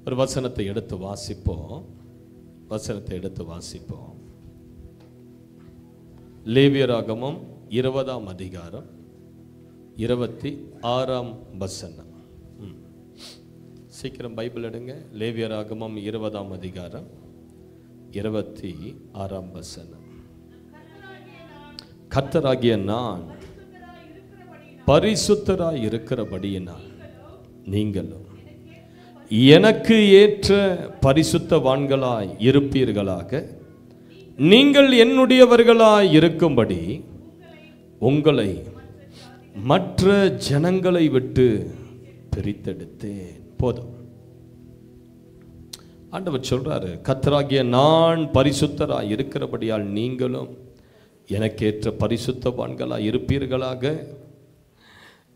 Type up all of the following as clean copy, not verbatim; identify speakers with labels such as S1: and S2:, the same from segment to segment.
S1: ஒரு வசனத்தை எடுத்து வாசிப்போம். லேவியராகமம் 20ஆம் அதிகாரம் 26ஆம் வசனம். சீக்கிரம் பைபிள் எடுங்க. லேவியராகமம் 20ஆம் அதிகாரம் 26ஆம் வசனம். கர்த்தராகிய நான் பரிசுத்தராய் இருக்கிறபடியினால் நீங்களும் எனக்கு ஏற்ற பரிசுத்தவான்களாய் இருப்பீர்களாக. நீங்கள் என்னுடையவர்களாய் இருக்கும்படி உங்களை மற்ற ஜனங்களை விட்டு பிரித்தெடுத்தேன். போதும். ஆண்டவர் சொல்றாரு, கர்த்தராகிய நான் பரிசுத்தராய் இருக்கிறபடியால் நீங்களும் எனக்கேற்ற பரிசுத்தவான்களாய் இருப்பீர்களாக.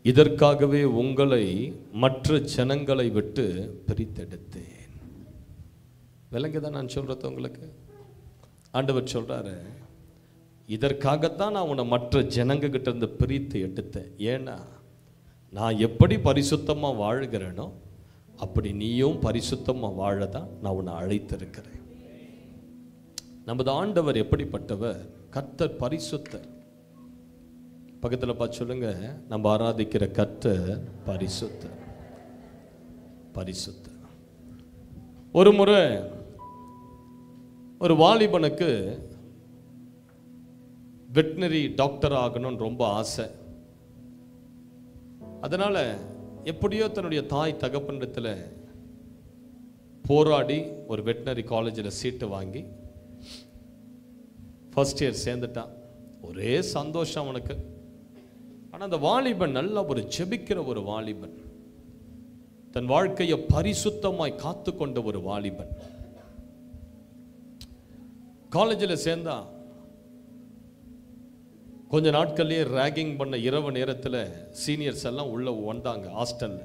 S1: இதற்காகவே உங்களை மற்ற ஜனங்களை விட்டு பிரித்தெடுத்தேன். விளங்குதான் நான் சொல்றது உங்களுக்கு? ஆண்டவர் சொல்றாரு, இதற்காகத்தான் நான் உன்னை மற்ற ஜனங்க கிட்ட இருந்து பிரித்து எடுத்தேன். ஏன்னா நான் எப்படி பரிசுத்தமா வாழ்கிறேனோ அப்படி நீயும் பரிசுத்தமா வாழதான் நான் உன்னை அழைத்திருக்கிறேன். நமது ஆண்டவர் எப்படிப்பட்டவர்? கர்த்தர் பரிசுத்தர். பக்கத்தில் பார்த்து சொல்லுங்க, நம்ம ஆராதிக்கிற கர்த்தர் பரிசுத்தர். பரிசுத்தர். ஒரு முறை ஒரு வாலிபனுக்கு வெட்டினரி டாக்டர் ஆகணும்னு ரொம்ப ஆசை. அதனால எப்படியோ தன்னுடைய தாய் தகப்பனிடத்தில் போராடி ஒரு வெட்டினரி காலேஜில் சீட்டு வாங்கி ஃபர்ஸ்ட் இயர் சேர்ந்துட்டான். ஒரே சந்தோஷம் அவனுக்கு. ஆனால் அந்த வாலிபன் நல்ல ஒரு ஜெபிக்கிற ஒரு வாலிபன், தன் வாழ்க்கையை பரிசுத்தமாய் காத்து கொண்ட ஒரு வாலிபன். காலேஜில் சேர்ந்தா கொஞ்ச நாட்கள்லேயே ரேகிங் பண்ண இரவு நேரத்தில் சீனியர்ஸ் எல்லாம் உள்ள வந்தாங்க. ஹாஸ்டல்ல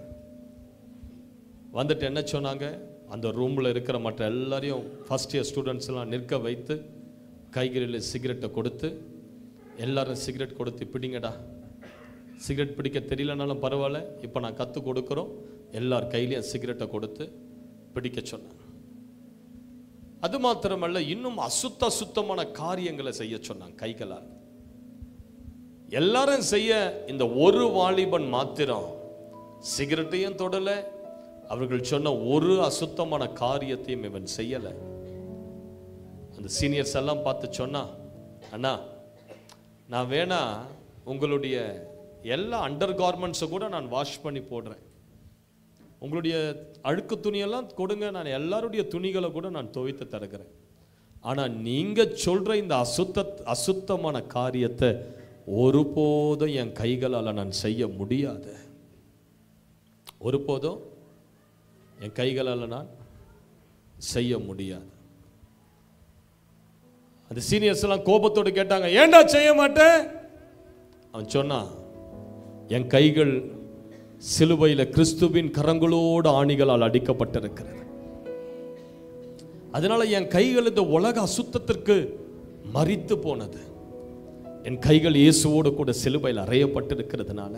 S1: வந்துட்டு என்ன சொன்னாங்க, அந்த ரூமில் இருக்கிற மற்ற எல்லாரையும் ஃபர்ஸ்ட் இயர் ஸ்டூடெண்ட்ஸ் எல்லாம் நிற்க வைத்து கைகளில் சிகரெட்டை கொடுத்து, எல்லாரும் சிகரெட் கொடுத்து பிடிங்கடா, சிகரெட் பிடிக்க தெரியலனாலும் பரவாயில்ல, இப்போ நான் கற்றுக் கொடுக்குறோம், எல்லார் கையிலையும் சிகரெட்டை கொடுத்து பிடிக்க சொன்னாங்க. அது மாத்திரமல்ல, இன்னும் அசுத்தமான காரியங்களை செய்ய சொன்னாங்க கைகளால். எல்லாரும் செய்ய இந்த ஒரு வாலிபன் மாத்திரம் சிகரெட்டையும் தொடலை, அவர்கள் சொன்ன ஒரு அசுத்தமான காரியத்தையும் இவன் செய்யலை. அந்த சீனியர்ஸ் எல்லாம் பார்த்து சொன்னா, அண்ணா நான் வேணா உங்களுடைய எல்லா அண்டர் கார்மெண்ட்ஸை கூட நான் வாஷ் பண்ணி போடுறேன், உங்களுடைய அழுக்கு துணியெல்லாம் கொடுங்க, நான் எல்லாருடைய துணிகளை கூட நான் துவைத்து தருகிறேன். ஆனால் நீங்கள் சொல்கிற இந்த அசுத்தமான காரியத்தை ஒருபோதும் என் கைகளால் நான் செய்ய முடியாது. ஒருபோதும் என் கைகளால் நான் செய்ய முடியாது. அந்த சீனியர்ஸ் எல்லாம் கோபத்தோடு கேட்டாங்க, ஏண்டா செய்ய மாட்டேன்? அவன் சொன்னான், என் கைகள் சிலுவையில் கிறிஸ்துவின் கரங்களோடு ஆணிகளால் அடிக்கப்பட்டிருக்கிறது. அதனால என் கைகள் இந்த உலக அசுத்தத்திற்கு மரித்து போனது. என் கைகள் இயேசுவோடு கூட சிலுவையில் அறையப்பட்டிருக்கிறதுனால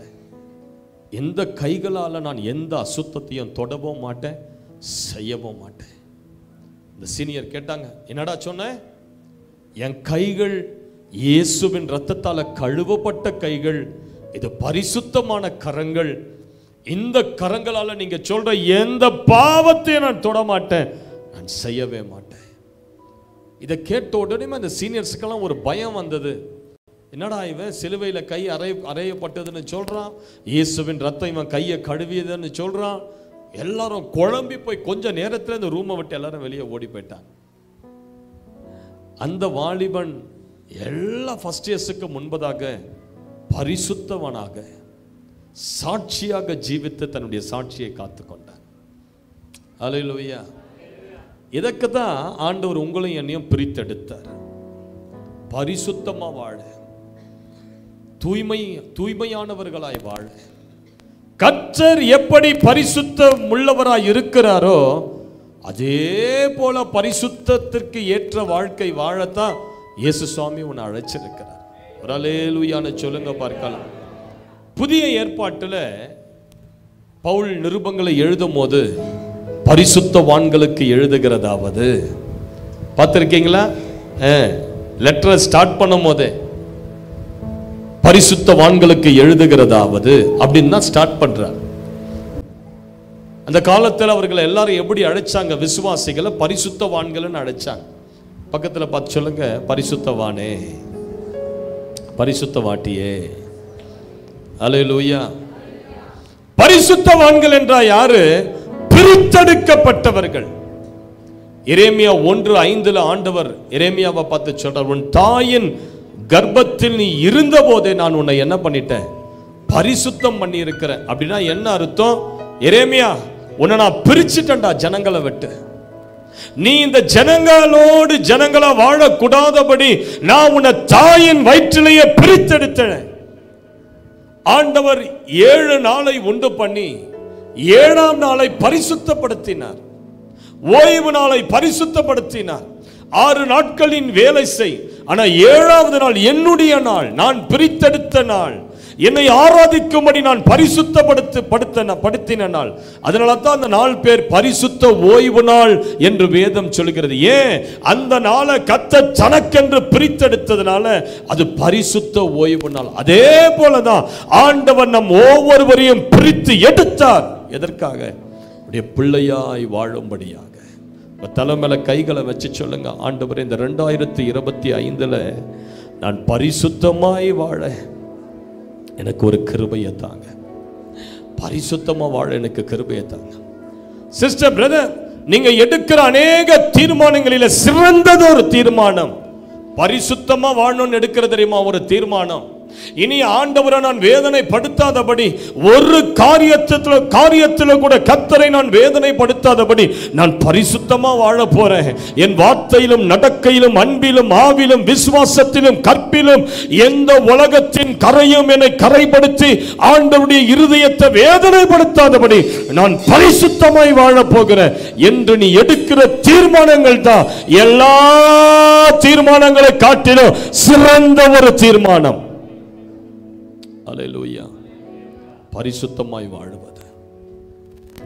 S1: எந்த கைகளால் நான் எந்த அசுத்தத்தையும் தொடவும் மாட்டேன், செய்யவும் மாட்டேன். இந்த சீனியர் கேட்டாங்க, என்னடா சொன்ன? என் கைகள் இயேசுவின் இரத்தத்தால் கழுவப்பட்ட கைகள், இது பரிசுத்தமான கரங்கள். இந்த கரங்களால் நீங்க சொல்ற எந்த பாவத்தையும் நான் தொட மாட்டேன், நான் செய்யவே மாட்டேன். இதை கேட்ட உடனே அந்த சீனியர்ஸுக்கெல்லாம் ஒரு பயம் வந்தது. என்னடா இவன் சிலுவையில் கை அறையப்பட்டதுன்னு சொல்றான், இயேசுவின் ரத்தம் இவன் கையை கழுவியதுன்னு சொல்றான். எல்லாரும் குழம்பி போய் கொஞ்ச நேரத்தில் இந்த ரூமை விட்டு எல்லாரும் வெளியே ஓடி போயிட்டாங்க. அந்த வாலிபன் எல்லா ஃபர்ஸ்ட் இயர்ஸுக்கு முன்பதாக பரிசுத்தவனாக சாட்சியாக ஜீவித்து தன்னுடைய சாட்சியை காத்து கொண்டார். அல்லேலூயா. இதற்கு தான் ஆண்டவர் உங்களையும் என்னையும் பிரித்தெடுத்தார். பரிசுத்தமா வாழ, தூய்மையானவர்களாய் வாழ. கர்த்தர் எப்படி பரிசுத்தம் உள்ளவராய் இருக்கிறாரோ அதே போல பரிசுத்தத்திற்கு ஏற்ற வாழ்க்கை வாழத்தான் இயேசு சுவாமி உன்னை அழைச்சிருக்கிறார். ஒரு அல்லேலூயான்னு சொல்லுங்க பார்க்கலாம். புதிய ஏற்பாட்டில் பவுல் நிருபங்களை எழுதும் போது பரிசுத்தவான்களுக்கு எழுதுகிறதாவது. பார்த்திருக்கீங்களா? லெட்டரை ஸ்டார்ட் பண்ணும் போதே பரிசுத்தவான்களுக்கு எழுதுகிறதாவது அப்படின்னு தான் ஸ்டார்ட் பண்றார். அந்த காலத்தில் அவர்கள் எல்லாரும் எப்படி அழைச்சாங்க? விசுவாசிகளை பரிசுத்தவான்கள் அழைச்சாங்க. பக்கத்துல பார்த்து சொல்லுங்க, பரிசுத்தவானே, பரிசுத்தவாட்டியே. அல்லேலூயா. பரிசுத்தவான்கள் என்றால் யாரு? பிரித்தெடுக்கப்பட்டவர்கள். எரேமியா 1:5 ஆண்டவர் எரேமியாவை பார்த்து சொல்றார், உன் தாயின் கர்ப்பத்தில் நீ இருந்த போதே நான் உன்னை என்ன பண்ணிட்டேன்? பரிசுத்தம் பண்ணி இருக்கிறேன். அப்படின்னா என்ன அர்த்தம்? எரேமியா, உன்னை நான் பிரிச்சுட்டேன்டா ஜனங்களை விட்டு. நீ இந்த ஜனங்களோடு ஜனங்களா வாழக்கூடாதபடி நான் உன்னை தாயின் வயிற்றிலேயே பிரித்தெடுத்தேன். ஆண்டவர் 7 நாளை உண்டு பண்ணி 7ஆம் நாளை பரிசுத்தப்படுத்தினார். ஓய்வு நாளை பரிசுத்தப்படுத்தினார். 6 நாட்களின் வேலை செய், ஆனா 7ஆவது நாள் என்னுடைய நாள், நான் பிரித்தெடுத்த நாள், என்னை ஆராதிக்கும்படி நான் பரிசுத்தப்படுத்தின நாள். அதனால தான் அந்த நாள் பேர் பரிசுத்த ஓய்வு நாள் என்று வேதம் சொல்கிறது. ஏன்? அந்த நாளை கர்த்தர் தனக்கென்று பிரித்தெடுத்ததுனால அது பரிசுத்த ஓய்வு நாள். அதே போலதான் ஆண்டவர் நம் ஒவ்வொருவரையும் பிரித்து எடுத்தார். எதற்காக? உடைய பிள்ளையாய் வாழும்படியாக. தலைமையில கைகளை வச்சு சொல்லுங்க, ஆண்டவரே, இந்த 2025 நான் பரிசுத்தமாய் வாழ எனக்கு ஒரு கிருபையை தாங்க. பரிசுத்தமா வாழ எனக்கு கிருபையை தாங்க. சிஸ்டர், பிரதர், நீங்க எடுக்கிற அநேக தீர்மானங்களில சிறந்தது ஒரு தீர்மானம் பரிசுத்தமா வாழணும்னு எடுக்கிற தெரியுமா? ஒரு தீர்மானம். இனி ஆண்டவரை நான் வேதனைப்படுத்தாதபடி, ஒரு காரியத்தில் கூட கர்த்தரை நான் வேதனைப்படுத்தாதபடி நான் பரிசுத்தமா வாழ போறேன். என் வார்த்தையிலும் நடக்கையிலும் அன்பிலும் ஆவிலும் விசுவாசத்திலும் கற்பிலும் எந்த உலகத்தின் கரையும் என்னை கரைப்படுத்தி ஆண்டவருடைய இருதயத்தை வேதனைப்படுத்தாதபடி நான் பரிசுத்தமாய் வாழ போகிறேன் என்று நீ எடுக்கிற தீர்மானங்கள் தான் எல்லா தீர்மானங்களை காட்டிலும் சிறந்த ஒரு தீர்மானம். அல்லேலூயா. பரிசுத்தமாய் வாழ்வது,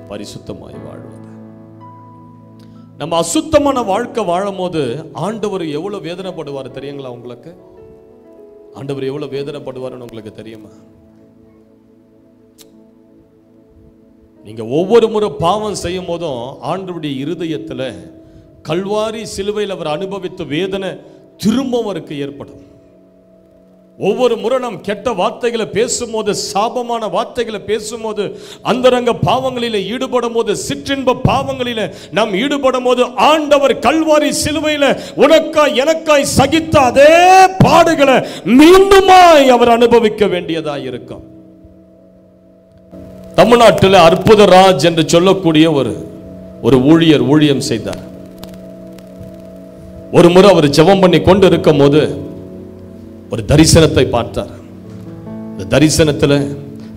S1: பரிசுத்தமாய் வாழ்வது. நம்ம அசுத்தமான வாழ்க்கை வாழும் போது ஆண்டவர் எவ்வளவு வேதனைப்படுவார் தெரியுங்களா? உங்களுக்கு ஆண்டவர் எவ்வளவு வேதனைப்படுவார்னு உங்களுக்கு தெரியுமா? நீங்க ஒவ்வொரு முறை பாவம் செய்யும் போதும் ஆண்டவருடைய இருதயத்தில் கல்வாரி சிலுவையில் அவர் அனுபவித்த வேதனை திரும்ப அவருக்கு ஏற்படும். ஒவ்வொரு முறை நாம் கெட்ட வார்த்தைகளை பேசும்போது, சாபமான வார்த்தைகளை பேசும்போது, அந்தரங்க பாவங்களில் ஈடுபடும் போது, சிற்றின்ப பாவங்களில் நாம் ஈடுபடும் போது ஆண்டவர் கல்வாரி சிலுவையில் உனக்காய் எனக்காய் சகித்த அதே பாடுகளை மீண்டுமாய் அவர் அனுபவிக்க வேண்டியதாக இருக்கும். தமிழ்நாட்டில் அற்புதராஜ் என்று சொல்லக்கூடிய ஒரு ஊழியர் ஊழியம் செய்தார். ஒரு முறை அவர் ஜெபம் பண்ணி கொண்டு இருக்கும் போது ஒரு தரிசனத்தை பார்த்தார். இந்த தரிசனத்தில்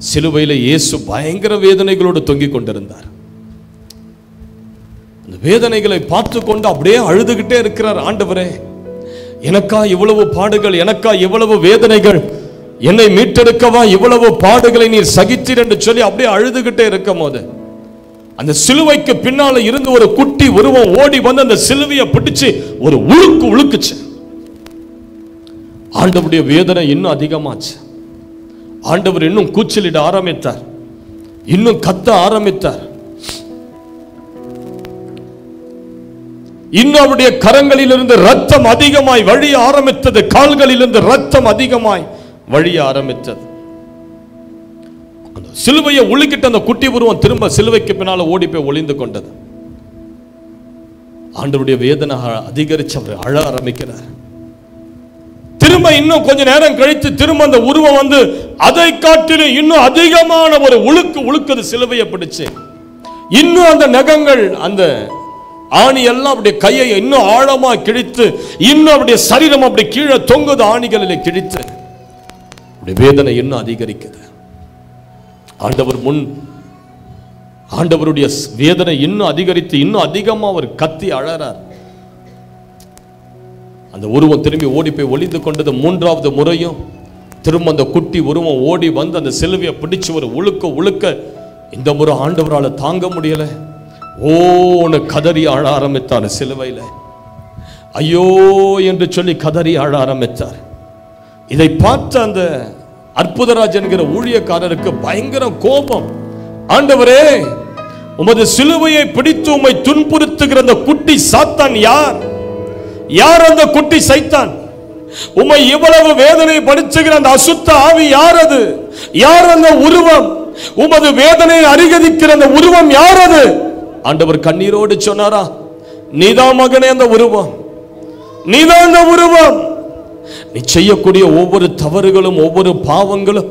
S1: சிலுவையில் இயேசு பயங்கர வேதனைகளோடு தொங்கிக் கொண்டிருந்தார். அந்த வேதனைகளை பார்த்து கொண்டு அப்படியே அழுதுகிட்டே இருக்கிறார். ஆண்டவரே, எனக்கா இவ்வளவு பாடுகள், எனக்கா இவ்வளவு வேதனைகள், என்னை மீட்டெடுக்கவா இவ்வளவு பாடுகளை நீர் சகித்தீர் என்று சொல்லி அப்படியே அழுதுகிட்டே இருக்கும் போது அந்த சிலுவைக்கு பின்னால இருந்து ஒரு குட்டி உருவம் ஓடி வந்து அந்த சிலுவையை பிடிச்சு ஒரு உழுக்குச்சு. ஆண்டவருடைய வேதனை இன்னும் அதிகமாச்சு. ஆண்டவர் இன்னும் கூச்சலிட ஆரம்பித்தார், இன்னும் கத்த ஆரம்பித்தார். இன்னும் அவருடைய கரங்களிலிருந்து ரத்தம் அதிகமாய் வழிய ஆரம்பித்தது, கால்களிலிருந்து ரத்தம் அதிகமாய் வழிய ஆரம்பித்தது. அந்த சிலுவையை உழுக்கிட்டு அந்த குட்டி உருவம் திரும்ப சிலுவைக்கு பின்னால ஓடி போய் ஒளிந்து கொண்டது. ஆண்டவருடைய வேதனை அதிகரிச்சு அவர் அழ ஆரம்பிக்கிறார். திரும்ப இன்னும் கொஞ்ச நேரம் கழித்து திரும்ப அந்த உருவம் வந்து அதை காட்டிலும் இன்னும் அதிகமான ஒரு உழுக்குது சிலுவையை பிடிச்சு. இன்னும் அந்த நகங்கள், அந்த ஆணி எல்லாம் அப்படியே கையை இன்னும் ஆழமா கிழித்து, இன்னும் அப்படியே சரீரம் அப்படி கீழே தொங்குது ஆணிகளிலே கிழித்து. அப்படி வேதனை இன்னும் அதிகரிக்குது. ஆண்டவருடைய வேதனை இன்னும் அதிகரித்து இன்னும் அதிகமா அவர் கத்தி அழறார். அந்த உருவம் திரும்பி ஓடி போய் ஒளிந்து கொண்டது. 3வது முறையும் திரும்ப அந்த குட்டி உருவம் ஓடி வந்து அந்த சிலுவையை பிடிச்சு ஒரு உழுக்க இந்த முறை ஆண்டவரால் தாங்க முடியல. ஓன்னு கதறி ஆழ ஆரம்பித்தார். சிலுவையில் ஐயோ என்று சொல்லி கதறி ஆழ ஆரம்பித்தார். இதை பார்த்த அந்த அற்புதராஜ் என்கிற ஊழியக்காரருக்கு பயங்கர கோபம். ஆண்டவரே, உமது சிலுவையை பிடித்து உம்மை துன்புறுத்துகிற அந்த குட்டி சாத்தான் யார்? யார் அந்த குட்டி சைத்தான்? உம்மை இவ்வளவு வேதனை படுத்துகிற அந்த அசுத்த ஆவி யார்? அது யார்? அந்த உருவம், உமது வேதனை அரிகதிக்கிற அந்த உருவம் யார்? அது ஆண்டவர் கண்ணீரோடு சொன்னாரா, நீதான் மகனே அந்த உருவம், நீதான் அந்த உருவம். நீ செய்யக்கூடிய ஒவ்வொரு தவறுகளும், ஒவ்வொரு பாவங்களும்,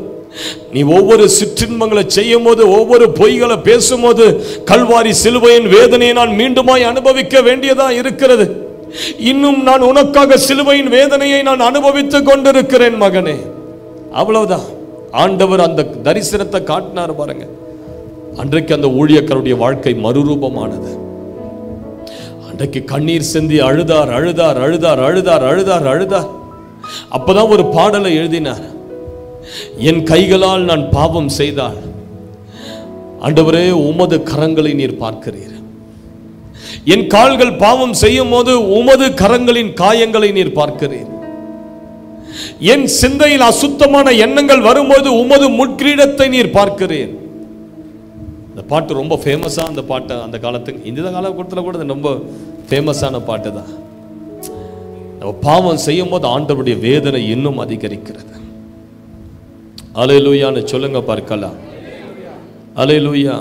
S1: நீ ஒவ்வொரு சிற்றின்பங்களை செய்யும் போது, ஒவ்வொரு பொய்களை பேசும்போது, கல்வாரி சிலுவையின் வேதனையை நான் மீண்டுமாய் அனுபவிக்க வேண்டியதா இருக்கிறது. இன்னும் நான் உனக்காக சிலுவையின் வேதனையை நான் அனுபவித்துக் கொண்டிருக்கிறேன் மகனே. அவ்வளவுதான். ஆண்டவர் அந்த தரிசனத்தை காட்டினார் பாருங்க. அன்றைக்கு அந்த ஊழியக்காரருடைய வாழ்க்கை மறுரூபமானது. அன்றைக்கு கண்ணீர் சிந்தி அழுதார், அழுதார், அழுதார், அழுதார், அழுதார், அழுதார். அப்பதான் ஒரு பாடலை எழுதினார். என் கைகளால் நான் பாவம் செய்தால் ஆண்டவரே உமது கரங்களை நீர் பார்க்கிறீர். என் கால்கள் பாவம் செய்யும் போது உமது கரங்களின் காயங்களை நீர் பார்க்கிறீர். என் சிந்தையில் அசுத்தமான எண்ணங்கள் வரும்போது உமது முட்கிரீடத்தை நீர் பார்க்கிறீர். இந்த பாட்டு ரொம்ப ஃபேமஸா, அந்த பாட்டு அந்த காலத்துக்கு, இந்த காலகட்டத்தில் கூட ரொம்ப ஃபேமஸான பாட்டு தான். நம்ம பாவம் செய்யும் போது ஆண்டவருடைய வேதனை இன்னும் அதிகரிக்கிறது. அல்லேலூயான்னு சொல்லுங்க பார்க்கலாம். அல்லேலூயா.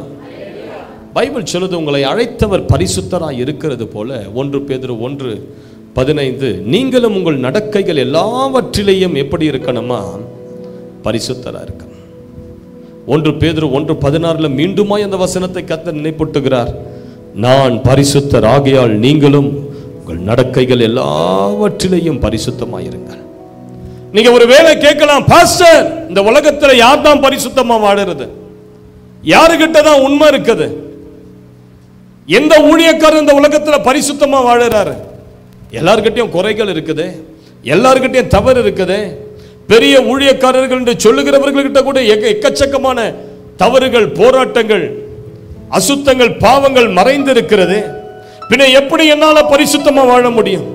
S1: பைபிள் சொல்லுது, உங்களை அழைத்தவர் பரிசுத்தராய் இருக்கிறது போல 1 பேதுரு 1:15 நீங்களும் உங்கள் நடக்கைகள் எல்லாவற்றிலேயும் எப்படி இருக்கணுமா? பரிசுத்தரா இருக்கணும். 1 பேதுரு 1:16 மீண்டுமாய் அந்த வசனத்தை கர்த்தர் நினைப்பூட்டுகிறார். நான் பரிசுத்தர் ஆகையால் நீங்களும் உங்கள் நடக்கைகள் எல்லாவற்றிலேயும் பரிசுத்தமாயிருங்கள். நீங்க ஒரு வேளை கேட்கலாம், பாஸ்டர் இந்த உலகத்துல யார் தான் பரிசுத்தமா வாழறது? யாருகிட்ட தான் உண்மை இருக்குது? எந்த ஊழியக்காரர் இந்த உலகத்துல பரிசுத்தமா வாழறாரு? எல்லார்கிட்டையும் குறைகள் இருக்குது, எல்லார்கிட்டையும் தவறு இருக்குது. பெரிய ஊழியக்காரர்கள் என்று சொல்லுகிறவர்கள்கிட்ட கூட எக்கச்சக்கமான தவறுகள், போராட்டங்கள், அசுத்தங்கள், பாவங்கள் மறைந்து இருக்கிறது. பின்ன எப்படி என்னால பரிசுத்தமா வாழ முடியும்?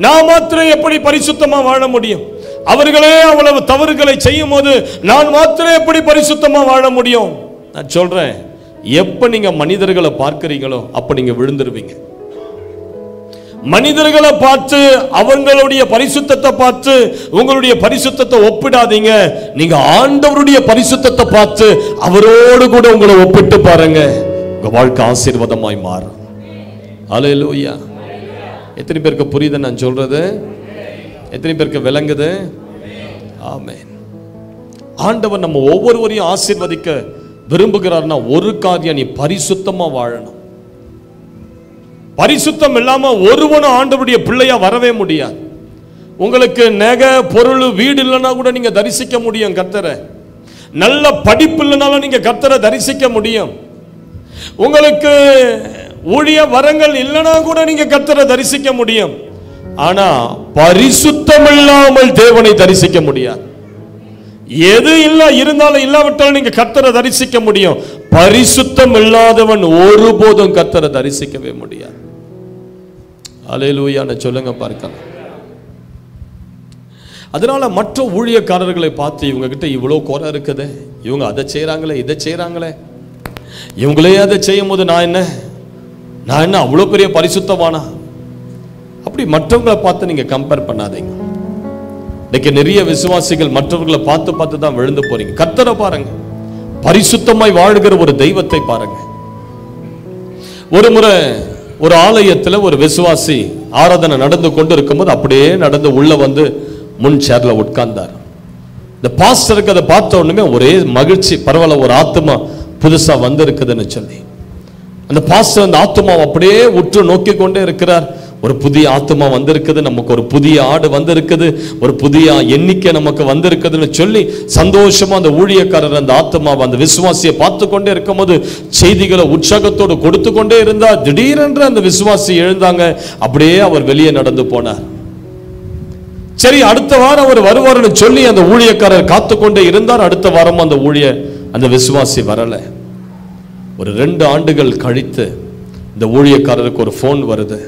S1: நான் மாத்திரம் எப்படி பரிசுத்தமா வாழ முடியும்? அவர்களே அவ்வளவு தவறுகளை செய்யும் போது நான் மாத்திரம் எப்படி பரிசுத்தமா வாழ முடியும்? நான் சொல்றேன், எப்ப நீங்க மனிதர்களை பார்க்கிறீங்களோ அப்ப நீங்க விழுந்துருவீங்க. மனிதர்களை பார்த்து, அவங்களுடைய பரிசுத்தத்தை பார்த்து உங்களுடைய பரிசுத்தத்தை ஒப்பிடாதீங்க. நீங்க ஆண்டவருடைய பரிசுத்தத்தை பார்த்து அவரோடு கூட உங்களை ஒப்பிட்டு பாருங்க. உங்க வாழ்க்கை ஆசீர்வாதமாய் மாறும். அல்லேலூயா. எத்தனை பேருக்கு புரியுது நான் சொல்றது? எத்தனை பேருக்கு விளங்குது? ஆமென். ஆண்டவர் நம்ம ஒவ்வொருவரையும் ஆசீர்வதிக்க விரும்புகிறார்னா ஒரு காரியம், நீ பரிசுத்தமா வாழணும். பரிசுத்தம் இல்லாம ஒருவனும் ஆண்டவருடைய பிள்ளையா வரவே முடியாது. உங்களுக்கு நகை, பொருள், வீடு இல்லைன்னா கூட நீங்க தரிசிக்க முடியும் கர்த்தரை. நல்ல படிப்பு இல்லைனாலும் நீங்க கர்த்தரை தரிசிக்க முடியும். உங்களுக்கு ஊழிய வரங்கள் இல்லைனா கூட நீங்க கர்த்தரை தரிசிக்க முடியும். ஆனா பரிசுத்தம் இல்லாமல் தேவனை தரிசிக்க முடியாது. எது இல்ல இருந்தாலும் இல்லாவிட்டாலும் நீங்க கர்த்தரை தரிசிக்க முடியும். பரிசுத்தம் இல்லாதவன் ஒருபோதும் கர்த்தரை தரிசிக்கவே முடியாது. அல்லேலூயான்னு சொல்லுங்க பார்க்கலாம். அதனால மற்ற ஊழியக்காரர்களை பார்த்து, இவங்க கிட்ட இவ்வளோ குறை இருக்குது, இவங்க அதை செய்யறாங்களே, இதை செய்யறாங்களே, இவங்களே அதை செய்யும் போது நான் என்ன அவ்வளோ பெரிய பரிசுத்தவானா? அப்படி மற்றவங்களை பார்த்து நீங்க கம்பேர் பண்ணாதீங்க. இன்னைக்கு நிறைய விசுவாசிகள் மற்றவர்களை பார்த்து பார்த்து தான் விழுந்து போறீங்க. கர்த்தரை பாருங்க, பரிசுத்தமாய் வாழ்கிற ஒரு தெய்வத்தை பாருங்க. ஒரு முறை ஒரு ஆலயத்தில் ஒரு விசுவாசி ஆராதனை நடந்து கொண்டு இருக்கும்போது அப்படியே நடந்து உள்ள வந்து முன் சேர்ல உட்கார்ந்தார். இந்த பாஸ்டருக்கு அதை பார்த்த உடனே ஒரே மகிழ்ச்சி, பரவாயில்ல ஒரு ஆத்மா புதுசா வந்து இருக்குதுன்னு சொல்லி அந்த பாஸ்டர் அந்த ஆத்மாவை அப்படியே உற்று நோக்கி கொண்டே இருக்கிறார். ஒரு புதிய ஆத்மா வந்திருக்குது, நமக்கு ஒரு புதிய ஆடு வந்திருக்குது, ஒரு புதிய எண்ணிக்கை நமக்கு வந்திருக்குதுன்னு சொல்லி சந்தோஷமா அந்த ஊழியக்காரர் அந்த ஆத்மாவை, அந்த விசுவாசியை பார்த்து கொண்டே இருக்கும் போது செய்திகளை உற்சாகத்தோடு கொடுத்து கொண்டே இருந்தார். திடீரென்று அந்த விசுவாசி எழுந்தாங்க, அப்படியே அவர் வெளியே நடந்து போனார். சரி, அடுத்த வாரம் அவர் வருவார்னு சொல்லி அந்த ஊழியக்காரர் காத்து கொண்டே இருந்தார். அடுத்த வாரம் அந்த விசுவாசி வரல. ஒரு 2 ஆண்டுகள் கழித்து இந்த ஊழியக்காரருக்கு ஒரு ஃபோன் வருது.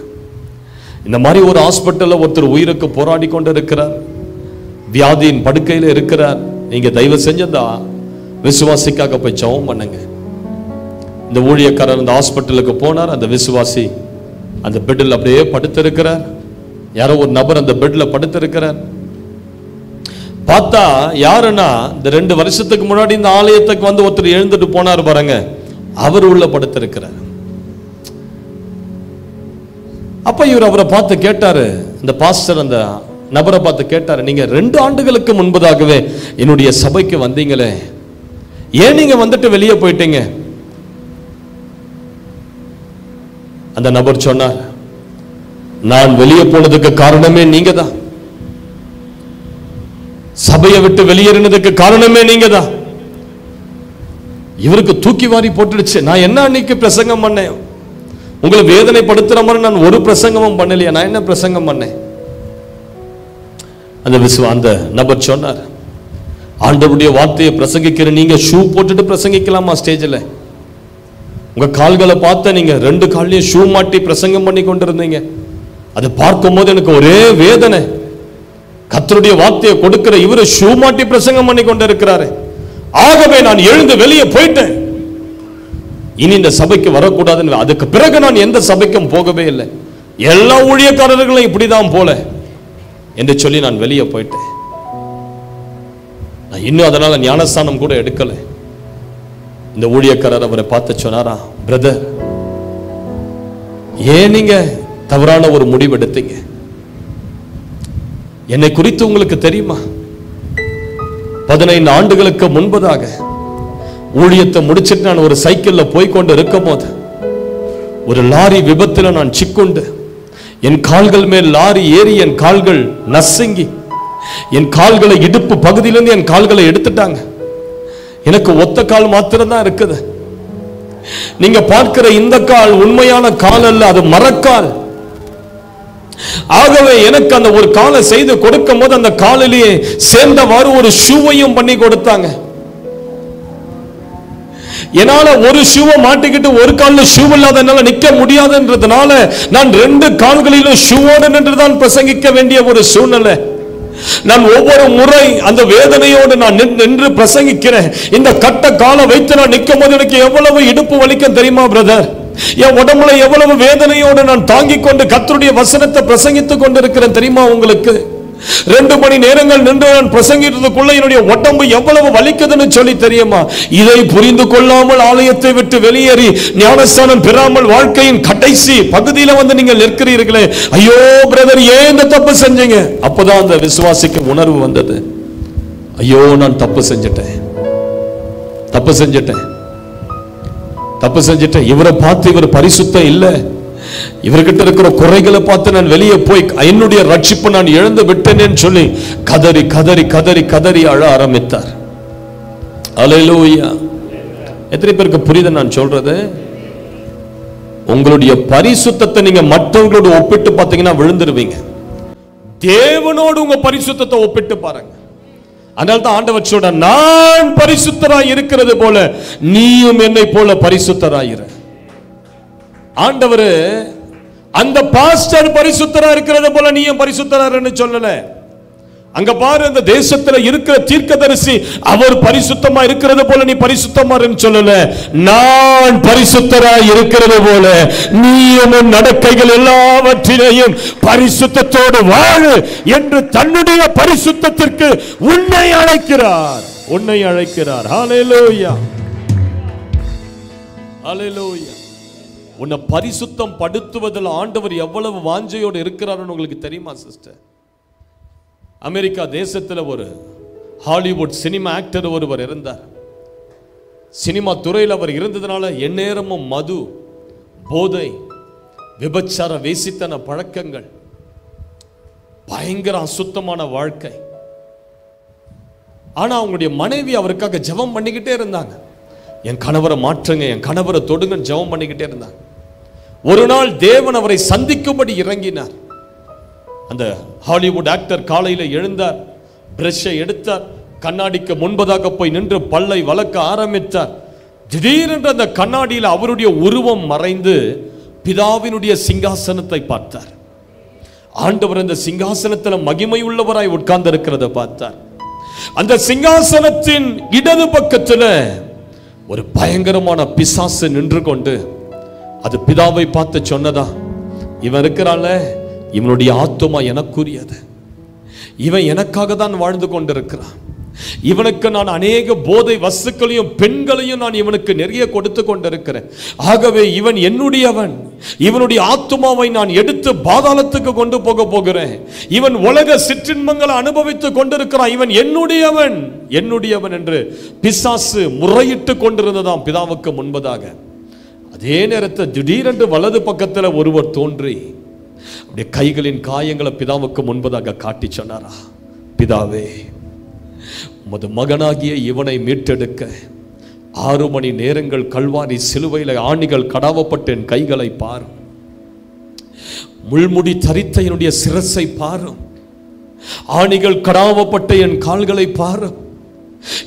S1: இந்த மாதிரி ஒரு ஹாஸ்பிட்டலில் ஒருத்தர் உயிருக்கு போராடி கொண்டு இருக்கிறார், வியாதியின் படுக்கையில் இருக்கிறார், நீங்க தயவு செஞ்சதா விசுவாசிக்காக போய் ஜெபம் பண்ணுங்க. இந்த ஊழியக்காரர் அந்த ஹாஸ்பிட்டலுக்கு போனார். அந்த விசுவாசி அந்த பெட்டில் அப்படியே படுத்திருக்கிறார். யாரோ ஒரு நபர் அந்த பெட்டில் படுத்திருக்கிறார். பார்த்தா யாருன்னா, இந்த 2 வருஷத்துக்கு முன்னாடி இந்த ஆலயத்துக்கு வந்து ஒருத்தர் எழுந்துட்டு போனார் பாருங்க, அவர் உள்ள படுத்திருக்கிறார். அப்ப இவர் அவரை பார்த்து கேட்டாரு, இந்த பாஸ்டர் அந்த நபரை பார்த்து கேட்டாரு, நீங்க 2 ஆண்டுகளுக்கு முன்பதாகவே என்னுடைய சபைக்கு வந்தீங்களே, ஏன் நீங்க வந்துட்டு வெளியே போயிட்டீங்க? அந்த நபர் சொன்னார், நான் வெளியே போனதுக்கு காரணமே நீங்க தான், சபையை விட்டு வெளியேறினதுக்கு காரணமே நீங்க தான். இவருக்கு தூக்கி வாரி போட்டுடுச்சு. நான் என்ன அன்னைக்கு பிரசங்கம் பண்ணேன்? உங்களை வேதனைப்படுத்துற மாதிரி நான் ஒரு பிரசங்கமும் பண்ணலையா? நான் என்ன பிரசங்கம் பண்ணேன்? அந்த நபர் சொன்னார், ஆண்டவருடைய வார்த்தையை பிரசங்கிக்கிற நீங்க ஷூ போட்டுட்டு பிரசங்கிக்கலாமா ஸ்டேஜில்? உங்க கால்களை பார்த்த நீங்க 2 கால்லையும் ஷூ மாட்டி பிரசங்கம் பண்ணி கொண்டிருந்தீங்க. அதை பார்க்கும் போது எனக்கு ஒரே வேதனை. கர்த்தருடைய வார்த்தையை கொடுக்கிற இவரு ஷூ மாட்டி பிரசங்கம் பண்ணி கொண்டிருக்கிறாரு. ஆகவே நான் எழுந்து வெளியே போயிட்டேன், இனி இந்த சபைக்கு வரக்கூடாதுன்னு. அதுக்கு பிறகு நான் எந்த சபைக்கும் போகவே இல்லை, எல்லா ஊழியக்காரர்களும் இப்படிதான் போல என்று சொல்லி நான் வெளியே போயிட்டேன். நான் இன்னும் அதனால ஞானஸ்தானம் கூட எடுக்கல. இந்த ஊழியக்காரர் அவரை பார்த்து சொன்னாரா, பிரதர், ஏன் நீங்க தவறான ஒரு முடிவு எடுத்தீங்க? என்னை குறித்து உங்களுக்கு தெரியுமா? 15 ஆண்டுகளுக்கு முன்பதாக ஊழியத்தை முடிச்சிட்டு நான் ஒரு சைக்கிள்ல போய்கொண்டு இருக்கும் போது ஒரு லாரி விபத்தில் நான் சிக்குண்டு, என் கால்கள் மேல் லாரி ஏறி என் கால்கள் நசுங்கி, என் கால்களை இடுப்பு பகுதியிலிருந்து என் கால்களை எடுத்துட்டாங்க. எனக்கு ஒத்த கால் மாத்திரம் தான் இருக்குது. நீங்க பார்க்கிற இந்த கால் உண்மையான கால் அல்ல, அது மரக்கால். ஆகவே எனக்கு அந்த ஒரு காலை செய்து கொடுக்கும் போது அந்த காலிலேயே சேர்ந்தவாறு ஒரு ஷூவையும் பண்ணி கொடுத்தாங்க. என்னால ஒரு ஷூவை மாட்டிக்கிட்டு ஒரு காலில் ஷூ இல்லாதனால நிக்க முடியாதுன்றதுனால நான் 2 கால்களிலும் ஷூவோடு நின்றுதான் பிரசங்கிக்க வேண்டிய ஒரு சூழ்நிலை. நான் ஒவ்வொரு முறை அந்த வேதனையோடு நான் நின்று பிரசங்கிக்கிறேன். இந்த கட்ட காலை வைத்து நான் நிற்கும் போது எனக்கு எவ்வளவு இடுப்பு வலிக்கும் தெரியுமா பிரதர்? என் உடம்புல எவ்வளவு வேதனையோடு நான் தாங்கிக் கொண்டு கர்த்தருடைய வசனத்தை பிரசங்கித்துக் கொண்டிருக்கிறேன் தெரியுமா உங்களுக்கு? 2 மணி நேரங்கள் நின்று நான் பிரசங்கிட்டதுக்குள்ள என்னுடைய உடம்பு எவ்வளவு வலிக்குதுன்னு சொல்லி தெரியுமா? இதை புரிந்து கொள்ளாமல் ஆலயத்தை விட்டு வெளியேறி ஞானஸ்தானம் பெறாமல் வாழ்க்கையின் கடைசி பகுதியில வந்து நீங்கள் நிற்கிறீர்களே, ஐயோ பிரதர், ஏன் இந்த தப்பு செஞ்சீங்க? அப்பதான் அந்த விசுவாசிக்கு உணர்வு வந்தது, ஐயோ நான் தப்பு செஞ்சிட்டேன். இவரை பார்த்து இவர் பரிசுத்தம் இல்லை, இவர்கிட்ட இருக்கிற குறைகளை பார்த்து நான் வெளியே போய் என்னுடைய ரட்சிப்பு நான் இழந்து விட்டேன்னு சொல்லி கதறி கதறி கதறி கதறி அழ ஆரம்பித்தார். அல்லேலூயா. எத்தனை பேருக்கு புரியுது நான் சொல்றது? உங்களுடைய பரிசுத்தத்தை நீங்க மற்றவங்களோடு ஒப்பிட்டு பார்த்தீங்கன்னா விழுந்துருவீங்க. தேவனோடு உங்க பரிசுத்தத்தை ஒப்பிட்டு பாருங்க. அதனால தான் ஆண்டவர் சொல்ற, நான் பரிசுத்தராய் இருக்கிறது போல நீயும் என்னை போல பரிசுத்தராயிரு. ஆண்டவர் அந்த பாஸ்டர் பரிசுத்தரா இருக்கிறது போல நீயும் பரிசுத்தரான்னு சொல்லல. அங்க பாரு, அந்த தேசத்துல இருக்கிற தீர்க்கதரிசி அவர் பரிசுத்தமா இருக்கிறது போல நீ பரிசுத்தமா சொல்லல. நான் பரிசுத்தராய் இருக்கிறது போல நீயும் நடக்கைகள் எல்லாவற்றிலையும் பரிசுத்தத்தோடு வாழு என்று தன்னுடைய பரிசுத்தத்திற்கு உன்னை அழைக்கிறார். ஹல்லேலூயா, ஹல்லேலூயா. உன்னை பரிசுத்தம் படுத்துவதில் ஆண்டவர் எவ்வளவு வாஞ்சையோடு இருக்கிறார்னு உங்களுக்கு தெரியுமா சிஸ்டர்? அமெரிக்கா தேசத்தில் ஒரு ஹாலிவுட் சினிமா ஆக்டர் ஒருவர் இருந்தார். சினிமா துறையில் அவர் இருந்ததுனால எந்நேரமும் மது, போதை, விபச்சார, வேசித்தன பழக்கங்கள், பயங்கர அசுத்தமான வாழ்க்கை. ஆனா அவங்களுடைய மனைவி அவருக்காக ஜெபம் பண்ணிக்கிட்டே இருந்தாங்க. என் கணவரை மாற்றுங்க, என் கணவரை தொடுங்க ஜெபம் பண்ணிக்கிட்டே இருந்தாங்க. ஒரு நாள் தேவன் அவரை சந்திக்கும்படி இறங்கினார். அந்த ஹாலிவுட் ஆக்டர் காலையில் எழுந்தார், பிரஷை எடுத்தார், கண்ணாடிக்கு முன்பதாக போய் நின்று பல்லை வளர்க்க ஆரம்பித்தார். திடீரென்று அந்த கண்ணாடியில் அவருடைய உருவம் மறைந்து பிதாவினுடைய சிங்காசனத்தை பார்த்தார். ஆண்டவர் அந்த சிங்காசனத்தில் மகிமை உள்ளவராய் உட்கார்ந்து இருக்கிறத பார்த்தார். அந்த சிங்காசனத்தின் இடது பக்கத்தில் ஒரு பயங்கரமான பிசாசு நின்று கொண்டு அது பிதாவை பார்த்து சொன்னதா, இவன் இருக்கிறாள், இவனுடைய ஆத்துமா எனக்குரியது, இவன் எனக்காக தான் வாழ்ந்து கொண்டிருக்கிறான், இவனுக்கு நான் அநேக போதை வஸ்துக்களையும் பெண்களையும் நான் இவனுக்கு நிறைய கொடுத்து கொண்டிருக்கிறேன், ஆகவே இவன் என்னுடையவன், இவனுடைய ஆத்துமாவை நான் எடுத்து பாதாளத்துக்கு கொண்டு போக போகிறேன், இவன் உலக சிற்றின்பங்களை அனுபவித்துக் கொண்டிருக்கிறான், இவன் என்னுடையவன் என்னுடையவன் என்று பிசாசு முறையிட்டு கொண்டிருந்ததாம் பிதாவுக்கு முன்பதாக. அதே நேரத்தில் திடீரென்று வலது பக்கத்தில் ஒருவர் தோன்றி அப்படியே கைகளின் காயங்களை பிதாவுக்கு முன்பதாக காட்டி சொன்னாரா, பிதாவே, உமது மகனாகிய இவனை மீட்டெடுக்க 6 மணி நேரங்கள் கல்வாரி சிலுவையில் ஆணிகள் கடாவப்பட்ட என் கைகளை பாரும், முள்முடி தரித்த என்னுடைய சிரசை பாரும், ஆணிகள் கடாவப்பட்ட என் கால்களை பாரும்.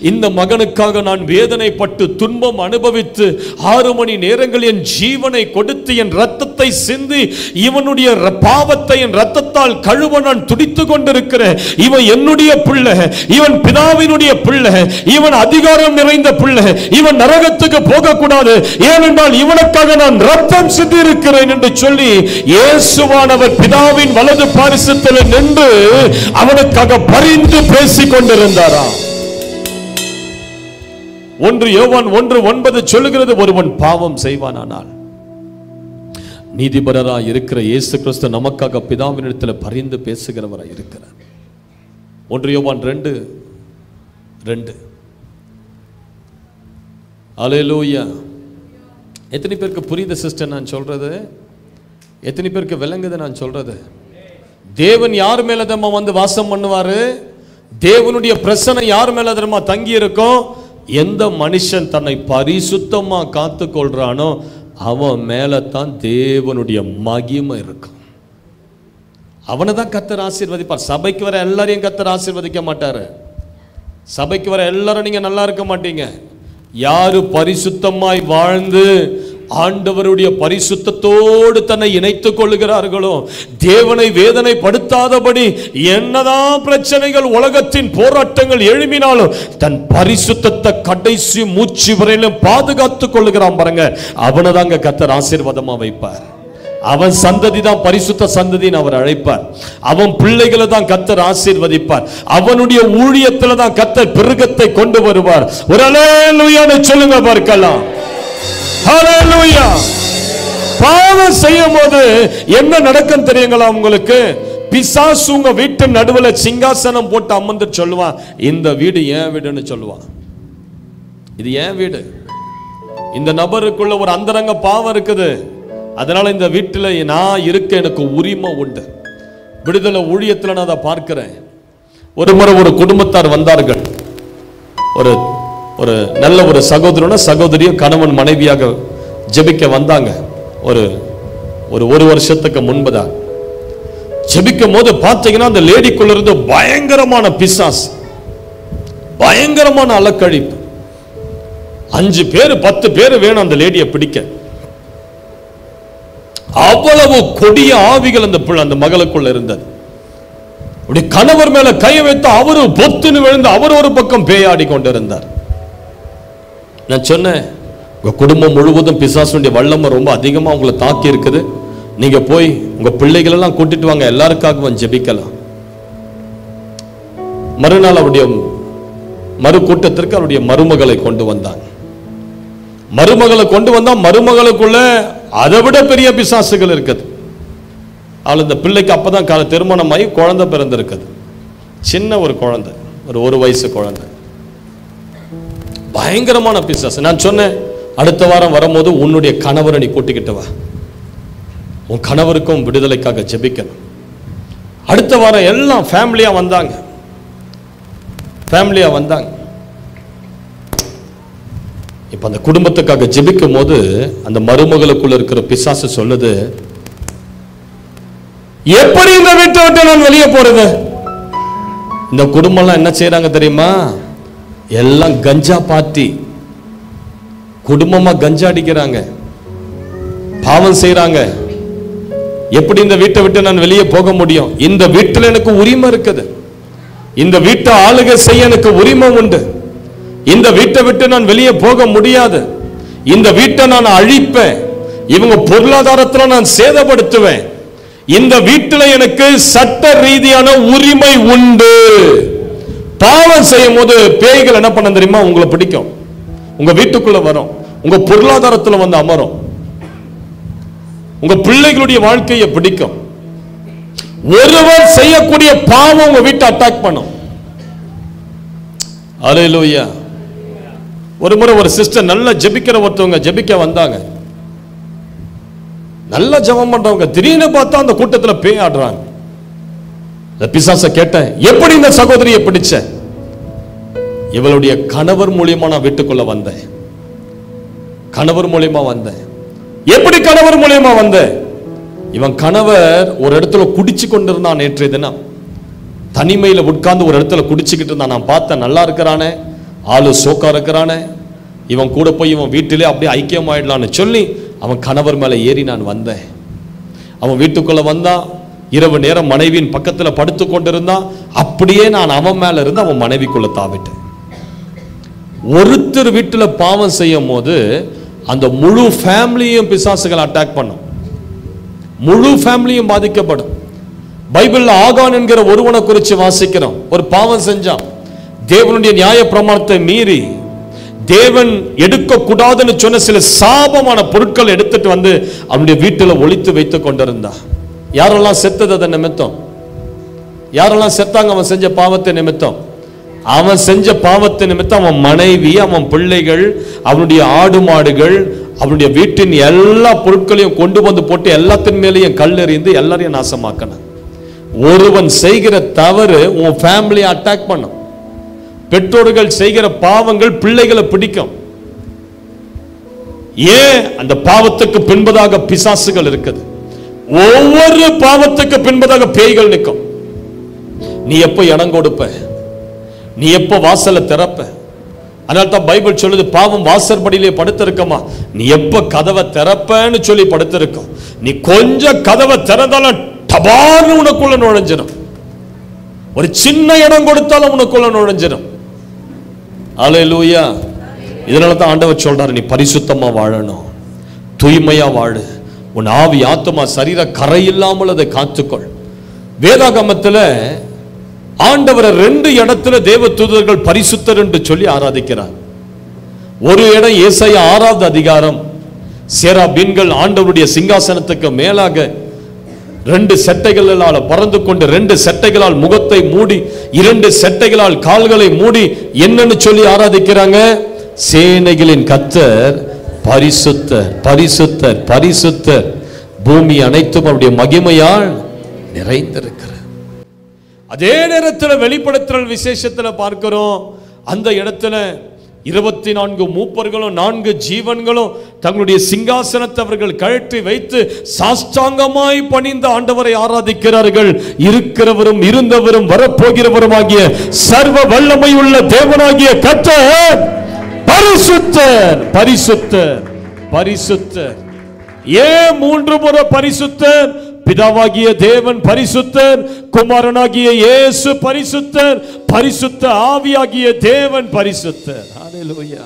S1: இந்த மகனுக்காக நான் வேதனைப்பட்டு துன்பம் அனுபவித்து 6 மணி நேரங்கள் என் ஜீவனை கொடுத்து என் ரத்தத்தை சிந்தி இவனுடைய பாவத்தை என் ரத்தத்தால் கழுவ நான் துடித்து கொண்டிருக்கிறேன். இவன் என்னுடைய பிள்ளை, இவன் பிதாவினுடைய பிள்ளை, இவன் அதிகாரம் நிறைந்த பிள்ளை, இவன் நரகத்துக்கு போகக்கூடாது, ஏனென்றால் இவனுக்காக நான் ரத்தம் சிந்தி இருக்கிறேன் என்று சொல்லி இயேசுவானவர் பிதாவின் வலது பாரிசத்தில் நின்று அவனுக்காக பரிந்து பேசிக் கொண்டிருந்தாராம். 1 யோவான் 1:9 சொல்லுகிறது, ஒருவன் பாவம் செய்வானானால் நீதிபரராய் இருக்கிற இயேசு கிறிஸ்து நமக்காக பிதாவினிடத்தில் பரிந்து பேசுகிறவராய் இருக்கிறார். 1 யோவான் 2:2. அல்லேலூயா. எத்தனை பேருக்கு புரியுது சிஸ்டர் நான் சொல்றது? எத்தனை பேருக்கு விளங்குது நான் சொல்றது? தேவன் யார் மேல தம்மா வந்து வாசம் பண்ணுவாரு? தேவனுடைய பிரசன்னம் யார் மேல தம்மா தங்கி இருக்கும்? எந்த மனுஷன் தன்னை பரிசுத்தமா காத்து கொள்றானோ அவன் மேலதான் தேவனுடைய மகிமை இருக்கும். அவனை தான் கர்த்தர் ஆசீர்வதிப்பார். சபைக்கு வர எல்லாரையும் கர்த்தர் ஆசீர்வதிக்க மாட்டாரு. சபைக்கு வர எல்லாரும் நீங்க நல்லா இருக்க மாட்டீங்க. யாரு பரிசுத்தமாய் வாழ்ந்து ஆண்டவருடைய பரிசுத்தத்தோடு தன்னை இணைத்துக் கொள்ளுகிறார்களோ, தேவனை வேதனைப்படுத்தாதபடி என்னதான் பிரச்சனைகள் உலகத்தின் போராட்டங்கள் எழுப்பினாலும் தன் பரிசுத்தத்தை கடைசி மூச்சு வரையிலும் பாதுகாத்துக் கொள்ளுகிறான் பாருங்க, அவனை தாங்க கர்த்தர் ஆசீர்வாதமா வைப்பார். அவன் சந்ததி தான் பரிசுத்த சந்ததின்னு அவர் அழைப்பார். அவன் பிள்ளைகளை தான் கர்த்தர் ஆசீர்வதிப்பார். அவனுடைய ஊழியத்துல தான் கர்த்தர் பெருக்கத்தை கொண்டு வருவார். ஒரு அல்லேலூயான்னு சொல்லுங்க பார்க்கலாம். ஹல்லேலூயா. பாவம் செய்யும் போது என்ன நடக்கும் தெரியுங்களா உங்களுக்கு? பிசாசு உங்க வீட்டு நடுவுல சிங்காசனம் போட்டு அமர்ந்து சொல்லுவான், இந்த வீடு ஏன் வீடுன்னு சொல்லுவான். இது ஏன் வீடு? இந்த நபருக்குள்ள ஒரு அந்தரங்க பாவம் இருக்குது, அதனால இந்த வீட்டில் நான் இருக்க எனக்கு உரிமை உண்டு. விடுதலை ஊழியத்தில் நான் அதை பார்க்கிறேன். ஒரு முறை ஒரு குடும்பத்தார் வந்தார்கள். ஒரு நல்ல ஒரு சகோதரனோ சகோதரியோ கணவன் மனைவியாக ஜெபிக்க வந்தாங்க. ஒரு வருஷத்துக்கு முன்பதா ஜெபிக்கும் போது பார்த்தீங்கன்னா அந்த லேடிக்குள்ள இருந்து பயங்கரமான பிசாசு, பயங்கரமான அலக்கழிப்பு. 5 பேர் 10 பேர் வேணும் அந்த லேடியை பிடிக்க. அவ்வளவு கொடிய ஆவிகள் அந்த மகளுக்குள்ள இருந்தது. கணவர் மேல கை வைத்து அவரு பொத்துன்னு விழுந்து அவர் ஒரு பக்கம் பேயாடி கொண்டிருந்தார். நான் சொன்னேன், உங்க குடும்பம் முழுவதும் பிசாசுடைய வல்லமை ரொம்ப அதிகமா உங்களை தாக்கி இருக்குது, நீங்க போய் உங்க பிள்ளைகள் எல்லாம் கூட்டிட்டு வாங்க, எல்லாருக்காகவும் ஜெபிக்கலாம். மறுநாள் அவருடைய மறு கூட்டத்திற்கு அவருடைய மருமகளை கொண்டு வந்தாங்க. மருமகளை கொண்டு வந்தா மருமகளுக்குள்ள அதை விட பெரிய பிசாசுகள் இருக்குது. அவள் இந்த பிள்ளைக்கு அப்பதான் திருமணமாகி குழந்தை பிறந்திருக்குது. சின்ன ஒரு குழந்தை, ஒரு வயசு குழந்தை. பயங்கரமான பிசாசு. நான் சொன்னேன், அடுத்த வாரம் வரும்போது உன்னுடைய கணவரை நீ கூட்டிக்கிட்டு வா, உன் கணவருக்கும் விடுதலைக்காக ஜெபிக்கணும். அடுத்த வாரம் எல்லாம் ஃபேமிலியா வந்தாங்க. இப்ப அந்த குடும்பத்துக்காக ஜெபிக்கும் போது அந்த மருமகளுக்குள்ள இருக்கிற பிசாசு சொல்லுது, எப்படி இந்த வீட்டை விட்டு நான் வெளியே போறது? இந்த குடும்பம்லாம் என்ன செய்யறாங்க தெரியுமா? எல்லாம் கஞ்சா பார்ட்டி, குடும்பமா கஞ்சா அடிக்கிறாங்க. பாவம் செய்யறாங்க. எப்படி இந்த வீட்டை விட்டு நான் வெளியே போக முடியும்? இந்த வீட்டில் எனக்கு உரிமை இருக்குது. இந்த வீட்டை ஆளுகை செய்ய எனக்கு உரிமை உண்டு. இந்த வீட்டை விட்டு நான் வெளியே போக முடியாது. இந்த வீட்டை நான் அழிப்பேன். இவங்க பொருளாதாரத்துல நான் சேதப்படுத்துவேன். இந்த வீட்டில் எனக்கு சட்ட ரீதியான உரிமை உண்டு. பாவம் செய்யும் போது பேய்கள் என்ன பண்ண தெரியுமா? உங்களை பிடிக்கும், உங்க வீட்டுக்குள்ள வரும், உங்க பொருளாதாரத்துல வந்து அமரும், உங்க பிள்ளைகளுடைய வாழ்க்கையை பிடிக்கும். ஒருவர் செய்யக்கூடிய பாவம் உங்க வீட்டை அட்டாக் பண்ணும். அல்லேலூயா. ஒரு முறை ஒரு சிஸ்டர் நல்லா ஜெபிக்கிற ஒருத்தவங்க ஜெபிக்க வந்தாங்க. நல்லா ஜெபம் பண்றவங்க திடீர்னு பார்த்தா அந்த கூட்டத்தில் பேய் ஆடுறாங்க. பிசாச கேட்டேன், எப்படி இந்த சகோதரியை பிடிச்ச? இவளுடைய கணவர் மூலியமா நான் வீட்டுக்குள்ள வந்தேன். கணவர் மூலியமா வந்தேன். எப்படி கணவர் மூலியமா வந்த? இவன் கணவர் ஒரு இடத்துல குடிச்சு கொண்டிருந்தான். நேற்றைய தினம் தனிமையில உட்கார்ந்து ஒரு இடத்துல குடிச்சுக்கிட்டு இருந்தான். நான் பார்த்தேன், நல்லா இருக்கிறானே, ஆளு சோக்கா இருக்கிறானே. இவன் கூட போய் இவன் வீட்டிலே அப்படியே ஐக்கியமாயிடலான்னு சொல்லி அவன் கணவர் மேல ஏறி நான் வந்தேன். அவன் வீட்டுக்குள்ள வந்தான். இரவு நேரம் மனைவியின் பக்கத்துல படுத்து கொண்டிருந்தான். அப்படியே நான் அவன் மேல இருந்து அவன் மனைவிக்குள்ள தாவிட்டேன். ஒருத்தர் வீட்டுல பாவம் செய்யும் போது அந்த முழு ஃபேமிலியும் பிசாசுகள் அட்டாக் பண்ணும். முழு ஃபேமிலியும் பாதிக்கப்படும். பைபிள்ல ஆகான் என்கிற ஒருவனை குறித்து வாசிக்கிறோம். ஒரு பாவம் செஞ்சான். தேவனுடைய நியாய பிரமாணத்தை மீறி தேவன் எடுக்க கூடாதுன்னு சொன்ன சில சாபமான பொருட்கள் எடுத்துட்டு வந்து அவனுடைய வீட்டில் ஒளித்து வைத்துக் கொண்டிருந்தான். யாரெல்லாம் செத்தது அதன் நிமித்தம்? யாரெல்லாம் செத்தாங்க அவன் செஞ்ச பாவத்தை நிமித்தம்? அவன் செஞ்ச பாவத்தை நிமித்தம் அவன் மனைவி, அவன் பிள்ளைகள், அவனுடைய ஆடு மாடுகள், அவனுடைய வீட்டின் எல்லா பொருட்களையும் கொண்டு வந்து போட்டு எல்லாத்தின் மேலேயும் கல் எறிந்து எல்லாரையும் நாசமாக்கணும். ஒருவன் செய்கிற தவறு உன் ஃபேமிலியை அட்டாக் பண்ணும். பெற்றோர்கள் செய்கிற பாவங்கள் பிள்ளைகளை பிடிக்கும். ஏன்? அந்த பாவத்துக்கு பின்பதாக பிசாசுகள் இருக்குது. ஒவ்வொரு பாவத்துக்கு பின்பதாக பேய்கள் நிற்கும். நீ எப்ப இடம் கொடுப்ப? நீ எப்ப வாசலை திறப்ப? அதனால தான் பைபிள் சொல்லுது, பாவம் வாசற்படியிலே படுத்திருக்கமா, நீ எப்ப கதவை திறப்பன்னு சொல்லி படுத்திருக்கும். நீ கொஞ்சம் கதவை திறந்தாலும் டபார்னு உனக்குள்ள நுழைஞ்சிடும். ஒரு சின்ன இடம் கொடுத்தாலும் உனக்குள்ள நுழைஞ்சிடும். அல்லேலூயா. இதனால தான் ஆண்டவர் சொல்றாரு, நீ பரிசுத்தமா வாழணும், தூய்மையா வாழு, உன் ஆவி ஆத்துமா சரீர கரை இல்லாமல் அதை காத்துக்கொள். வேதாகமத்துல ஆண்டவரை 2 இடத்துல தேவ தூதர்கள் பரிசுத்தர் என்று சொல்லி ஆராதிக்கிறார். ஒரு இடம் ஏசாயா 6வது அதிகாரம், சேராபீன்கள் ஆண்டவருடைய சிங்காசனத்துக்கு மேலாக 2 செட்டைகளால் பறந்து கொண்டு 2 செட்டைகளால் முகத்தை மூடி 2 செட்டைகளால் கால்களை மூடி என்னன்னு சொல்லி ஆராதிக்கிறாங்க? சேனைகளின் கர்த்தர் பரிசுத்தர், பரிசுத்தர், பரிசுத்தர், பூமி அனைத்தும் அவருடைய மகிமையால் நிறைந்திருக்கிறது. அதே நேரத்தில் வெளிப்படுத்தல் விசேஷத்தில் பார்க்கிறோம், அந்த இடத்துல 24 மூப்பர்களும் 4 ஜீவன்களும் தங்களுடைய சிங்காசனத்தை அவர்கள் கழற்றி வைத்து சாஷ்டாங்கமாய் பணிந்த ஆண்டவரை ஆராதிக்கிறார்கள். இருக்கிறவரும் இருந்தவரும் வரப்போகிறவரும் ஆகிய சர்வ வல்லமை உள்ள தேவனாகிய கர்த்தர் பரிசுத்தர், பரிசுத்தர், பரிசுத்தர். ஏன் 3 முறை பரிசுத்தர்? பிதாவாகிய தேவன் பரிசுத்தர், குமாரனாகிய இயேசு பரிசுத்தர், பரிசுத்த ஆவியாகிய தேவன் பரிசுத்தர். ஹல்லேலூயா.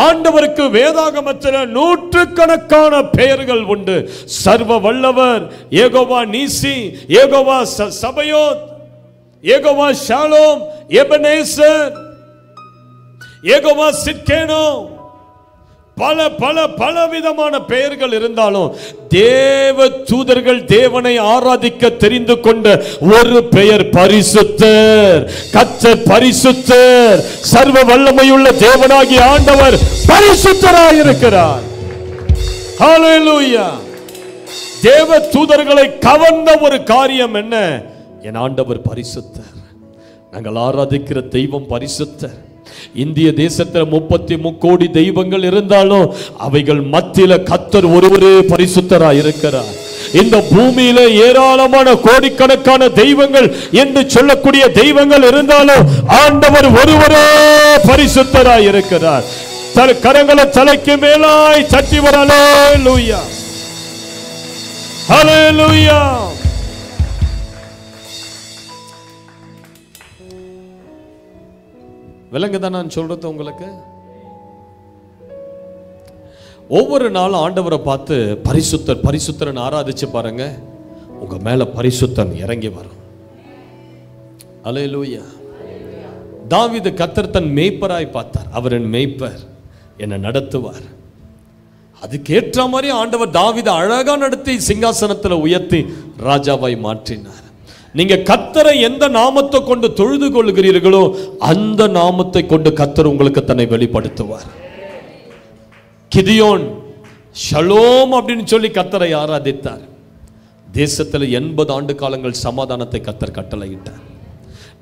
S1: ஆண்டவருக்கு வேதாகமத்தில் 100கணக்கான பெயர்கள் உண்டு. சர்வ வல்லவர், யெகோவா நீசி, யெகோவா சபயோத், யெகோவா ஷாலோம், எபனேசர், யெகோவா சிட்கேனோ, பல பல பல விதமான பெயர்கள் இருந்தாலும் தேவ தூதர்கள் தேவனை ஆராதிக்க தெரிந்து கொண்ட ஒரு பெயர் பரிசுத்தர். கர்த்தர் பரிசுத்தர், சர்வ வல்லமையுள்ள தேவனாகிய ஆண்டவர் பரிசுத்தராய் இருக்கிறார். ஹல்லேலூயா. தேவ தூதர்களை கவர்ந்த ஒரு காரியம் என்ன? என் ஆண்டவர் பரிசுத்தர். நாங்கள் ஆராதிக்கிற தெய்வம் பரிசுத்தர். இந்திய தேசத்தில் 33 கோடி தெய்வங்கள் இருந்தாலும் அவைகள் மத்தியில கர்த்தர் ஒருவரே பரிசுத்தராய் இருக்கிறார். இந்த பூமியில ஏராளமான கோடிக்கணக்கான தெய்வங்கள் என்று சொல்லக்கூடிய தெய்வங்கள் இருந்தாலும் ஆண்டவர் ஒருவரே பரிசுத்தராய் இருக்கிறார். கரங்களை தலைக்கு மேலாய் தட்டி வர ஹல்லேலூயா, ஹல்லேலூயா. விளங்குதான் நான் சொல்றது உங்களுக்கு? ஒவ்வொரு நாளும் ஆண்டவரை பார்த்து பரிசுத்தர் பரிசுத்தரன் ஆராதிச்சு பாருங்க, உங்க மேல பரிசுத்தன் இறங்கி வரும். ஹல்லேலூயா. தாவீது கர்த்தர் தன் மேய்ப்பராய் பார்த்தார். அவர் என் மேய்ப்பர், என்னை நடத்துவார். அதுக்கேற்ற மாதிரி ஆண்டவர் தாவீதை அழகா நடத்தி சிங்காசனத்தில் உயர்த்தி ராஜாவாய் மாற்றினார். நீங்க கர்த்தரை எந்த நாமத்தை கொண்டு தொழுது கொள்கிறீர்களோ அந்த நாமத்தை கொண்டு கர்த்தர் உங்களுக்கு தன்னை வெளிப்படுத்துவார். கிதியோன் ஷலோம் அப்படின்னு சொல்லி கர்த்தரை ஆராதித்தார். தேசத்தில் 80 ஆண்டு காலங்கள் சமாதானத்தை கர்த்தர் கட்டளையிட்டார்.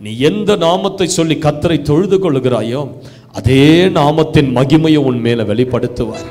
S1: நீ எந்த நாமத்தை சொல்லி கர்த்தரை தொழுது கொள்கிறாயோ அதே நாமத்தின் மகிமையை உன் மேல வெளிப்படுத்துவார்.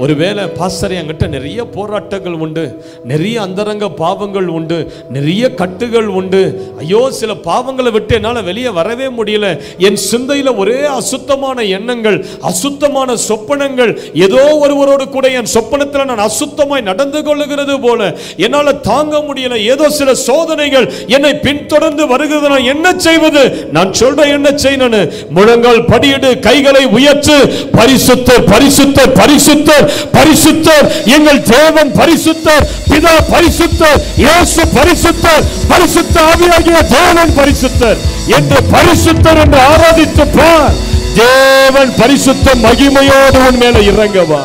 S1: ஒருவேளை பாஸ்டர் என்கிட்ட நிறைய போராட்டங்கள் உண்டு, நிறைய அந்தரங்க பாவங்கள் உண்டு, நிறைய கட்டுகள் உண்டு, ஐயோ சில பாவங்களை விட்டு என்னால் வெளியே வரவே முடியல, என் சிந்தையில் ஒரே அசுத்தமான எண்ணங்கள், அசுத்தமான சொப்பனங்கள், ஏதோ ஒருவரோடு கூட என் சொப்பனத்தில் நான் அசுத்தமாய் நடந்து கொள்ளுகிறது போல என்னால் தாங்க முடியல, ஏதோ சில சோதனைகள் என்னை பின்தொடர்ந்து வருகிறது, நான் என்ன செய்வது? நான் சொல்றேன் என்ன செய்யணும், முழங்கால் படியிடு, கைகளை உயர்த்து, பரிசுத்தர் பரிசுத்தர் பரிசுத்தர் பரிசுத்தர், எங்கள் தேவன் பரிசுத்தர், பிதா பரிசுத்தர், இயேசு பரிசுத்தர், பரிசுத்த ஆவியாகிய தேவன் பரிசுத்தர் என்று பரிசுத்தர் என்று ஆராதித்து பார். தேவன் பரிசுத்த மகிமையோடு உன் மேல இறங்கவா.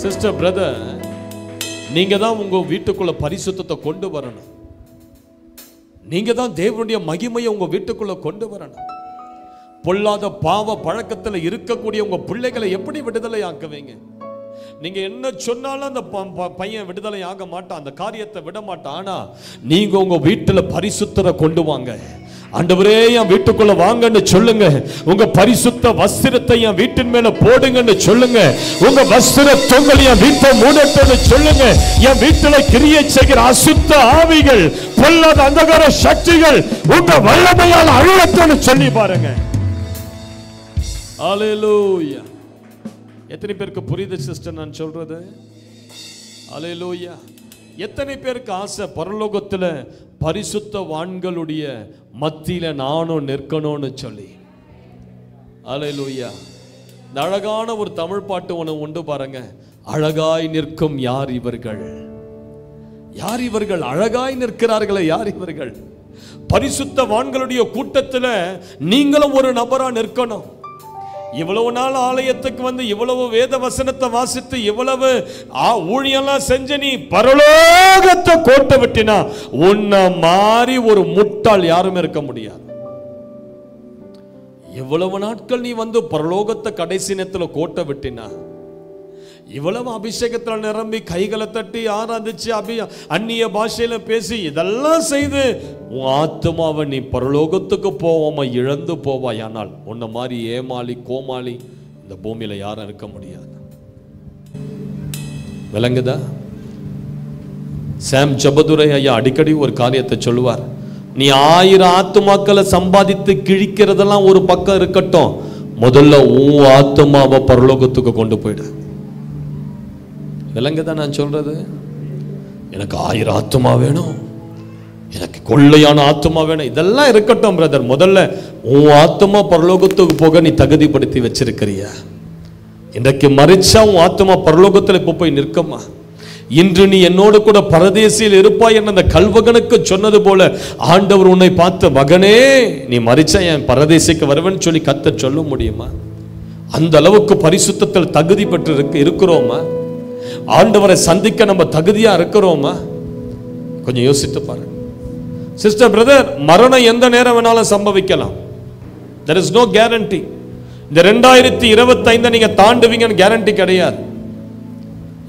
S1: சிஸ்டர், பிரதர், நீங்க தான் உங்க வீட்டுக்குள்ள பரிசுத்தத்தை கொண்டு வரணும். நீங்க தான் தேவனுடைய மகிமையை உங்க வீட்டுக்குள்ள கொண்டு வரணும். பொல்லாத பாவ பழக்கத்தில் இருக்கக்கூடிய உங்க பிள்ளைகளை எப்படி விடுதலை ஆக்குவீங்க? நீங்க என்ன சொன்னாலும் அந்த பையன் விடுதலை ஆக மாட்டான், அந்த காரியத்தை விட மாட்டான். ஆனா நீங்க உங்க வீட்டுல பரிசுத்தரை கொண்டு வாங்க. ஆண்டவரே என் வீட்டுக்குள்ள வாங்கன்னு சொல்லுங்க. உங்க பரிசுத்த வஸ்திரத்தை என் வீட்டின் மேல போடுங்கன்னு சொல்லுங்க. உங்க வஸ்திர தொங்கல் என் வீட்டை மூடட்டும்னு சொல்லுங்க. என் வீட்டுல கிரியை செய்கிற அசுத்த ஆவிகள், பொல்லாத அந்தகார சக்திகள் உங்க வல்லமையால் அழியட்டும்னு சொல்லி பாருங்க. ஹல்லேலூயா. எத்தனை பேருக்கு புரியுது சிஸ்டர் நான் சொல்றது? ஹல்லேலூயா. எத்தனை பேருக்கு ஆசை பரலோகத்தில் பரிசுத்தவான்களுடைய மத்தியில நானும் நிற்கணும்னு சொல்லி? ஹல்லேலூயா. இந்த அழகான ஒரு தமிழ் பாட்டு ஒன்று உண்டு பாருங்க. அழகாய் நிற்கும் யார் இவர்கள், யார் இவர்கள், அழகாய் நிற்கிறார்களே யார் இவர்கள்? பரிசுத்தவான்களுடைய கூட்டத்தில் நீங்களும் ஒரு நபரா நிற்கணும். இவ்வளவு நாள் ஆலயத்துக்கு வந்து இவ்வளவு வேத வசனத்தை வாசித்து இவ்வளவு ஊழியெல்லாம் செஞ்ச நீ பரலோகத்தை கோட்டை விட்டினா உன்னை மாறி ஒரு முட்டாள் யாருமே இருக்க முடியாது. இவ்வளவு நாட்கள் நீ வந்து பரலோகத்தை கடைசி நேரத்தில் கோட்டை விட்டினா, இவ்வளவு அபிஷேகத்தில் நிரம்பி கைகளை தட்டி ஆராதிச்சு அந்நிய பாஷையில பேசி இதெல்லாம் செய்து உன் ஆத்மாவை நீ பரலோகத்துக்கு போவாம இழந்து போவாய். ஆனால் உன்ன மாதிரி ஏமாளி கோமாளி இந்த பூமியில யாரும் இருக்க முடியாது. விளங்குதா? சாம் ஜபதுரை ஐயா அடிக்கடி ஒரு காரியத்தை சொல்லுவார். நீ 1000 ஆத்துமாக்களை சம்பாதித்து கிழிக்கிறதெல்லாம் ஒரு பக்கம் இருக்கட்டும், முதல்ல உன் ஆத்மாவை பரலோகத்துக்கு கொண்டு போயிடு. விளங்குதான் நான் சொல்றது? எனக்கு 1000 ஆத்துமா வேணும், எனக்கு கொள்ளையான ஆத்துமா வேணும், இதெல்லாம் இருக்கட்டும் பிரதர். முதல்ல உன் ஆத்துமா பரலோகத்துக்கு போக நீ தகுதிப்படுத்தி வச்சிருக்கிறியா? இன்றைக்கு மறிச்சா உன் ஆத்துமா பரலோகத்தில் இப்போ போய் நிற்கமா? இன்று நீ என்னோடு கூட பரதேசியில் இருப்பாய் என்ற அந்த கல்வகனுக்கு சொன்னது போல ஆண்டவர் உன்னை பார்த்து, மகனே நீ மறிச்சா என் பரதேசிக்கு வருவேன்னு சொல்லி கர்த்தர் சொல்ல முடியுமா? அந்த அளவுக்கு பரிசுத்தத்தில் தகுதி பெற்று இருக்கிறோமா? ஆண்டவரை சந்திக்க நம்ம தகுதியா இருக்கிறோமா? கொஞ்சம் யோசித்து பாருங்க சிஸ்டர், பிரதர். மரணம் எந்த நேரம் வேணாலும் சம்பவிக்கலாம். there is no guarantee. இந்த 2025 நீங்க தாண்டுவீங்கன்னு கேரண்டி கிடையாது.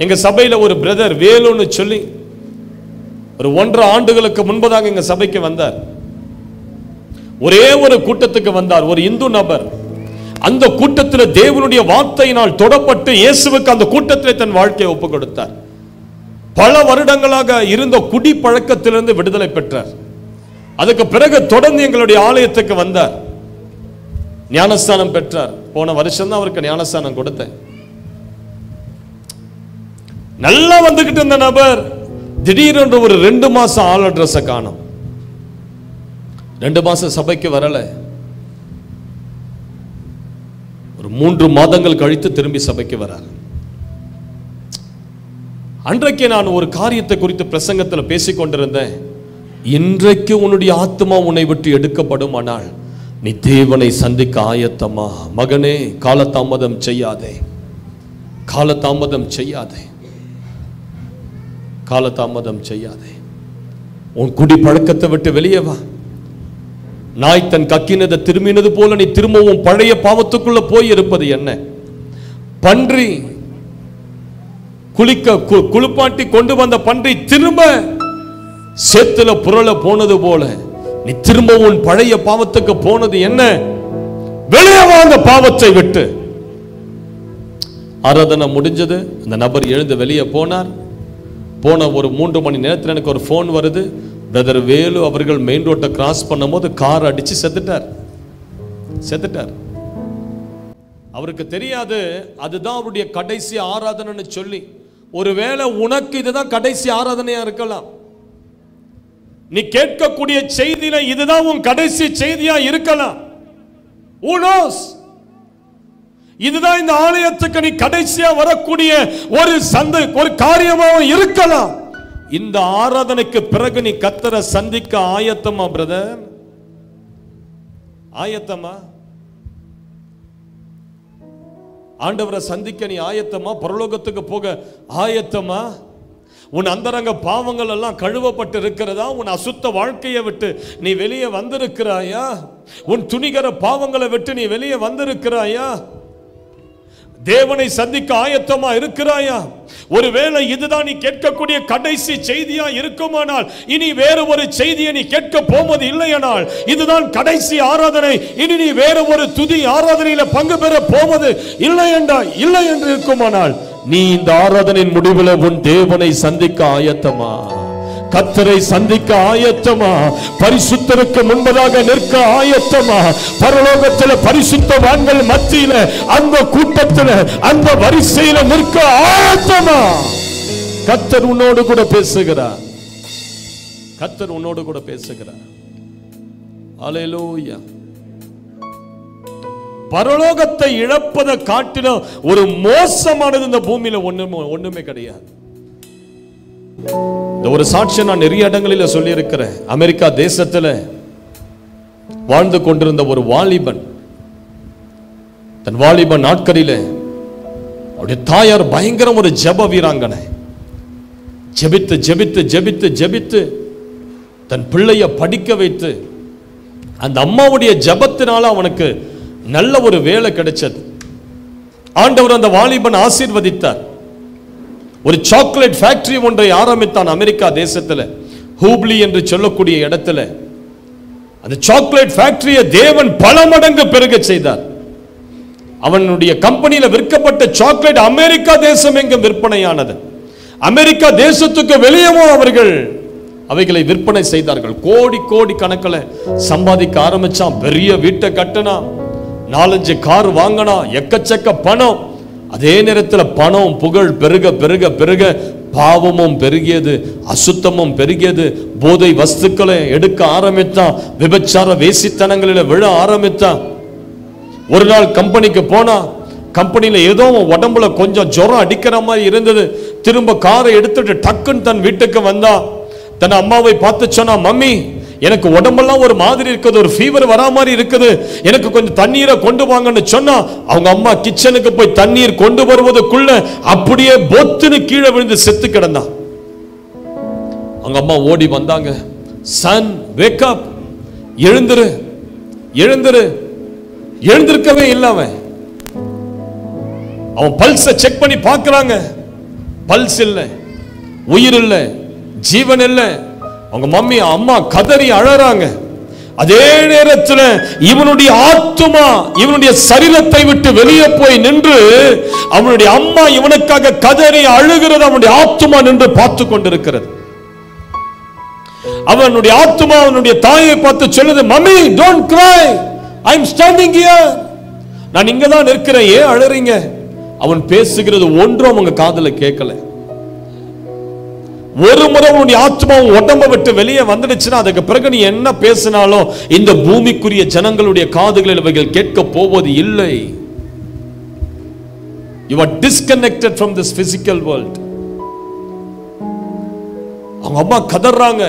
S1: எங்க சபையில ஒரு பிரதர் வேலுன்னு சொல்லி ஒரு 1.5 ஆண்டுகளுக்கு முன்பதாக எங்க சபைக்கு வந்தார். ஒரே ஒரு கூட்டத்துக்கு வந்தார், ஒரு இந்து நபர். அந்த கூட்டத்தில் தேவனுடைய வார்த்தையினால் தொடப்பட்டு இயேசுவுக்கு அந்த கூட்டத்தில் தன் வாழ்க்கையை ஒப்புக் கொடுத்தார். பல வருடங்களாக இருந்த குடி பழக்கத்திலிருந்து விடுதலை பெற்றார். அதுக்கு பிறகு தொடர்ந்து எங்களுடைய ஆலயத்துக்கு வந்தார், ஞானஸ்தானம் பெற்றார். போன வருஷம் தான் அவருக்கு ஞானஸ்தானம் கொடுத்தேன். நல்லா வந்துகிட்டு இருந்த நபர் திடீரென்று ஒரு 2 மாசம் ஆல் அட்ரஸ காணோம். 2 மாசம் சபைக்கு வரல. ஒரு 3 மாதங்கள் கழித்து திரும்பி சபைக்கு வரார். அன்றைக்கு நான் ஒரு காரியத்தை குறித்து பிரசங்கத்தில் பேசிக் கொண்டிருந்தேன். இன்றைக்கு உன்னுடைய ஆத்மா உன்னை விட்டு எடுக்கப்படும் ஆனால் நீ தேவனை சந்திக்க ஆயத்தமா? மகனே, காலதாமதம் செய்யாதே, காலதாமதம் செய்யாதே, காலதாமதம் செய்யாதே. உன் குடி பழக்கத்தை விட்டு வெளியே வா. நாய் தன் கக்கினதை திரும்பினது போல நீ திரும்பவும் பழைய பாவத்துக்குள்ள போய் இருப்பது என்ன? பன்றி குளிப்பாட்டி கொண்டு வந்த பன்றி திரும்ப சேத்துல புரள போனது போல நீ திரும்பவும் பழைய பாவத்துக்கு போனது என்ன? வெளியே வாங்க பாவத்தை விட்டு. ஆராதனை முடிஞ்சது. அந்த நபர் எழுந்து வெளியே போனார். போன ஒரு 3 மணி நேரத்தில் எனக்கு ஒரு போன் வருது. பிரதர் வேலு அவர்கள் மெயின் ரோட்டை கிராஸ் பண்ணும்போது கார் அடிச்சு செத்துட்டார். அவருக்கு தெரியாது அதுதான் அவருடைய கடைசி ஆராதனைன்னு சொல்லி. ஒருவேளை உனக்கு இதுதான் கடைசி ஆராதனையா இருக்கலாம். நீ கேட்கக்கூடிய செய்தியில இதுதான் உன் கடைசி செய்தியா இருக்கலாம். Who knows? இதுதான் இந்த ஆலயத்துக்கு நீ கடைசியா வரக்கூடிய ஒரு காரியமாக இருக்கலாம். இந்த ஆராதனைக்கு பிறகு நீ கர்த்தரை சந்திக்க ஆயத்தமா பிரதர்? ஆயத்தமா? ஆண்டவரை சந்திக்க நீ ஆயத்தமா? பரலோகத்துக்கு போக ஆயத்தமா? உன் அந்தரங்க பாவங்கள் எல்லாம் கழுவப்பட்டு இருக்கிறதா? உன் அசுத்த வாழ்க்கையை விட்டு நீ வெளியே வந்திருக்கிறாயா? உன் துணிகர பாவங்களை விட்டு நீ வெளியே வந்திருக்கிறாயா? தேவனை சந்திக்க ஆயத்தமா இருக்கிறாயா? ஒருவேளை இதுதான் நீ கேட்கக்கூடிய கடைசி செய்தியா இருக்குமானால் இனி வேற ஒரு செய்தியை நீ கேட்க போவது இல்லையானால் இதுதான் கடைசி ஆராதனை, இனி நீ வேற ஒரு துதி ஆராதனையில பங்கு பெற போவது இல்லை என்று இருக்குமானால் நீ இந்த ஆராதனையின் முடிவில் உன் தேவனை சந்திக்க ஆயத்தமா? கர்த்தரை சந்திக்க ஆயத்தமா? பரிசுத்தருக்கு முன்பதாக நிற்க ஆயத்தமா? பரலோகத்தில் பரிசுத்தவான்கள் மத்தியில அந்த கூட்டத்தில் அந்த வரிசையில நிற்க ஆயத்தமா? கர்த்தர் உன்னோடு கூட பேசுகிறார். கர்த்தர் உன்னோடு கூட பேசுகிறார். அல்லேலூயா. பரலோகத்தை இழப்பதை காட்டிலும் ஒரு மோசமானது இந்த பூமியில ஒண்ணுமே கிடையாது. இந்த ஒரு சாட்சியை நான் நிறைய இடங்களில் சொல்லி இருக்கிறேன். அமெரிக்கா தேசத்துல வாழ்ந்து கொண்டிருந்த ஒரு வாலிபன் தன் வாலிப நாட்களிலே அவருடைய தாயார் பயங்கரம் ஒரு ஜெப வீராங்கனை. ஜெபித்து ஜெபித்து ஜெபித்து ஜெபித்து தன் பிள்ளைய படிக்க வைத்து அந்த அம்மாவுடைய ஜெபத்தினால அவனுக்கு நல்ல ஒரு வேலை கிடைச்சது. ஆண்டவர் அந்த வாலிபன் ஆசீர்வதித்தார். ஒரு சாக்லேட் ஃபேக்டரி ஒன்றை ஆரம்பித்தான் அமெரிக்கா தேசத்தில், ஹூப்ளி என்று சொல்லக்கூடிய இடத்துல. அந்த சாக்லேட் ஃபேக்டரியை தேவன் பல மடங்கு பெருக செய்தார். அவனுடைய கம்பெனியில விற்கப்பட்ட சாக்லேட் அமெரிக்கா தேசம் எங்கும் விற்பனையானது. அமெரிக்கா தேசத்துக்கு வெளியவும் அவர்கள் அவைகளை விற்பனை செய்தார்கள். கோடி கோடி கணக்கில் சம்பாதிக்க ஆரம்பிச்சான். பெரிய வீட்டை கட்டினான், 4-5 கார் வாங்கினா, எக்கச்சக்க பணம். அதே நேரத்தில் பணம் புகழ் பெருக பெருக பெருக பாவமும் பெருகியது, அசுத்தமும் பெருகியது. போதை வஸ்துக்களை எடுக்க ஆரம்பித்தான். விபச்சார வேசித்தனங்களில் விழ ஆரம்பித்தான். ஒரு நாள் கம்பெனிக்கு போனா, கம்பெனியில ஏதோ உடம்புல கொஞ்சம் ஜுரம் அடிக்கிற மாதிரி இருந்தது. திரும்ப காரை எடுத்துட்டு டக்குன்னு தன் வீட்டுக்கு வந்தா. தன் அம்மாவை பார்த்து சொன்னா, மம்மி எனக்கு உடம்பெல்லாம் ஒரு மாதிரி இருக்குது, ஒரு ஃபீவர் வரா மாதிரி இருக்குது, எனக்கு கொஞ்சம் தண்ணீரை கொண்டு வாங்கன்னு சொன்னா அவங்க அம்மா கிச்சனுக்கு போய் தண்ணீர் கொண்டு வருவதற்குள்ள அப்படியே பொத்துன்னு கீழே விழுந்து செத்து கிடந்தான். அவங்க அம்மா ஓடி வந்தாங்க. சன் வேக் அப், எழுந்திரு எழுந்திரு. எழுந்திருக்கவே இல்லை. அவன் பல்ஸை செக் பண்ணி பார்க்கறாங்க. பல்ஸ் இல்லை, உயிர் இல்லை, ஜீவன் இல்லை. அவங்க மம்மி அம்மா கதறி அழறாங்க. அதே நேரத்தில் இவனுடைய ஆத்துமா இவனுடைய சரீரத்தை விட்டு வெளியே போய் நின்று அவனுடைய அம்மா இவனுக்காக கதறி அழுகிறது. அவனுடைய ஆத்துமா நின்று பார்த்து கொண்டிருக்கிறது. அவனுடைய ஆத்துமா அவனுடைய தாயை பார்த்து சொல்லுது, mummy don't cry, I am standing here. நான் இங்கதான் இருக்கிறேன், ஏன் அழறீங்க? அவன் பேசுகிறது ஒன்றும் அவங்க காதுல கேட்கல. ஒரு முறை உன்னுடைய ஆத்மா உடம்ப விட்டு வெளியே வந்துடுச்சுன்னா அதுக்கு பிறகு நீ என்ன பேசினாலும் இந்த பூமிக்குரிய ஜனங்களுடைய காதுகளில் இவைகள் கேட்க போவது இல்லை. You are disconnected from this physical world. அவங்க அம்மா கதறாங்க.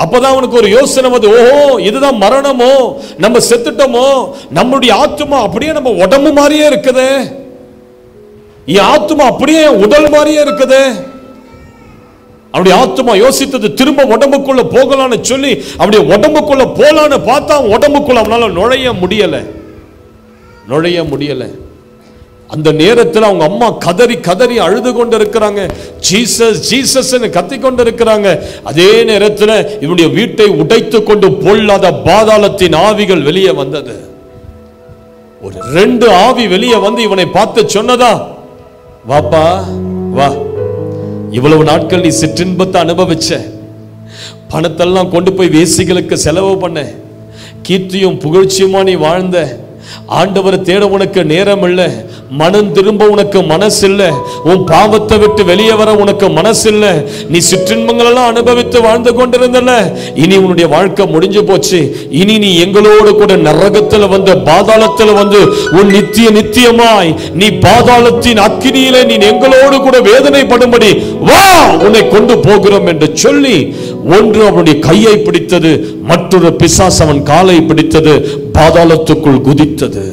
S1: அப்பதான் அவனுக்கு ஒரு யோசனை வந்து, ஓஹோ இதுதான் மரணமோ, நம்ம செத்துட்டோமோ, நம்முடைய ஆத்மா அப்படியே நம்ம உடம்பு மாதிரியே இருக்குதே, என் ஆத்மா அப்படியே உடல் மாதிரியே இருக்குதே. அவருடைய ஆத்மா யோசித்தது திரும்ப உடம்புக்குள்ள போகலான்னு சொல்லி அவருடைய உடம்புக்குள்ள போலான்னு பார்த்தா உடம்புக்குள்ள அவனால நுழைய முடியல. அந்த நேரத்தில் அவங்க அம்மா கதறி கதறி அழுது கொண்டு இருக்கிறாங்க, ஜீசஸ் ஜீசஸ் கத்தி கொண்டு இருக்கிறாங்க. அதே நேரத்தில் இவனுடைய வீட்டை உடைத்து கொண்டு பொல்லாத பாதாளத்தின் ஆவிகள் வெளியே வந்தது. ஒரு 2 ஆவி வெளியே வந்து இவனை பார்த்து சொன்னதா, வாப்பா வா, இவ்வளவு நாட்கள் நீ சிற்றின்பத்தை அனுபவிச்ச, பணத்தெல்லாம் கொண்டு போய் வேசிகளுக்கு செலவு பண்ண, கீர்த்தியும் புகழ்ச்சியுமா நீ வாழ்ந்த, ஆண்டவரை தேட உனக்கு நேரம் இல்லை, மனம் திரும்ப உனக்கு மனசு இல்லை, உன் பாவத்தை விட்டு வெளியே வர உனக்கு மனசு இல்லை, நீ சிற்றின்பங்கள் எல்லாம் அனுபவித்து வாழ்ந்து கொண்டிருந்தல, இனி உன்னுடைய வாழ்க்கை முடிஞ்சு போச்சு, இனி நீ எங்களோடு கூட நரகத்தில் வந்து பாதாளத்தில் வந்து உன் நித்தியமாய் நீ பாதாளத்தின் அக்கினியிலே நீ எங்களோடு கூட வேதனைப்படும்படி வா, உன்னை கொண்டு போகிறோம் என்று சொல்லி ஒன்று அவனுடைய கையை பிடித்தது, மற்றொரு பிசாசு அவன் காலை பிடித்தது, பாதாளத்துக்குள் குதித்தது.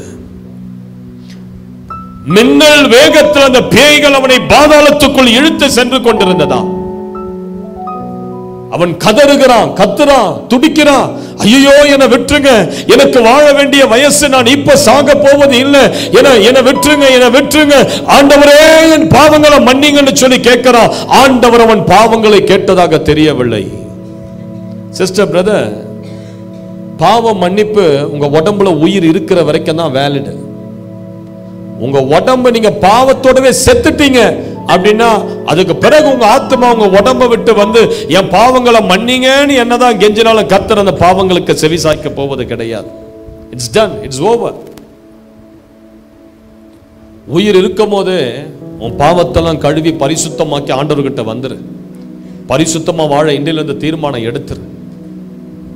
S1: மின்னல் வேகத்தில் அந்த பேய்கள் அவனை பாதாளத்துக்குள் இழுத்து சென்று கொண்டிருந்ததா. அவன் கதறுகிறான், கத்துறான், துடிக்கிறான், ஐயோ என்னை விட்டுருங்க, எனக்கு வாழ வேண்டிய வயசு, நான் இப்ப சாக போவது இல்லை, என்னை விட்டுருங்க, ஆண்டவரே என் பாவங்களை மன்னிங்கன்னு சொல்லி கேட்கிறான். ஆண்டவர் அவன் பாவங்களை கேட்டதாக தெரியவில்லை. சிஸ்டர், பிரதர், பாவ மன்னிப்பு உங்க உடம்புல உயிர் இருக்கிற வரைக்கும் தான் வேலிட். உங்க உடம்பு நீங்க பாவத்தோடவே செத்துட்டீங்க அப்படின்னா அதுக்கு பிறகு உங்க ஆத்மா உங்க உடம்பை விட்டு வந்து என் பாவங்களை மன்னிங்கன்னு என்னதான் கெஞ்சினாலும் கர்த்தர் அந்த பாவங்களுக்கு செவி சாய்க்க போவது கிடையாது. It's done, it's over. உயிர் இருக்கும் போதே உன் பாவத்தெல்லாம் கழுவி பரிசுத்தமாக்கி ஆண்டவர்கிட்ட வந்துரு. பரிசுத்தமா வாழ இன்றிலிருந்து தீர்மானம் எடுத்துரு.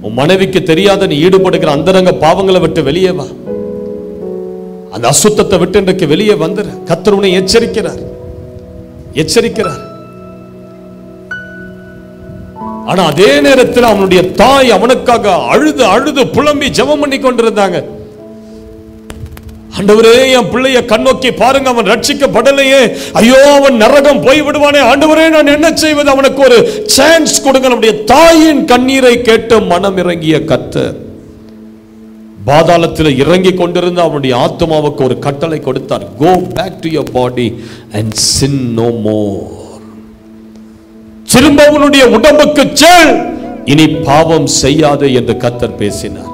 S1: உன் மனைவிக்கு தெரியாத நீ ஈடுபடுகிற அந்தரங்க பாவங்களை விட்டு வெளியே வா. அந்த அசுத்தத்தை விட்டு இன்றைக்கு வெளியே வந்துரு. கர்த்தர் உன்னை எச்சரிக்கிறார். ஆனா அதே நேரத்தில் அவனுடைய தாய் அவனுக்காக அழுது அழுது புலம்பி ஜெபம் பண்ணி கொண்டிருந்தாங்க. ஆண்டவரே, என் பிள்ளைய கண்ணோக்கி பாருங்க, அவன் ரட்சிக்கப்படலையே, ஐயோ அவன் நரகம் போய் விடுவானே, ஆண்டவரே நான் என்ன செய்வது, அவனுக்கு ஒரு சான்ஸ் கொடுங்க. நம்முடைய தாயின் கண்ணீரை கேட்டு மனம் இறங்கிய கர்த்தர் பாதாளத்தில் இறங்கி கொண்டிருந்த அவனுடைய ஆத்மாவுக்கு ஒரு கட்டளை கொடுத்தார். Go back to your body and sin no more. திரும்ப அவனுடைய உடம்புக்கு செல், இனி பாவம் செய்யாதே என்று கர்த்தர் பேசினார்.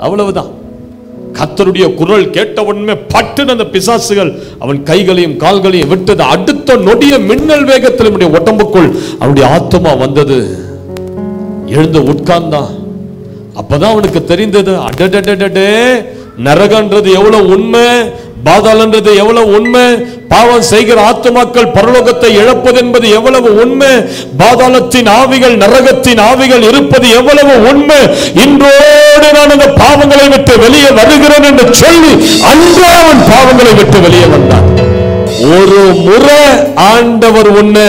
S1: அவ்வளவுதான். கர்த்தருடைய குரல் கேட்டவுடனே பட்டுன அந்த பிசாசுகள் அவன் கைகளையும் கால்களையும் விட்டது. அடுத்த நொடிய மின்னல் வேகத்தில் அவனுடைய உடம்புக்குள் அவனுடைய ஆத்மா வந்தது. எழுந்து உட்கார்ந்தான். அப்பதான் அவனுக்கு தெரிந்தது, அடடடடே, நரகன்றது எவ்வளவு உண்மை, பாதாளன்றது எவ்வளவு உண்மை, பாவம் செய்கிற ஆத்துமாக்கள் பரலோகத்தை இழப்பது என்பது எவ்வளவு உண்மை, பாதாளத்தின் ஆவிகள் நரகத்தின் ஆவிகள் இருப்பது எவ்வளவு உண்மை. இன்றோடு நான் அந்த பாவங்களை விட்டு வெளியே வருகிறேன் என்று சொல்லி அன்றே அவன் பாவங்களை விட்டு வெளியே வந்தான். ஒரு முறை ஆண்டவர் உன்னை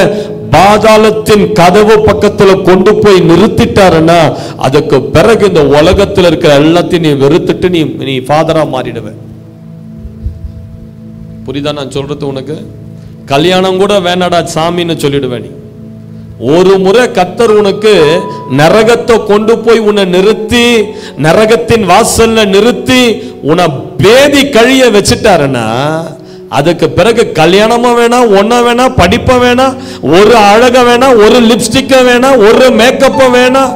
S1: பாதாளத்தின் கதவு பக்கத்தில் கொண்டு போய் நிறுத்திட்டாருன்னா அதுக்கு பிறகு இந்த உலகத்தில் இருக்கிற எல்லாத்தையும் நீ வெறுத்துட்டு நீ ஃபாதரா மாறிடுவ. புரியுதா நான் சொல்றது? உனக்கு கல்யாணம் கூட வேணாடா சாமின்னு சொல்லிடுவேன். நீ ஒரு முறை கர்த்தர் உனக்கு நரகத்தை கொண்டு போய் உன்னை நிறுத்தி நரகத்தின் வாசல்ல நிறுத்தி உன்னை பேதி கழிய வச்சுட்டாருன்னா அதுக்கு பிறகு கல்யாணமா வேணாம், ஒன்ன வேணாம், படிப்ப வேணாம், ஒரு அழக வேணாம், ஒரு லிப்ஸ்டிக்க வேணாம், ஒரு மேக்கப்ப வேணாம்,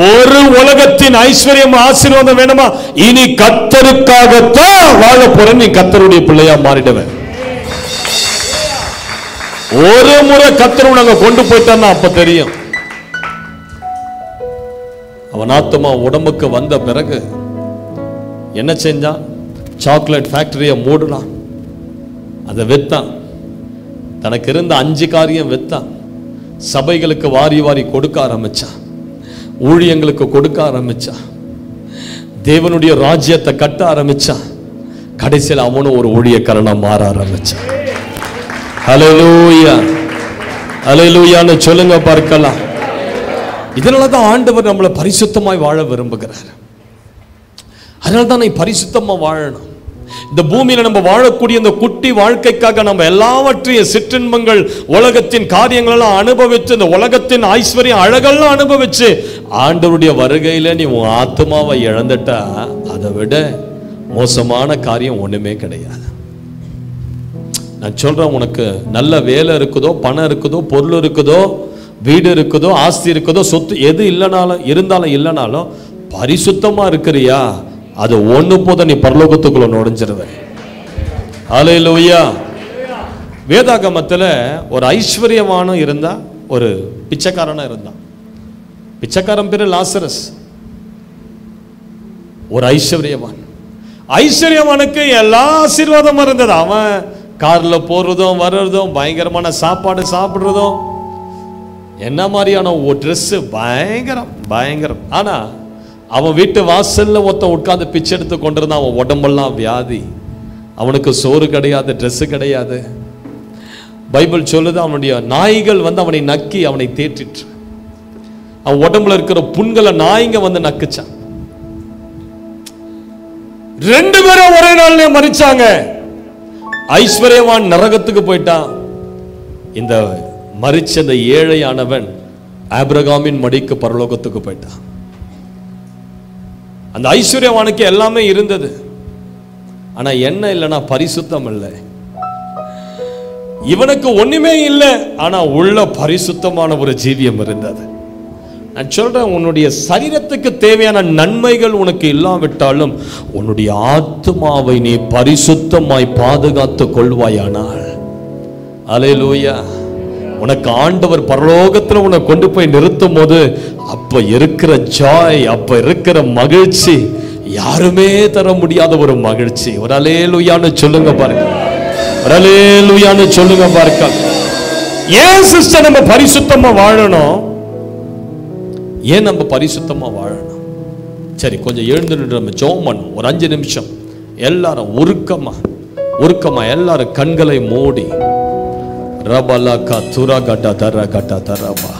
S1: ஒரு உலகத்தின் ஐஸ்வர்யம் ஆசீர்வாதம் வேணுமா? இனி கர்த்தருக்காகத்தான் வாழ போற. நீ கர்த்தருடைய பிள்ளையா மாறிடுவேன். ஒரு முறை கர்த்தர் உனக்கு கொண்டு போயிட்டான்னா அப்ப தெரியும். அவன் ஆத்மா உடம்புக்கு வந்த பிறகு என்ன செஞ்சான்? சாக்லேட் ஃபேக்டரியை மூடலாம். அதை வித்தான். தனக்கு இருந்த 5 காரியம் வித்தான். சபைகளுக்கு வாரி வாரி கொடுக்க ஆரம்பிச்சான். ஊழியங்களுக்கு கொடுக்க ஆரம்பிச்சான். தேவனுடைய ராஜ்யத்தை கட்ட ஆரம்பிச்சான். கடைசியில் அவனும் ஒரு ஊழியக்காரனா மாற ஆரம்பிச்சான். ஹல்லேலூயா, ஹல்லேலூயான்னு சொல்லுங்க பார்க்கலாம். இதனாலதான் ஆண்டவர் நம்மளை பரிசுத்தமாய் வாழ விரும்புகிறார். அதனால்தான் நீ பரிசுத்தமா வாழணும். இந்த பூமியில நம்ம வாழக்கூடிய இந்த குட்டி வாழ்க்கைக்காக நம்ம எல்லாவற்றையும் சிற்றின்பங்கள் உலகத்தின் காரியங்கள் எல்லாம் அனுபவிச்சு, இந்த உலகத்தின் ஐஸ்வர்யம் அழகெல்லாம் அனுபவிச்சு, ஆண்டவருடைய வருகையில நீ உன் ஆத்மாவை இழந்துட்டா அதை விட மோசமான காரியம் ஒண்ணுமே கிடையாது. நான் சொல்றேன், உனக்கு நல்ல வேலை இருக்குதோ, பணம் இருக்குதோ, பொருள் இருக்குதோ, வீடு இருக்குதோ, ஆஸ்தி இருக்குதோ, சொத்து எது இருந்தாலும் இல்லைனாலும் பரிசுத்தமா இருக்கிறியா, அது ஒண்ணு போத நீ பரலோகத்துக்குள்ள நுழைஞ்சிருவ. ஹல்லேலூயா. வேதாகமத்துல ஒரு ஐஸ்வர்யவான இருந்தா, ஒரு பிச்சைக்காரனா இருந்தான். பிச்சைக்காரன் பேரு லாசரஸ். ஒரு ஐஸ்வர்யவானுக்கு எல்லா ஆசீர்வாதமும் இருந்தது. அவன் கார்ல போறதும் வர்றதும், பயங்கரமான சாப்பாடு சாப்பிடுறதும், என்ன மாதிரியான ஒரு ட்ரெஸ் பயங்கரம். ஆனா அவன் வீட்டு வாசல்ல ஒருத்தன் உட்கார்ந்து பிச்சை எடுத்து கொண்டிருந்தான். அவன் உடம்பெல்லாம் வியாதி, அவனுக்கு சோறு கிடையாது, ட்ரெஸ் கிடையாது. பைபிள் சொல்லுது, அவனுடைய நாய்கள் வந்து அவனை நக்கி அவனை தேற்றிற்று. அவன் உடம்புல இருக்கிற புண்களை நாய்ங்க வந்து நக்குச்சான். 2 பேரும் ஒரே நாள்ல மரிச்சாங்க. ஐஸ்வர்யவான் நரகத்துக்கு போயிட்டான். இந்த மரிச்ச அந்த ஏழையானவன் ஆபிரகாமின் மடிக்கு பரலோகத்துக்கு போயிட்டான். அந்த ஐஸ்வர்யவானுக்கு எல்லாமே இருந்தது. ஆனா என்ன இல்லைன்னா பரிசுத்தம் இல்லை. இவனுக்கு ஒண்ணுமே இல்லை, ஆனா உள்ள பரிசுத்தமான ஒரு ஜீவியம் இருந்தது. நான் சொல்றேன், உன்னுடைய சரீரத்துக்கு தேவையான நன்மைகள் உனக்கு இல்லாவிட்டாலும் உன்னுடைய ஆத்மாவை நீ பரிசுத்தமாய் பாதுகாத்து கொள்வாயானால், அல்லேலூயா, உனக்கு ஆண்டவர் பரலோகத்துல உன்னை கொண்டு போய் நிறுத்தும் போது அப்ப இருக்கிற ஜாய், அப்ப இருக்கிற மகிழ்ச்சி யாருமே தர முடியாத ஒரு மகிழ்ச்சி. ஒரு அல்லேலூயான்னு சொல்லுங்க பாருங்க, ஒரு அல்லேலூயான்னு சொல்லுங்க பாருங்க. ஏன் சிஸ்டர் நம்ம பரிசுத்தமா வாழணும்? ஏன் நம்ம பரிசுத்தமா வாழணும்? சரி, கொஞ்சம் எழுந்து நின்று நம்ம ஜெபம் பண்ணுவோம். ஒரு 5 நிமிஷம் எல்லாரும் உருக்கமா எல்லாரும் கண்களை மூடி, ரபலகா துரகடா தரகடா தரபா,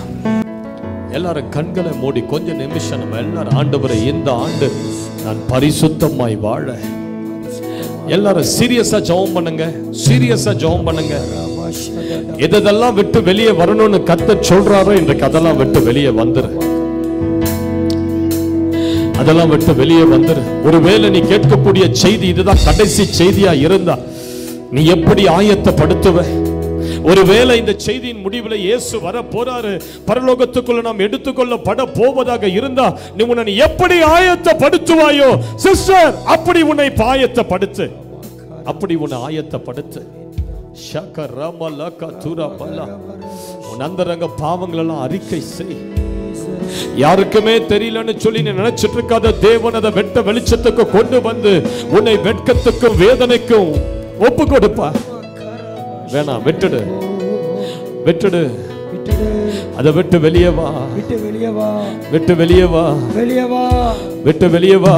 S1: எல்லாரும் கண்களை மூடி கொஞ்ச நிமிஷம் நம்ம எல்லாரும், ஆண்டவரே இந்த ஆண்டு நான் பரிசுத்தமாய் வாழ, எல்லாரும் சீரியஸா ஜெபம் பண்ணுங்க. சீரியஸா ஜெபம் பண்ணுங்க. எதெல்லாம் விட்டு வெளியே வரணும்னு கர்த்தர் சொல்றாரோ இன்றைக்கு அதெல்லாம் விட்டு வெளியே வந்துரு. அதெல்லாம் விட்டு வெளியே வந்துரு. ஒருவேளை நீ கேட்கக்கூடிய செய்தி இதுதான் கடைசி செய்தியா இருந்தா நீ எப்படி ஆயத்தப்படுத்துவ? ஒருவேளை இந்த செய்தியின் முடிவில் இயேசு வர போறாரு, பரலோகத்துக்குள்ள நாம் எடுத்துக்கொள்ளப்பட போவதாக இருந்தா நீ உன்னை எப்படி ஆயத்தப்படுத்துவாயோ சிஸ்டர், அப்படி உன்னை ஆயத்தப்படுத்து. அப்படி உன்னை ஆயத்தப்படுத்து. உன் அந்தரங்க பாவங்கள் எல்லாம் அறிக்கை செய். யாருக்குமே தெரியலன்னு சொல்லி நீ நினைச்சிட்டு இருக்காத, தேவன் அதை வெட்ட வெளிச்சத்துக்கு கொண்டு வந்து உன்னை வெட்கத்துக்கும் வேதனைக்கும் ஒப்பு கொடுப்பா. வேணாம், விட்டுடு. அதை விட்டு வெளியே வா. விட்டு வெளியே வா.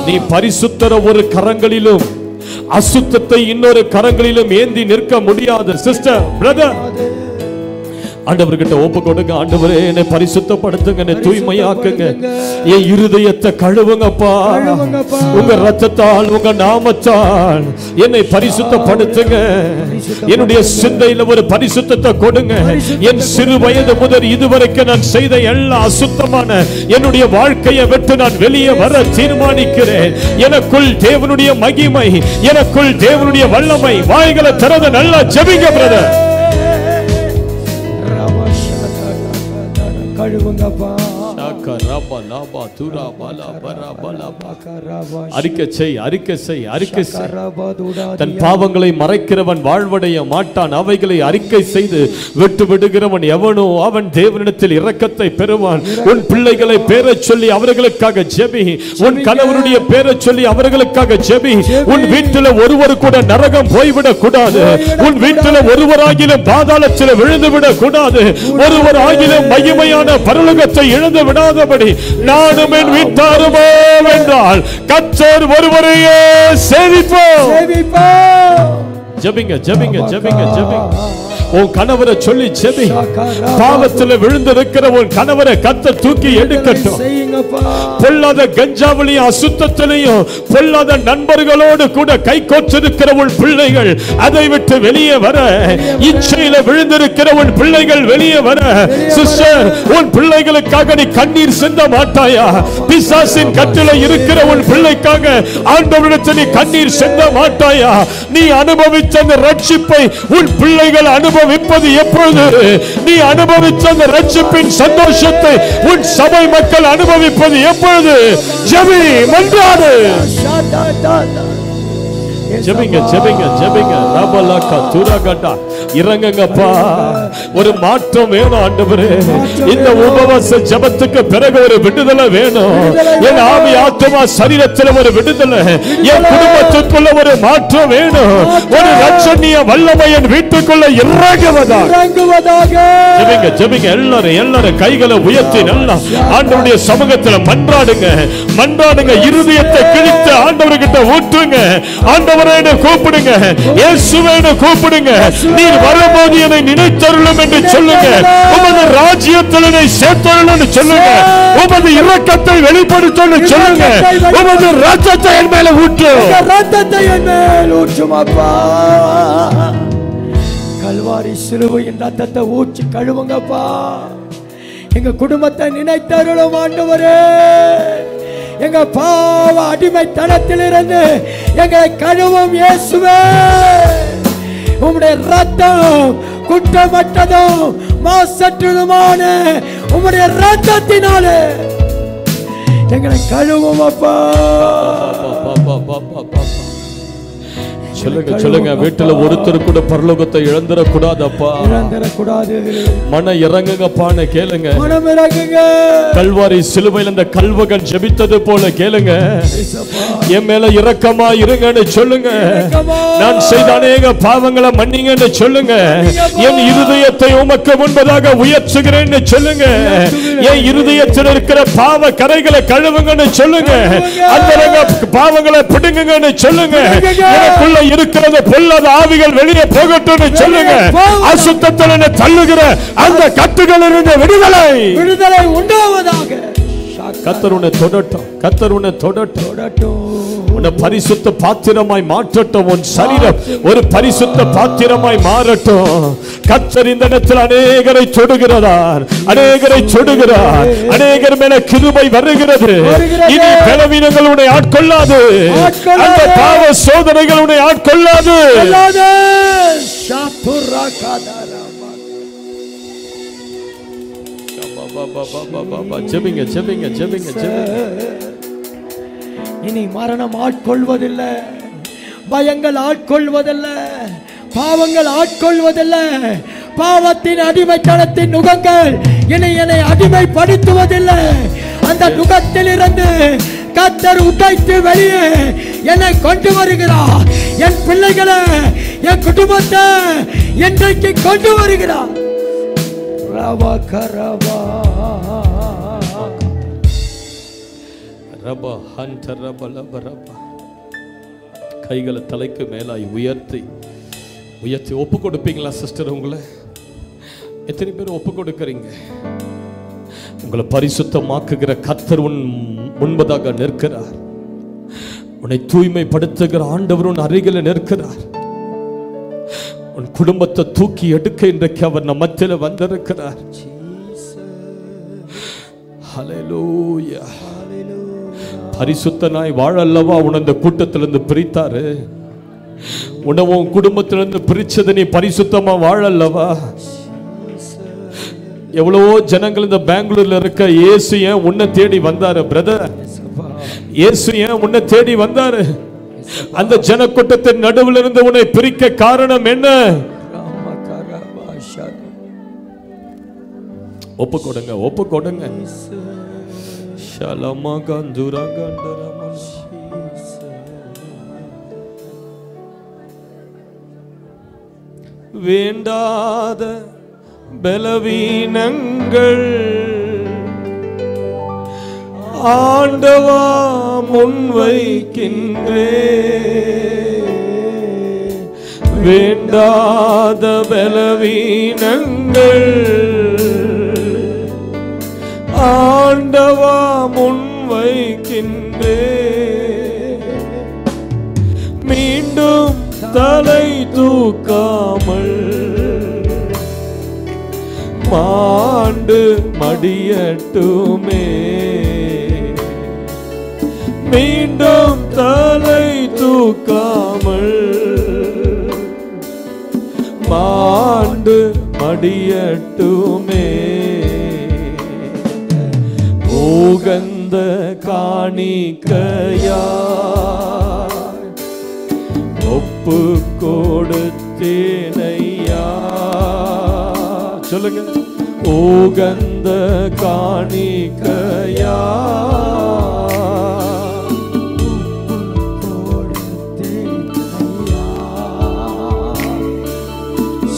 S1: நீ பரிசுத்தர ஒரு கரங்களிலும் அசுத்தத்தை இன்னொரு கரங்களிலும் ஏந்தி நிற்க முடியாது. சிஸ்டர், பிரதர், ஆண்டவர்கிட்ட ஒப்பு கொடுங்க. ஆண்டவரே என்னை பரிசுத்தப்படுத்துங்க, என்னை தூய்மையாக்குங்க, என் இருதயத்தை கழுவுங்கப்பா. உங்க ரத்தத்தால், உங்க நாமத்தால் என்னை பரிசுத்தப்படுத்துங்க. என்னுடைய சிந்தையில ஒரு பரிசுத்தத்தை கொடுங்க. என் சிறு வயது முதல் இதுவரைக்கும் நான் செய்த எல்லா அசுத்தமான என்னுடைய வாழ்க்கையை விட்டு நான் வெளியே வர தீர்மானிக்கிறேன். எனக்குள் தேவனுடைய மகிமை, எனக்குள் தேவனுடைய வல்லமை. வாய்களை திறந்து நல்லா ஜெபிங்க பிரதர். கழுவுங்கப்பா. தன் பாவங்களை மறைக்கிறவன் வாழ்வடைய மாட்டான், அவைகளை அறிக்கை செய்து விட்டு விடுகிறவன் எவனோ அவன் தேவனிடத்தில் இரக்கத்தை பெறுவான். உன் பிள்ளைகளை பேரச் சொல்லி அவர்களுக்காக ஜெபி, உன் கணவருடைய பேரச் சொல்லி அவர்களுக்காக ஜெபி. உன் வீட்டில் ஒருவர் கூட நரகம் போய்விடக் கூடாது, உன் வீட்டில் ஒருவராகிலும் பாதாளத்தில் விழுந்து விடக் கூடாது, ஒருவர் ஆகிலும் மகிமையான பரலோகத்தை இழந்து விடாதபடி நானும் என் வீட்டாருமோ என்றால் கர்த்தர் ஒருவரையே சேவிப்போம். ஜெபிங்க ஜெபிங்க ஜெபிங்க ஜெபிங்க. உன் கணவரை சொல்லி ஜெபி. பாவத்தில் விழுந்திருக்கிற உன் கணவரை கர்த்தர் தூக்கி எடுக்கட்டும். பொல்லாத கஞ்சாவிலையும் அசுத்தத்திலையும் பொல்லாத நண்பர்களோடு கூட கை கோற்றிருக்கிற உன் பிள்ளைகள் அதை விட்டு வெளியே வர, இச்சையில விழுந்திருக்கிற உன் பிள்ளைகள் வெளியே வர. சிஸ்டர், உன் பிள்ளைகளுக்காக நீ கண்ணீர் சிந்த மாட்டாயா? பிசாசின் கட்டில இருக்கிற உன் பிள்ளைக்காக ஆண்டவரிடத்தில் நீ கண்ணீர் சிந்த மாட்டாயா? நீ அனுபவித்த அந்த ரட்சிப்பை உன் பிள்ளைகள் அனுபவிப்பது எப்பொழுது? நீ அனுபவித்த அந்த ரட்சிப்பின் சந்தோஷத்தை உன் சபை மக்கள் அனுபவிப்பது எப்பொழுது? ஜெபி, மன்றாடு. ஜெபிங்க ஜெபிங்க ஜெபிங்க. ரபலக துரகடா, இறங்குங்கப்பா. ஒரு மாற்றம் வேணும் ஆண்டவரே. இந்த உபவாச ஜெபத்துக்கு பிறகு ஒரு விடுதலை வேணும். என் ஆவி ஆத்துமா சரீரத்தில் ஒரு விடுதலை, என் குடும்பத்துக்குள்ள ஒரு மாற்றம் வேணும். ஒரு ரட்சணிய வல்லமை என் வீட்டுக்குள்ள இறங்குவதாக. ஜெபிங்க ஜெபிங்க. எல்லாரும் கைகளை உயர்த்தி நல்லா ஆண்டவருடைய சமூகத்தில் மன்றாடுங்க மன்றாடுங்க. இருதயத்தை கிழித்து ஆண்டவர்கிட்ட ஊற்றுங்க. ஆண்டவரே கூப்பிடுங்க, இயேசுவே கூப்பிடுங்க. நீர் வரும்போது என்னை நினைத்தருளும் என்று சொல்லுங்க. உமது ராஜ்யத்தில் என்னை சேர்த்தருளும் சொல்லுங்க. உமது இரக்கத்தை வெளிப்படுத்தும் சொல்லுங்க. உமது இரத்தத்தை என் மேல ஊற்றும். அப்பா, கல்வாரி சிலுவையின் ரத்தத்தை ஊற்றி கழுவுங்கப்பா. எங்க குடும்பத்தை நினைத்தருளும் ஆண்டவரே. எங்க பாவ அடிமைத்தனத்தில் இருந்து எங்களை கழுவும் இயேசுவே. உம்முடைய ரத்தம் குற்றமற்றதும் மாசற்றதுமான உம்முடைய ரத்தத்தினாலே எங்களை கழுவும் அப்பா. சொல்லுங்க சொல்லுங்க. வீட்டுல ஒருத்தர் கூட பரலோகத்தை இழந்துட கூடாது அப்பா. மன இறங்குங்கப்பான்னு கேளுங்க. கல்வாரி சிலுவையில் அந்த கல்வகன் ஜெபித்தது போல கேளுங்க. என் மேல இரக்கமா இருங்கன்னு சொல்லுங்க. நான் செய்த அநேக பாவங்களை மன்னிங்கன்னு சொல்லுங்க. என் இருதயத்தை உமக்கு முன்பதாக உயர்த்துகிறேன்னு சொல்லுங்க. என் இருதயத்தில் இருக்கிற பாவ கரைகளை கழுவுங்கன்னு சொல்லுங்க. அந்த பாவங்களை பிடுங்குங்கன்னு சொல்லுங்க. எனக்குள்ள இருக்கிறது பொல்லாத ஆவிகள் வெளியே போகட்டும் சொல்லுங்க. அசுத்தத்தில் தள்ளுகிற அந்த கட்டுகளிலிருந்து விடுதலை உண்டாவதாக. கர்த்தர் உன்னை தொடட்டும். கர்த்தர் உன்னை தொடட்டும். உன்னை பரிசுத்த பாத்திரமாய் மாற்றட்டும். உன் சரீரம் ஒரு பரிசுத்த பாத்திரமாய் மாறட்டும். கர்த்தர் இந்த இடத்தில் அநேகரை தொடுகிறார். அநேகர் மேல கிருபை வருகிறது. இனி பலவீனங்கள் உன்னை ஆட்கொள்ளாது. அந்த பாவ சோதனைகள் உன்னை ஆட்கொள்ளாது. ஜெபிங்க ஜெபிங்க ஜெபிங்க ஜெபிங்க. இனி மரணம் ஆட்கொள்வதில்லை, பயங்கள் ஆட்கொள்வதில்லை, பாவங்கள் ஆட்கொள்வதில்லை. பாவத்தின் அடிமைத்தனத்தின் நுகங்கள் இனி என்னை அடிமைப்படுத்துவதில்லை. அந்த நுகத்தில் இருந்து கர்த்தர் உடைத்து வெளியே என்னை கொண்டு வருகிறார். என் பிள்ளைகளை, என் குடும்பத்தை இன்றைக்கு கொண்டு வருகிறார். கைகளை தலைக்கு மேலாய் உயர்த்தி ஒப்பு கொடுப்பீங்களா சிஸ்டர்? உங்களை எத்தனை பேர் ஒப்பு கொடுக்கிறீங்க? உங்களை பரிசுத்தமாக்குகிற கர்த்தர் உன் முன்பதாக நிற்கிறார். உன்னை தூய்மைப்படுத்துகிற ஆண்டவர் உன் அருகில் நிற்கிறார். உன் குடும்பத்தை தூக்கி எடுக்க இன்றைக்கு அவர் நம்ம மத்தியில் வந்திருக்கிறார். ஹல்லேலூயா. பரிசுத்தனாய் வாழல்லவா உன்னை இந்த கூட்டத்திலிருந்து பிரித்தாரு. உன்னை உன் குடும்பத்திலிருந்து பிரிச்சது நீ பரிசுத்தமா வாழல்லவா. எவ்வளவோ ஜனங்கள் இந்த பெங்களூர்ல இருக்க, இயேசு ஏன் உன்னை தேடி வந்தாரு பிரதர்? இயேசு ஏன் உன்னை தேடி வந்தாரு? அந்த ஜனக்கூட்டத்தின் நடுவில் இருந்து உன்னை பிரிக்க காரணம் என்ன? ஒப்பு கொடுங்க, ஒப்பு கொடுங்க. வேண்டாத பலவீனங்கள் ஆண்டவா முன்வைக்கின்றே, வேண்டாத பலவீனங்கள் ஆண்டவா முன்வைக்கின்றே, மீண்டும் தலை தூக்காமல் மாண்டு மடியட்டுமே, மீண்டும் தலை தூக்காமல் மாண்டு மடியட்டுமே, உகந்த காணிக்கையா ஒப்பு கொடுத்தேனையா. சொல்லுங்க, உகந்த காணிக்கையா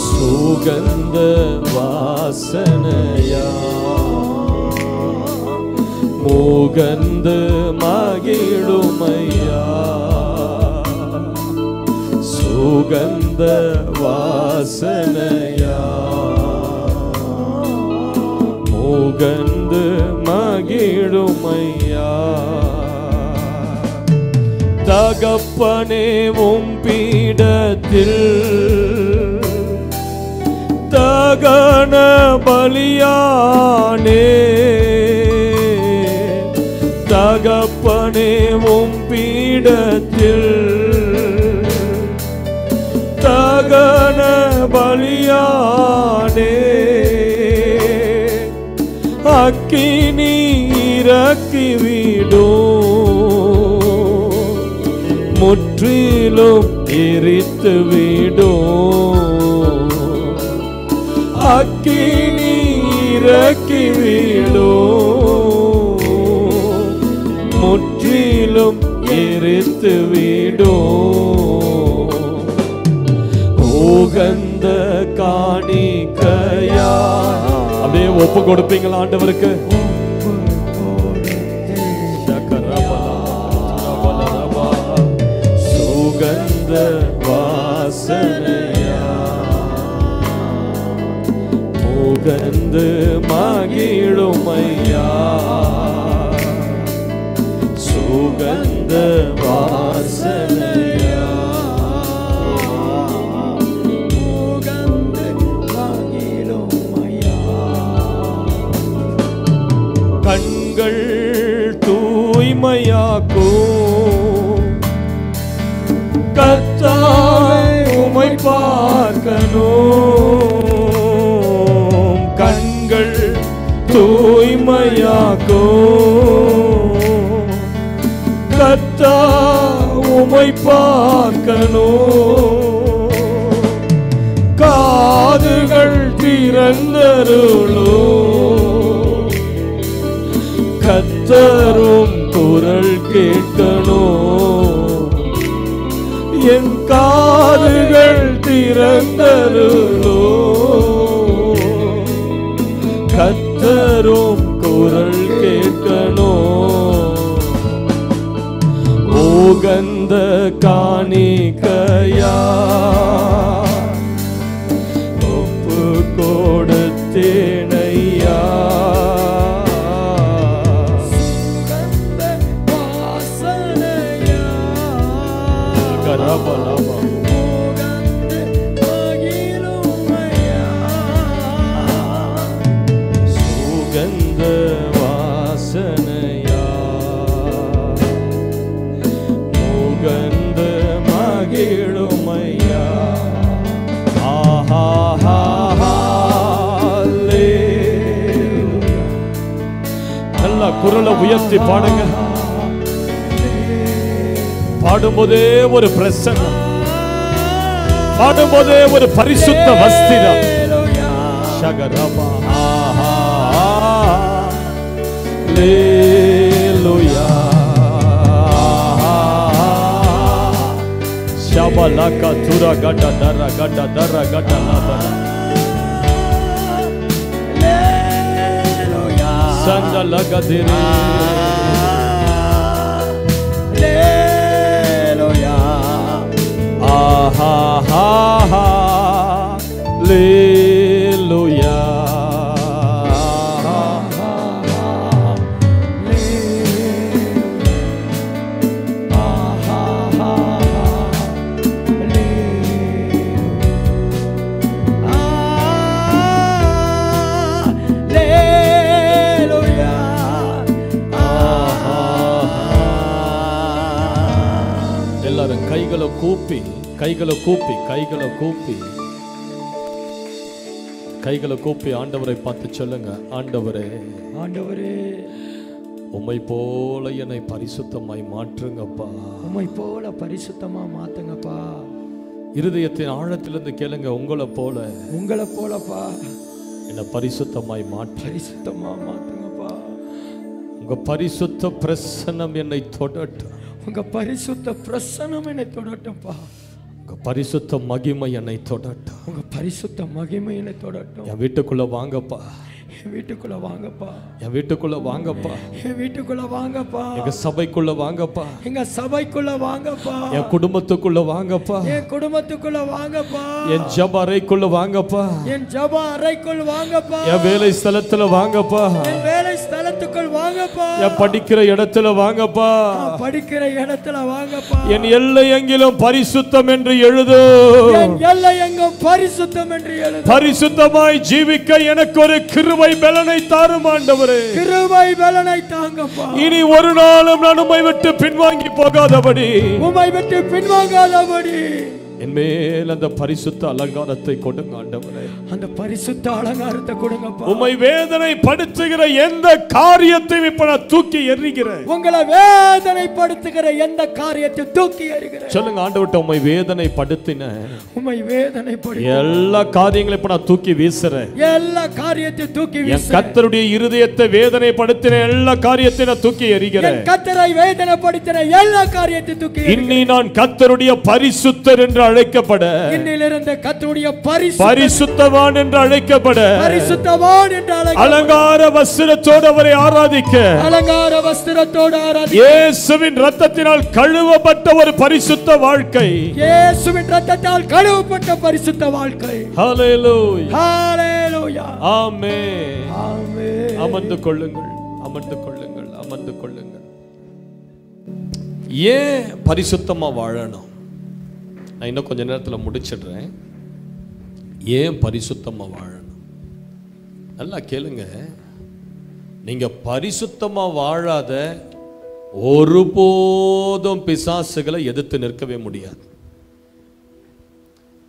S1: சுகந்த வாசனையா முகந்து மகிழுமையா, சுகந்த வாசனையா முகந்து மகிழுமையா. தகப்பனே உம் பீடத்தில் தகன பலியானே, தகப்பனே உம் பீடத்தில் தகன பலியானே, அக்கினி இறக்கிவிடும், முற்றிலும் எரித்து விடும், அக்கினி இறக்கிவிடும், முற்றிலும் எரித்து விடும், உகந்த காணிக்கையா. அப்படியே ஒப்பு கொடுப்பீங்களா ஆண்டவருக்கு? சுகந்த வாசனையா முகந்து மகிழுமையா, சுகந்த வாசனையா கண்கள் தூய்மையாக்கும், கர்த்தாவே உம்மை பார்க்கணும், கண்கள் தூய்மையாக்கும், கர்த்தாவே உம்மை பார்க்கணும், காதுகள் திறந்தருளும், கர்த்தரும் குரல் கேட்கணும், என் காதுகள் திறந்தருளும், கர்த்தரும் குரல் கேட்கணும், உகந்த காணிக்கையா ஒப்பு கொடுத்தேனையா, சுகந்த வாசனையா முகந்த மகிழுமையா. ஆஹா ஹல்லேலூயா குரலை உயர்த்தி பாடுங்க. பாடும்போதே ஒரு பிரசன்னம், பாடும்போதே ஒரு பரிசுத்த வஸ்திரம். ஷகரபா ஹல்லேலூயா ஷபலக துரா கட தர கட தர கட நபர ஹல்லேலூயா சந்தலக திரே ஹல்லேலூயா ஆஹா ஹா ஹா ஹல்லேலூயா கைகளை கூப்பி கைகளை கூப்பி கைகளை கூப்பி கைகளை கூப்பி ஆண்டவரை பார்த்து சொல்லுங்க. ஆண்டவரே,
S2: ஆண்டவரே,
S1: உம்மை போல என்னை பரிசுத்தமாய் மாற்றுங்கப்பா.
S2: உம்மை போல பரிசுத்தமா மாத்துங்கப்பா.
S1: இருதயத்தின் ஆழத்திலிருந்து கேளுங்க. உங்களை
S2: போலப்பா
S1: என்னை பரிசுத்தமாய் மாற்று,
S2: பரிசுத்தமா மாத்துங்கப்பா.
S1: உங்க பரிசுத்த பிரசன்னம் என்னை தொடட்டும்.
S2: உங்க பரிசுத்த பிரசன்னம் என்னை தொடட்டும்பா.
S1: உங்க பரிசுத்த மகிமை என்னை தொடட்டும்.
S2: உங்க பரிசுத்த மகிமை என்னை தொடட்டும்.
S1: என் வீட்டுக்குள்ள வாங்கப்பா,
S2: என் வீட்டுக்குள்ள வாங்கப்பா,
S1: என் வீட்டுக்குள்ள வாங்கப்பா,
S2: என் வீட்டுக்குள்ள வாங்கப்பா,
S1: எங்க சபைக்குள்ள வாங்கப்பா,
S2: எங்க சபைக்குள்ள வாங்கப்பா,
S1: என் குடும்பத்துக்குள்ள வாங்கப்பா,
S2: என் குடும்பத்துக்குள்ள வாங்கப்பா,
S1: என் ஜப அறைக்குள்ள வாங்கப்பா,
S2: என் ஜப அறைக்குள் வாங்கப்பா,
S1: என் வேலை ஸ்தலத்துல வாங்கப்பா,
S2: என் வேலை ஸ்தலத்துக்குள் வாங்கப்பா,
S1: என் படிக்கிற இடத்துல வாங்கப்பா,
S2: படிக்கிற இடத்துல வாங்கப்பா.
S1: என் எல்லை எங்கிலும் பரிசுத்தம் என்று எழுது.
S2: என் எல்லை எங்கும் பரிசுத்தம் என்று எழுது.
S1: பரிசுத்தமாய் ஜீவிக்க எனக்கு ஒரு கிருபை பலனை தாரும் ஆண்டவரே.
S2: கிருபை பலனை தாங்கப்பா.
S1: இனி ஒரு நாளும் நான் உம்மை விட்டு பின்வாங்கி போகாதபடி,
S2: உம்மை விட்டு பின்வாங்காதபடி
S1: என் மேல் அந்த பரிசுத்த அலங்காரத்தை கொடுங்க ஆண்டவரே.
S2: அந்த பரிசுத்த அலங்காரத்தை கொடுங்கப்பா.
S1: உம்மை வேதனை படுத்துகிற எந்த காரியத்தையும் இப்ப நான் தூக்கி எறிகிறேன்.
S2: உங்களை வேதனை படுத்துகிற எந்த காரியத்தை தூக்கி எறிகிறேன்.
S1: சொல்லுங்க, ஆண்டவர்ட்ட உம்மை வேதனை படுத்தின
S2: உம்மை வேதனை படுத்தின
S1: எல்லா காரியங்களையும் இப்ப நான் தூக்கி வீசுறேன்.
S2: எல்லா காரியத்தை தூக்கி
S1: என்
S2: வீசுறேன்.
S1: கர்த்தருடைய இருதயத்தை வேதனை படுத்தின எல்லா காரியத்தையும் நான் தூக்கி எறிகிறேன்.
S2: என் கர்த்தரை வேதனை படுத்தின எல்லா காரியத்தை தூக்கி
S1: இன்னி நான் கர்த்தருடைய பரிசுத்தர் என்று அழைக்கப்பட,
S2: இன்னிலிருந்து கர்த்தருடைய
S1: பரிசுத்தவான் என்று அழைக்கப்பட,
S2: பரிசுத்தவான் என்று அழைக்கப்பட,
S1: அலங்கார வஸ்திரத்தோடு அவரை ஆராதிக்க,
S2: அலங்கார வஸ்திரத்தோடு ஆராதிக்க,
S1: இயேசுவின் இரத்தத்தினால் கழுவப்பட்ட ஒரு பரிசுத்த வாழ்க்கை,
S2: இயேசுவின் இரத்தத்தால் கழுவப்பட்ட பரிசுத்த வாழ்க்கை.
S1: ஹல்லேலூயா,
S2: ஹல்லேலூயா,
S1: ஆமென்,
S2: ஆமென்.
S1: அமர்ந்து கொள்ளுங்கள், அமர்ந்து கொள்ளுங்கள், அமர்ந்து கொள்ளுங்கள். ஏன் பரிசுத்தமா வாழணும்? நான் இன்னும் கொஞ்ச நேரத்தில் முடிச்சிடுறேன். ஏன் பரிசுத்தமா வாழணும்? நல்லா கேளுங்க. நீங்க பரிசுத்தமா வாழாத ஒருபோதும் பிசாசுகளை எதிர்த்து நிற்கவே முடியாது.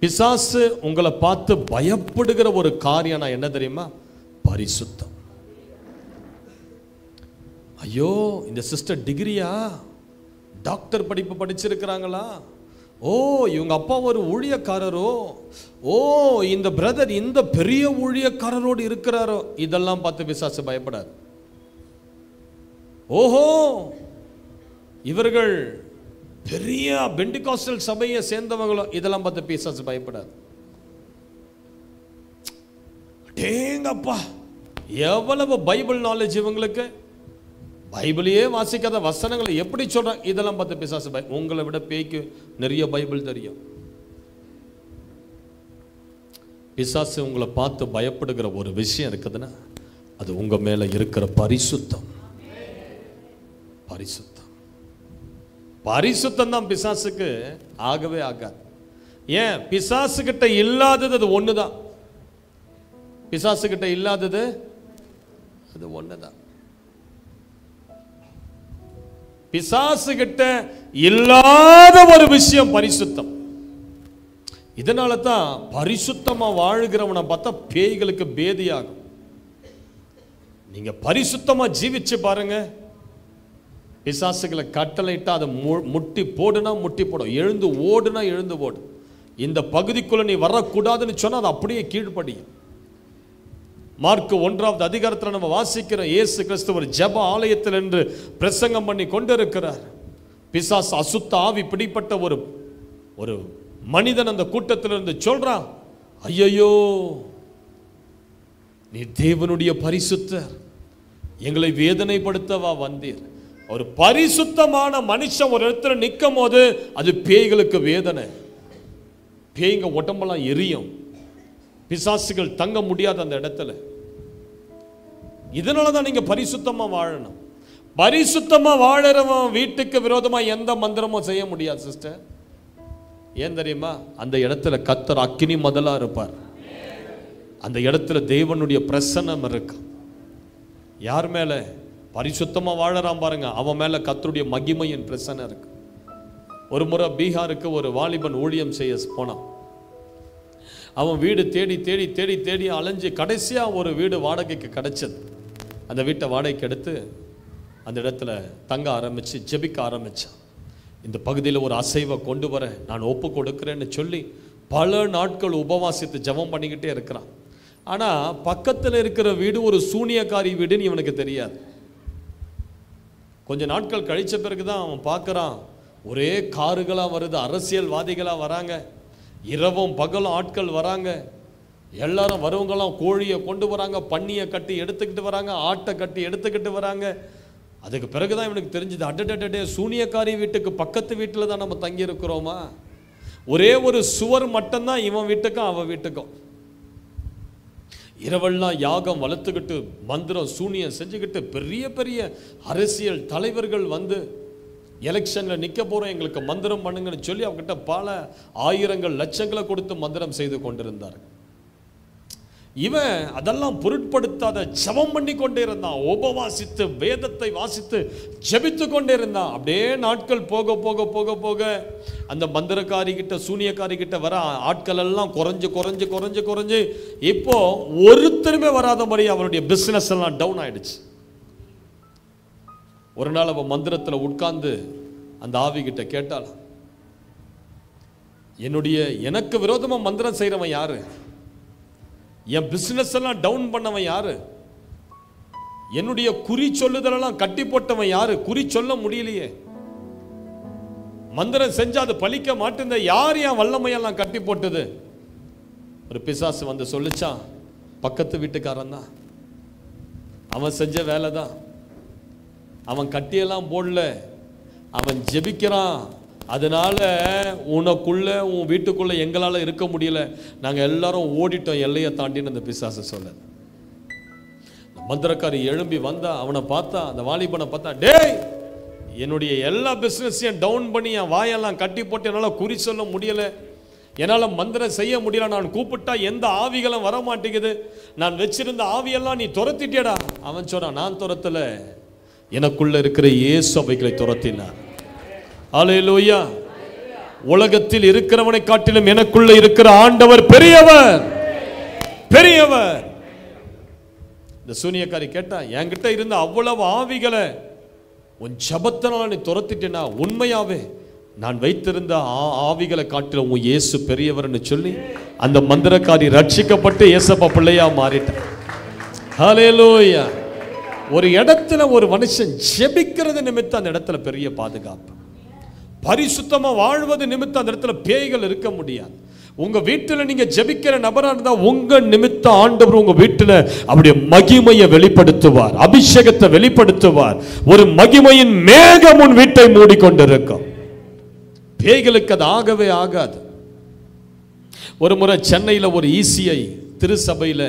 S1: பிசாசு உங்களை பார்த்து பயப்படுகிற ஒரு காரியம் நான் என்ன தெரியுமா? பரிசுத்தம். ஐயோ, இந்த சிஸ்டர் டிகிரியா, டாக்டர் படிப்பு படிச்சிருக்கிறாங்களா, ஓ இவங்க அப்பா ஒரு ஊழியக்காரரோ, ஓ இந்த பிரதர் இந்த பெரிய ஊழியக்காரரோடு இருக்கிறாரோ, இதெல்லாம் பார்த்து பிசாசு பயப்படாது. ஓஹோ இவர்கள் பெரிய பெண்டிகாஸ்டல் சபையை சேர்ந்தவங்களோ, இதெல்லாம் பார்த்து பிசாசு பயப்படாது. டேங்கப்பா எவ்வளவு பைபிள் நாலேஜ் இவங்களுக்கு, பைபிளையே வாசிக்காத வசனங்களை எப்படி சொல்றாங்க, இதெல்லாம் பார்த்து பிசாசு உங்களை விட பேய்க்கு நிறைய பைபிள் தெரியும். பிசாசு உங்களை பார்த்து பயப்படுகிற ஒரு விஷயம் இருக்குதுன்னா, அது உங்க மேல இருக்கிற பரிசுத்தம். பரிசுத்தம், பரிசுத்தம் தான் பிசாசுக்கு ஆகவே ஆகாது. ஏன்? பிசாசு கிட்ட இல்லாதது அது ஒண்ணுதான். பிசாசு கிட்ட இல்லாதது அது ஒண்ணுதான். பிசாசு கிட்ட இல்லாத ஒரு விஷயம் பரிசுத்தம். இதனால தான் பரிசுத்தமா வாழ்கிறவனை பார்த்தா பேய்களுக்கு பேதியாகும். நீங்க பரிசுத்தமா ஜீவிச்சு பாருங்க. பிசாசுகளை கட்டளையிட்டா அதை முட்டி போடுனா முட்டி போடும், எழுந்து ஓடுனா எழுந்து ஓடும். இந்த பகுதிக்குள்ள நீ வரக்கூடாதுன்னு சொன்னா அது அப்படியே கீழ்ப்படியும். மார்க் 1வது அதிகாரத்தில் நம்ம வாசிக்கிறோம், இயேசு கிறிஸ்து ஒரு ஜெப ஆலயத்தில் என்று பிரசங்கம் பண்ணி கொண்டிருக்கிறார். பிசாசு அசுத்த ஆவி பிடிப்பட்ட ஒரு மனிதன் அந்த கூட்டத்தில் இருந்து சொல்றான், ஐயோ நீ தேவனுடைய பரிசுத்தர், எங்களை வேதனைப்படுத்தவா வந்தீர். ஒரு பரிசுத்தமான மனுஷன் ஒரு இடத்துல நிற்கும் போது அது பேய்களுக்கு வேதனை. பேய்ங்க உடம்பெல்லாம் எரியும், பிசாசுகள் தங்க முடியாது அந்த இடத்துல. இதனாலதான் நீங்க பரிசுத்தமா வாழணும். பரிசுத்தமா வாழறவன் வீட்டுக்கு விரோதமா எந்த மந்திரமும் செய்ய முடியாது சிஸ்டர். ஏன் தெரியுமா? அந்த இடத்துல கர்த்தர் அக்கினி மதலா இருப்பார். அந்த இடத்துல தேவனுடைய பிரசன்னம் இருக்கு. யார் மேல பரிசுத்தமா வாழறான் பாருங்க, அவன் மேல கர்த்தருடைய மகிமையின் பிரசன்னம் இருக்கு. ஒரு முறை பீகாருக்கு ஒரு வாலிபன் ஊழியம் செய்ய போனான். அவன் வீடு தேடி தேடி தேடி தேடி அலைஞ்சு கடைசியா ஒரு வீடு வாடகைக்கு கிடைச்சது. அந்த வீட்டை வாடகைக்கு எடுத்து அந்த இடத்துல தங்க ஆரம்பிச்சு ஜெபிக்க ஆரம்பிச்சான். இந்த பகுதியில் ஒரு அசைவை கொண்டு வர நான் ஒப்பு கொடுக்கிறேன்னு சொல்லி பல நாட்கள் உபவாசித்து ஜெபம் பண்ணிக்கிட்டே இருக்கிறான். ஆனா பக்கத்தில் இருக்கிற வீடு ஒரு சூனியக்காரி வீடுன்னு இவனுக்கு தெரியாது. கொஞ்ச நாட்கள் கழிச்ச பிறகுதான் அவன் பார்க்கறான், ஒரே காருகளா வருது, அரசியல்வாதிகளா வராங்க, இரவும் பகலும் ஆட்கள் வராங்க. எல்லாரும் வரவங்களாம் கோழியை கொண்டு வராங்க, பன்னியை கட்டி எடுத்துக்கிட்டு வராங்க, ஆட்டை கட்டி எடுத்துக்கிட்டு வராங்க. அதுக்கு பிறகுதான் இவனுக்கு தெரிஞ்சது, அடடே சூனியக்காரி வீட்டுக்கு பக்கத்து வீட்டில் தான் நம்ம தங்கி இருக்கிறோமா? ஒரே ஒரு சுவர் மட்டும்தான் இவன் வீட்டுக்கும் அவன் வீட்டுக்கும். இரவெல்லாம் யாகம் வளர்த்துக்கிட்டு மந்திரம் சூனியம் செஞ்சுக்கிட்டு பெரிய பெரிய அரசியல் தலைவர்கள் வந்து எலெக்ஷன்ல நிக்க போறோம், எங்களுக்கு மந்திரம் பண்ணுங்கன்னு சொல்லி அவங்ககிட்ட பல ஆயிரங்கள் லட்சங்களை கொடுத்து மந்திரம் செய்து கொண்டிருந்தார். இவன் அதெல்லாம் பொருட்படுத்தாத ஜெபம் பண்ணி கொண்டே இருந்தான், உபவாசித்து வேதத்தை வாசித்து ஜெபித்து கொண்டே இருந்தான். அப்படியே நாட்கள் போக போக போக போக அந்த மந்திரக்காரி கிட்ட சூனியக்காரி கிட்ட வர ஆட்கள் எல்லாம் குறைஞ்சு குறைஞ்சு குறைஞ்சு குறைஞ்சு இப்போ ஒருத்தருமே வராதபடி அவனுடைய பிசினஸ் எல்லாம் டவுன் ஆயிடுச்சு. ஒரு நாள் அவன் மந்திரத்தில் உட்கார்ந்து அந்த ஆவி கிட்ட கேட்டாள், எனக்கு விரோதமா மந்திரம் செய்யறவன் யாரு? என் பிசினஸ் எல்லாம் டவுன் பண்ணவன் யாரு? என்னுடைய குறி சொல்லுதலெல்லாம் கட்டி போட்டவன் யாரு? குறி சொல்ல முடியலையே, மந்திரம் செஞ்சா அது பலிக்க மாட்டேந்த யார் என் வல்லமையெல்லாம் கட்டி போட்டது? ஒரு பிசாசு வந்து சொல்லிச்சான், பக்கத்து வீட்டுக்காரன் தான், அவன் செஞ்ச வேலை தான். அவன் கட்டியெல்லாம் போடல, அவன் ஜெபிக்கிறான். அதனால உனக்குள்ள உன் வீட்டுக்குள்ள எங்களால இருக்க முடியல, நாங்க எல்லாரும் ஓடிட்டோம் எல்லையை தாண்டின்னு அந்த பிசாசு சொல்ல. மந்திரக்காரி எழும்பி வந்தா, அவனை பார்த்தா, அந்த வாலிபனை பார்த்தா, டேய் என்னுடைய எல்லா பிசினஸையும் டவுன் பண்ணி என் வாயெல்லாம் கட்டி போட்டு என்னால குறி சொல்ல முடியல, என்னால மந்திரம் செய்ய முடியல, நான் கூப்பிட்டா எந்த ஆவிகளும் வர மாட்டேங்குது, நான் வச்சிருந்த ஆவியெல்லாம் நீ துரத்திட்டியடா. அவன் சொன்னான், நான் துரத்தல, எனக்குள்ள இருக்கிற இயேசு அவைகளை துரத்தினார். அல்லேலூயா. உலகத்தில் இருக்கிறவனை காட்டிலும் எனக்குள்ள இருக்கிற ஆண்டவர் பெரியவர், பெரியவர். இந்த சூனியக்காரி கேட்டா, என்கிட்ட இருந்த அவ்வளவு ஆவிகளை உன் ஜபத்தினால நீ துரத்திட்டேனா? உண்மையாவே நான் வைத்திருந்த ஆவிகளை காட்டிலும் உன் இயேசு பெரியவர்னு சொல்லி அந்த மந்திரக்காரி ரட்சிக்கப்பட்டு இயேசப்பா பிள்ளையா மாறிட்டார். ஹல்லேலூயா. ஒரு இடத்துல ஒரு மனுஷன் ஜெபிக்கிறது நிமித்தம் அந்த இடத்துல பெரிய பாதுகாப்பு. பரிசுத்தமா வாழ்வது நிமித்தம் அந்த இடத்துல பேய்கள் இருக்க முடியாது. உங்க வீட்டுல நீங்க ஜெபிக்கிற நபரா இருந்தா உங்க நிமித்த ஆண்டவர் உங்க வீட்டுல அப்படியே மகிமையை வெளிப்படுத்துவார், அபிஷேகத்தை வெளிப்படுத்துவார். ஒரு மகிமையின் மேகம் உன் வீட்டை மூடிக்கொண்டிருக்கும். பேய்களுக்கு அது ஆகவே ஆகாது. ஒரு முறை சென்னையில ஒரு ECI திருசபையில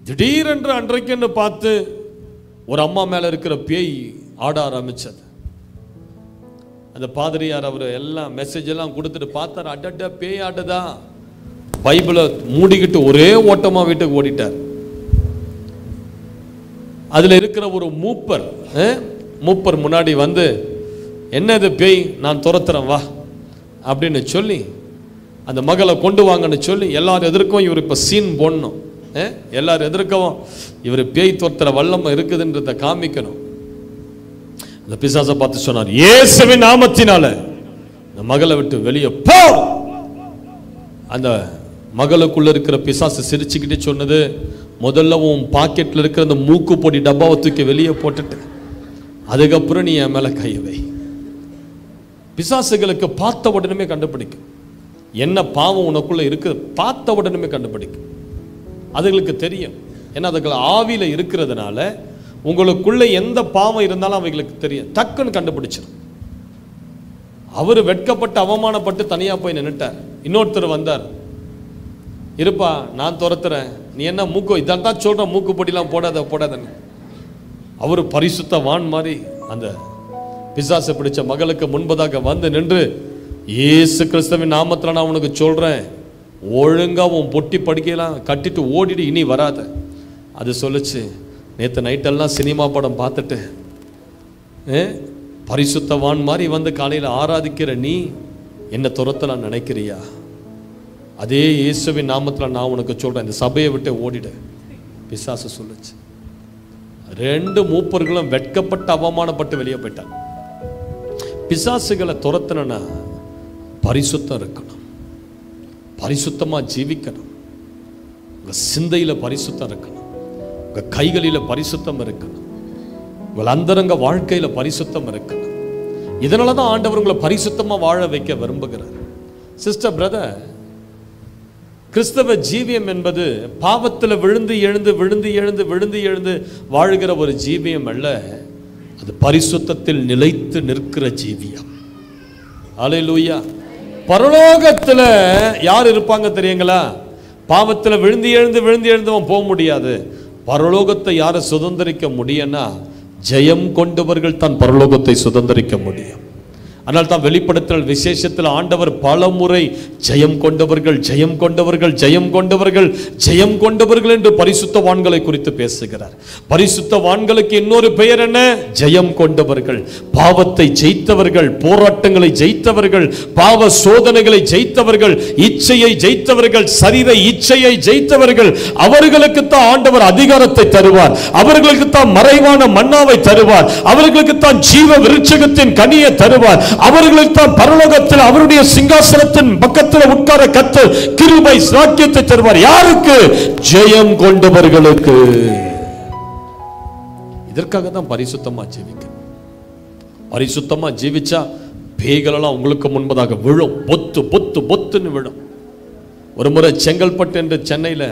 S1: திடீரென்று அன்றைக்குன்னு பார்த்து ஒரு அம்மா மேல இருக்கிற பேய் ஆட ஆரம்பிச்சது. அந்த பாதிரியார் அவர் எல்லாம் மெசேஜ் எல்லாம் கொடுத்துட்டு பார்த்தார், அடட பேய் ஆடுதா, பைபிளை மூடிக்கிட்டு ஒரே ஓட்டமா வீட்டுக்கு ஓடிட்டார். அதுல இருக்கிற ஒரு மூப்பர் முன்னாடி வந்து, என்னது பேய், நான் துரத்துறேன் வா அப்படின்னு சொல்லி அந்த மகளை கொண்டு வாங்கன்னு சொல்லி எல்லாரும் எதிர்க்கும் இவர் இப்ப சீன் போடணும். எல்லாரும் எதிர்க்கவும் இவர் பேய் துரத்துற வல்லமை இருக்குதுன்றத காமிக்கணும். அந்த பிசாசை பார்த்து சொன்னார், இயேசுவின் நாமத்தினால இந்த மகளை விட்டு வெளியே போ. அந்த மகளுக்குள்ள இருக்கிற பிசாசு சிரிச்சுக்கிட்டே சொன்னது, முதல்ல உன் பாக்கெட்ல இருக்கிற அந்த மூக்கு பொடி டப்பாவை தூக்கி வெளியே போட்டுட்டு அதுக்கப்புறம் நீ என் மேல கையை வை. பிசாசுகளுக்கு பார்த்த உடனே கண்டுபிடிக்கும் என்ன பாவம் உனக்குள்ள இருக்கு, பார்த்த உடனே கண்டுபிடிக்கும். அதுகளுக்கு தெரியும், ஏன்னா அதுகள் ஆவியில இருக்கிறதுனால உங்களுக்குள்ள எந்த பாவம் இருந்தாலும் அவைகளுக்கு தெரியும், டக்குன்னு கண்டுபிடிச்சிடும். அவர் வெட்கப்பட்டு அவமானப்பட்டு தனியா போய் நின்னுட்டார். இன்னொருத்தர் வந்தார், இருப்பா நான் துரத்துறேன், நீ என்ன மூக்கு இதான் சொல்ற, மூக்கு பொடிலாம் போடாதன்னு. அவர் பரிசுத்தவான் மாதிரி அந்த பிசாசை பிடிச்ச மகளுக்கு முன்பதாக வந்து நின்று, இயேசு கிறிஸ்துவின் நாமத்தில் நான் உனக்கு சொல்றேன், ஒழுங்கா உன் பொட்டி படுக்கையெல்லாம் கட்டிட்டு ஓடிடு, இனி வராத. அது சொல்லுச்சு, நேற்று நைட்டெல்லாம் சினிமா படம் பார்த்துட்டு பரிசுத்தவான் மாதிரி வந்து காலையில் ஆராதிக்கிற நீ என்ன துரத்தலாம் நினைக்கிறியா? அதே இயேசுவின் நாமத்தில் நான் உனக்கு சொல்றேன், இந்த சபையை விட்டு ஓடிடு. பிசாசு சொல்லுச்சு. 2 மூப்பர்களும் வெட்கப்பட்டு அவமானப்பட்டு வெளியே போயிட்டாங்க. பிசாசுகளை துரத்தணும்னா பரிசுத்தம் இருக்கணும், பரிசுத்தமா ஜீவிக்கணும், உங்க சிந்தையில பரிசுத்தம் இருக்கணும், உங்க கைகளில பரிசுத்தம் இருக்கணும், உங்கள் அந்தரங்க வாழ்க்கையில பரிசுத்தம் இருக்கணும். இதனாலதான் ஆண்டவர் உங்களை பரிசுத்தமா வாழ வைக்க விரும்புகிறார். சிஸ்டர், பிரதர், கிறிஸ்தவ ஜீவியம் என்பது பாவத்தில் விழுந்து எழுந்து வாழ்கிற ஒரு ஜீவியம் அல்ல, அது பரிசுத்தத்தில் நிலைத்து நிற்கிற ஜீவியம். அல்லேலூயா. பரலோகத்தில் யார் இருப்பாங்க தெரியுங்களா? பாவத்தில் விழுந்து எழுந்தவன் போக முடியாது. பரலோகத்தை யாரை சுதந்திரிக்க முடியும்னா, ஜெயம் கொண்டவர்கள் தான் பரலோகத்தை சுதந்திரிக்க முடியும். ஆனால் தான் வெளிப்படுத்தல் விசேஷத்தில் ஆண்டவர் பல முறை ஜெயம் கொண்டவர்கள் என்று பரிசுத்தவான்களை குறித்து பேசுகிறார். பரிசுத்தவான்களுக்கு இன்னொரு பெயர் என்ன? ஜெயம் கொண்டவர்கள், பாவத்தை ஜெயித்தவர்கள், போராட்டங்களை ஜெயித்தவர்கள், பாவ சோதனைகளை ஜெயித்தவர்கள், இச்சையை ஜெயித்தவர்கள், சரீர இச்சையை ஜெயித்தவர்கள். அவர்களுக்கு தான் ஆண்டவர் அதிகாரத்தை தருவார், அவர்களுக்கு தான் மறைவான மன்னாவை தருவார், அவர்களுக்கு தான் ஜீவ விருட்சகத்தின் கனியை தருவார், அவர்களுக்கு தான் பரலோகத்தில் அவருடைய சிங்காசனத்தின் பக்கத்தில் உட்கார கர்த்தர் கிருபை சாக்கியத்தை தருவார். யாருக்கு? ஜெயம் கொண்டவர்களுக்கு. இதற்காக தான் பரிசுத்தமா ஜீவிக்கணும். பரிசுத்தமா ஜீவிச்சா பேய்கள் எல்லாம் உங்களுக்கு முன்பதாக விழும், பொத்துன்னு விழும். ஒரு முறை செங்கல்பட்டு என்று சென்னையில,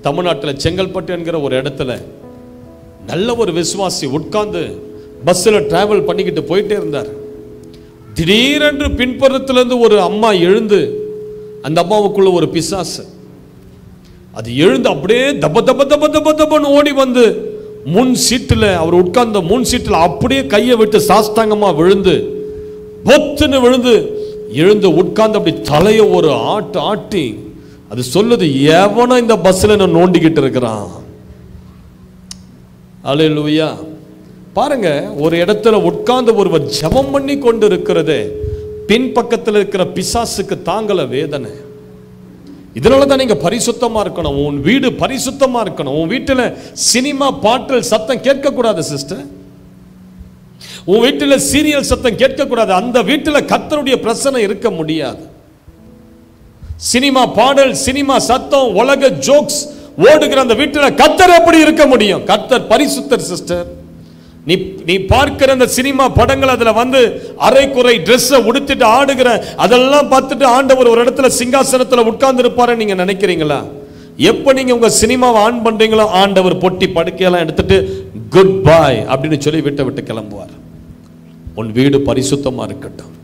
S1: தமிழ்நாட்டில் செங்கல்பட்டு என்கிற ஒரு இடத்துல நல்ல ஒரு விசுவாசி உட்கார்ந்து பஸ்ல டிராவல் பண்ணிக்கிட்டு போயிட்டே இருந்தார். திடீரென்று பின்புறத்திலிருந்து ஒரு அம்மா எழுந்து, அந்த அம்மாவுக்குள்ள ஒரு பிசாசு, அது எழுந்து அப்படியே தபன்னு ஓடி வந்து முன் சீட்டில், அவர் உட்கார்ந்த முன் சீட்டில் அப்படியே கையை விட்டு சாஸ்தாங்கமா விழுந்து பொத்துன்னு விழுந்து எழுந்து உட்கார்ந்து அப்படி தலையை ஒரு ஆட்டி அது சொல்லுது, எவனோ இந்த பஸ்ல நான் நோண்டிக்கிட்டு இருக்கிறான். அல்லேலூயா. பாருங்க, ஒரு இடத்துல உட்கார்ந்து ஒருவர் ஜெபம் பண்ணி கொண்டு இருக்கிறது பின்பக்கத்தில் இருக்கிற பிசாசுக்கு தாங்கல வேதனை. இதனாலதான் நீங்க பரிசுத்தமா இருக்கணும், உன் வீடு பரிசுத்தமா இருக்கணும். உன் வீட்டுல சினிமா பாட்டல் சத்தம் கேட்க கூடாது சிஸ்டர். உன் வீட்டுல சீரியல் சத்தம் கேட்க கூடாது. அந்த வீட்டுல கர்த்தருடைய பிரசன்னம் இருக்க முடியாது. சினிமா பாடல், சினிமா சத்தம், உலக ஜோக்ஸ் ஓடுகிற அந்த வீட்டுல கர்த்தர் எப்படி இருக்க முடியும்? கர்த்தர் பரிசுத்தர் சிஸ்டர். நீ பார்க்கிற அந்த சினிமா படங்கள், அதுல வந்து அரைக்குறை ட்ரெஸ்ஸை உடுத்திட்டு ஆடுகிற அதெல்லாம் பார்த்துட்டு ஆண்டவர் ஒரு இடத்துல சிங்காசனத்துல உட்கார்ந்து இருப்பாரு நீங்க நினைக்கிறீங்களா? எப்ப நீங்க உங்க சினிமாவை ஆன் பண்றீங்களோ, ஆண்டவர் பொட்டி படுக்கையெல்லாம் எடுத்துட்டு குட் பாய் அப்படின்னு சொல்லி விட்டு கிளம்புவார். உன் வீடு பரிசுத்தமா இருக்கட்டும்.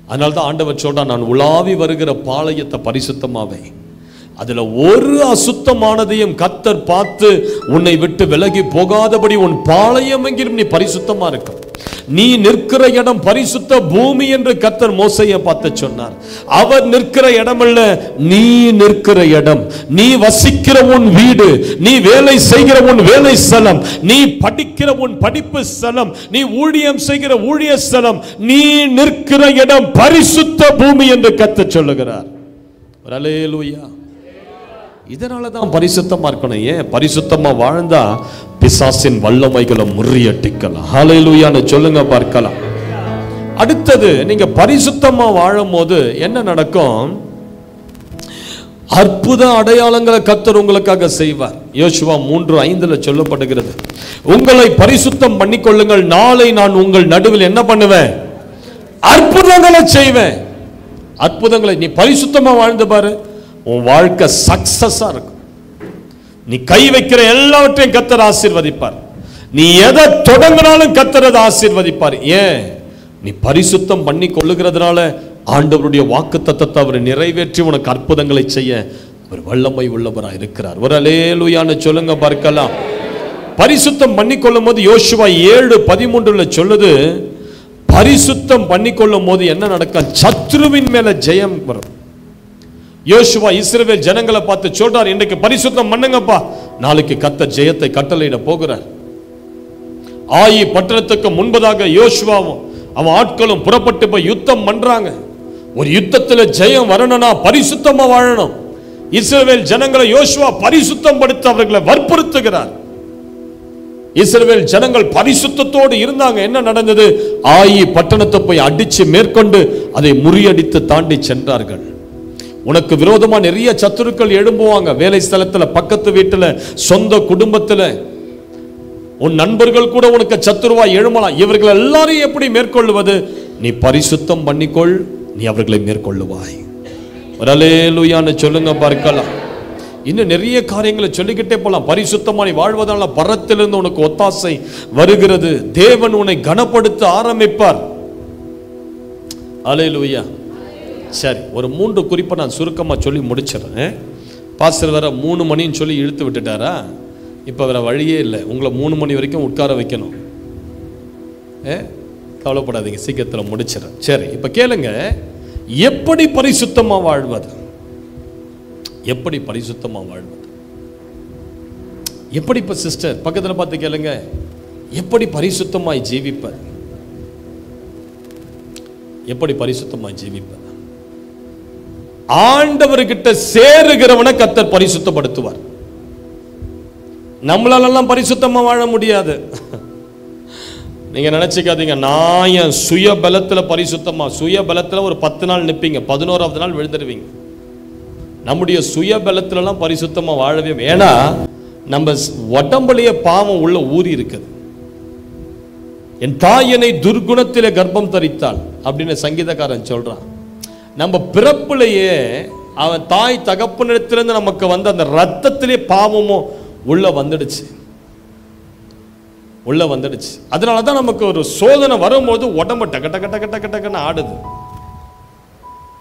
S1: அதனால்தான் ஆண்டவர் சொல்றான், நான் உலாவி வருகிற பாளையத்தை பரிசுத்தமாவே, அதுல ஒரு அசுத்தமானதையும் கர்த்தர் பார்த்து உன்னை விட்டு விலகி போகாதபடி உன் பாளையம் எங்கிலும் நீ பரிசுத்தமா இருக்கும். நீ நிற்கிற இடம் பரிசுத்த பூமி என்று கர்த்தர் மோசேயை பார்த்து சொன்னார். அவர் நிற்கிற இடம் அல்ல, நீ நிற்கிற இடம், நீ வசிக்கிற உன் வீடு, நீ வேலை செய்கிற உன் வேலை ஸ்தலம், நீ படிக்கிற உன் படிப்பு ஸ்தலம், நீ ஊழியம் செய்கிற ஊழிய ஸ்தலம், நீ நிற்கிற இடம் பரிசுத்த பூமி என்று கர்த்தர் சொல்லுகிறார். அல்லேலூயா. இதனால தான் பரிசுத்தமா இருக்கணும். ஏன் பரிசுத்தமா வாழ்ந்தா பிசாசின் வல்லமைகளை முறியடிக்கலாம். ஹல்லேலூயான்னு சொல்லுங்க பார்க்கலாம். அடுத்தது, நீங்க பரிசுத்தமா வாழும் போது என்ன நடக்கும்? அற்புத அடையாளங்களை கர்த்தர் உங்களுக்காக செய்வார். யோசுவா 3:5 சொல்லப்படுகிறது, உங்களை பரிசுத்தம் பண்ணிக்கொள்ளுங்கள், நாளை நான் உங்கள் நடுவில் என்ன பண்ணுவேன்? அற்புதங்களை செய்வேன். அற்புதங்களை நீ பரிசுத்தமா வாழ்ந்து பாரு, உன் வாழ்க்கை சக்சஸா இருக்கும். நீ கை வைக்கிற எல்லாவற்றையும் கர்த்தர் ஆசீர்வதிப்பார். நீ எதை தொடங்கினாலும் கர்த்தர் அதை ஆசீர்வதிப்பார். ஏன்? நீ பரிசுத்தம் பண்ணி கொள்ளுகிறதுனால ஆண்டவருடைய வாக்குத்தத்தத்தை அவர் நிறைவேற்றி உனக்கு அற்புதங்களை செய்ய அவர் வல்லமை உள்ளவராக இருக்கிறார். ஒரு அல்லேலூயான்னு சொல்லுங்க பார்க்கலாம். பரிசுத்தம் பண்ணிக்கொள்ளும் போது யோசுவா 7:13 சொல்லுது, பரிசுத்தம் பண்ணிக்கொள்ளும் போது என்ன நடக்கும்? சத்ருவின் மேல ஜெயம் வரும். யோசுவா இஸ்ரவேல் ஜனங்களை பார்த்து சொல்றார், இன்றைக்கு பரிசுத்தம் பண்ணுங்கப்பா, நாளைக்கு கர்த்தர் ஜெயத்தை கட்டளையிட போகிறார். ஆயி பட்டணத்துக்கு முன்பதாக யோசுவாவும் அவன் ஆட்களும் புறப்பட்டு போய் யுத்தம் பண்றாங்க. ஒரு யுத்தத்தில் ஜெயம் வரணும்னா பரிசுத்தமா வாழணும். இஸ்ரவேல் ஜனங்களை யோசுவா பரிசுத்தம் படுத்த அவர்களை வற்புறுத்துகிறார். இஸ்ரவேல் ஜனங்கள் பரிசுத்தத்தோடு இருந்தாங்க. என்ன நடந்தது? ஆயி பட்டணத்தை போய் அடிச்சு மேற்கொண்டு அதை முறியடித்து தாண்டி சென்றார்கள். உனக்கு விரோதமா நிறைய சத்துருக்கள் எழும்புவாங்க. வேலை ஸ்தலத்துல, பக்கத்து வீட்டுல, சொந்த குடும்பத்துல, உன் நண்பர்கள் கூட உனக்கு சத்துருவா எழுமலாம். இவர்கள் எல்லாரையும் எப்படி மேற்கொள்வது? நீ பரிசுத்தம் பண்ணிக்கொள், நீ அவர்களை மேற்கொள்ளுவாய். ஒரு அல்லேலூயான்னு சொல்லுங்க பார்க்கலாம். இன்னும் நிறைய காரியங்களை சொல்லிக்கிட்டே போலாம். பரிசுத்தமா நீ வாழ்வதால பரத்திலிருந்து உனக்கு ஒத்தாசை வருகிறது. தேவன் உன்னை கனப்படுத்த ஆரம்பிப்பார். அல்லேலூயா. சரி, ஒரு 3 குறிப்பை நான் சுருக்கமா சொல்லி முடிச்சிடறேன். பாஸ்டர் வேற 3 மணின்னு சொல்லி இழுத்து விட்டுட்டாரா? இப்போ வேற வழியே இல்லை, உங்களை 3 மணி வரைக்கும் உட்கார வைக்கணும். கவலைப்படாதீங்க, சீக்கிரத்தில் முடிச்சிடறேன். சரி, இப்போ கேளுங்க, எப்படி பரிசுத்தமா வாழ்வது? எப்படி பரிசுத்தமா வாழ்வது? எப்படி? இப்போ சிஸ்டர் பக்கத்தில் பார்த்து கேளுங்க, எப்படி பரிசுத்தமாய் ஜீவிப்பது? எப்படி பரிசுத்தமாய் ஜீவிப்பது? ஆண்டவர்கிட்ட சேருகிறவனை கர்த்தர் பரிசுத்தப்படுத்துவார். நம்மளாலெல்லாம் பரிசுத்தமா வாழ முடியாது. நீங்க நினைச்சுக்காதீங்க, நான் என் சுய பலத்துல பரிசுத்தமா, சுய பலத்துல ஒரு 10 நாள் நிற்பீங்க, 11வது நாள் விழுந்துருவீங்க. நம்முடைய சுய பலத்துலலாம் பரிசுத்தமா வாழவே, ஏன்னா நம்ம உடம்புலயே பாவம் உள்ள ஊறி இருக்குது. என் தாயனை துர்குணத்திலே கர்ப்பம் தரித்தாள் அப்படின்னு சங்கீதக்காரன் சொல்றான். நம்ம பிறப்புலையே அவன் தாய் தகப்பனிடத்திலிருந்து நமக்கு வந்த அந்த ரத்தத்திலே பாவமும் உள்ள வந்துடுச்சு. அதனாலதான் நமக்கு ஒரு சோதனை வரும்போது உடம்பு டக்க டக்க டக்க டக்க டக்குன்னு ஆடுது.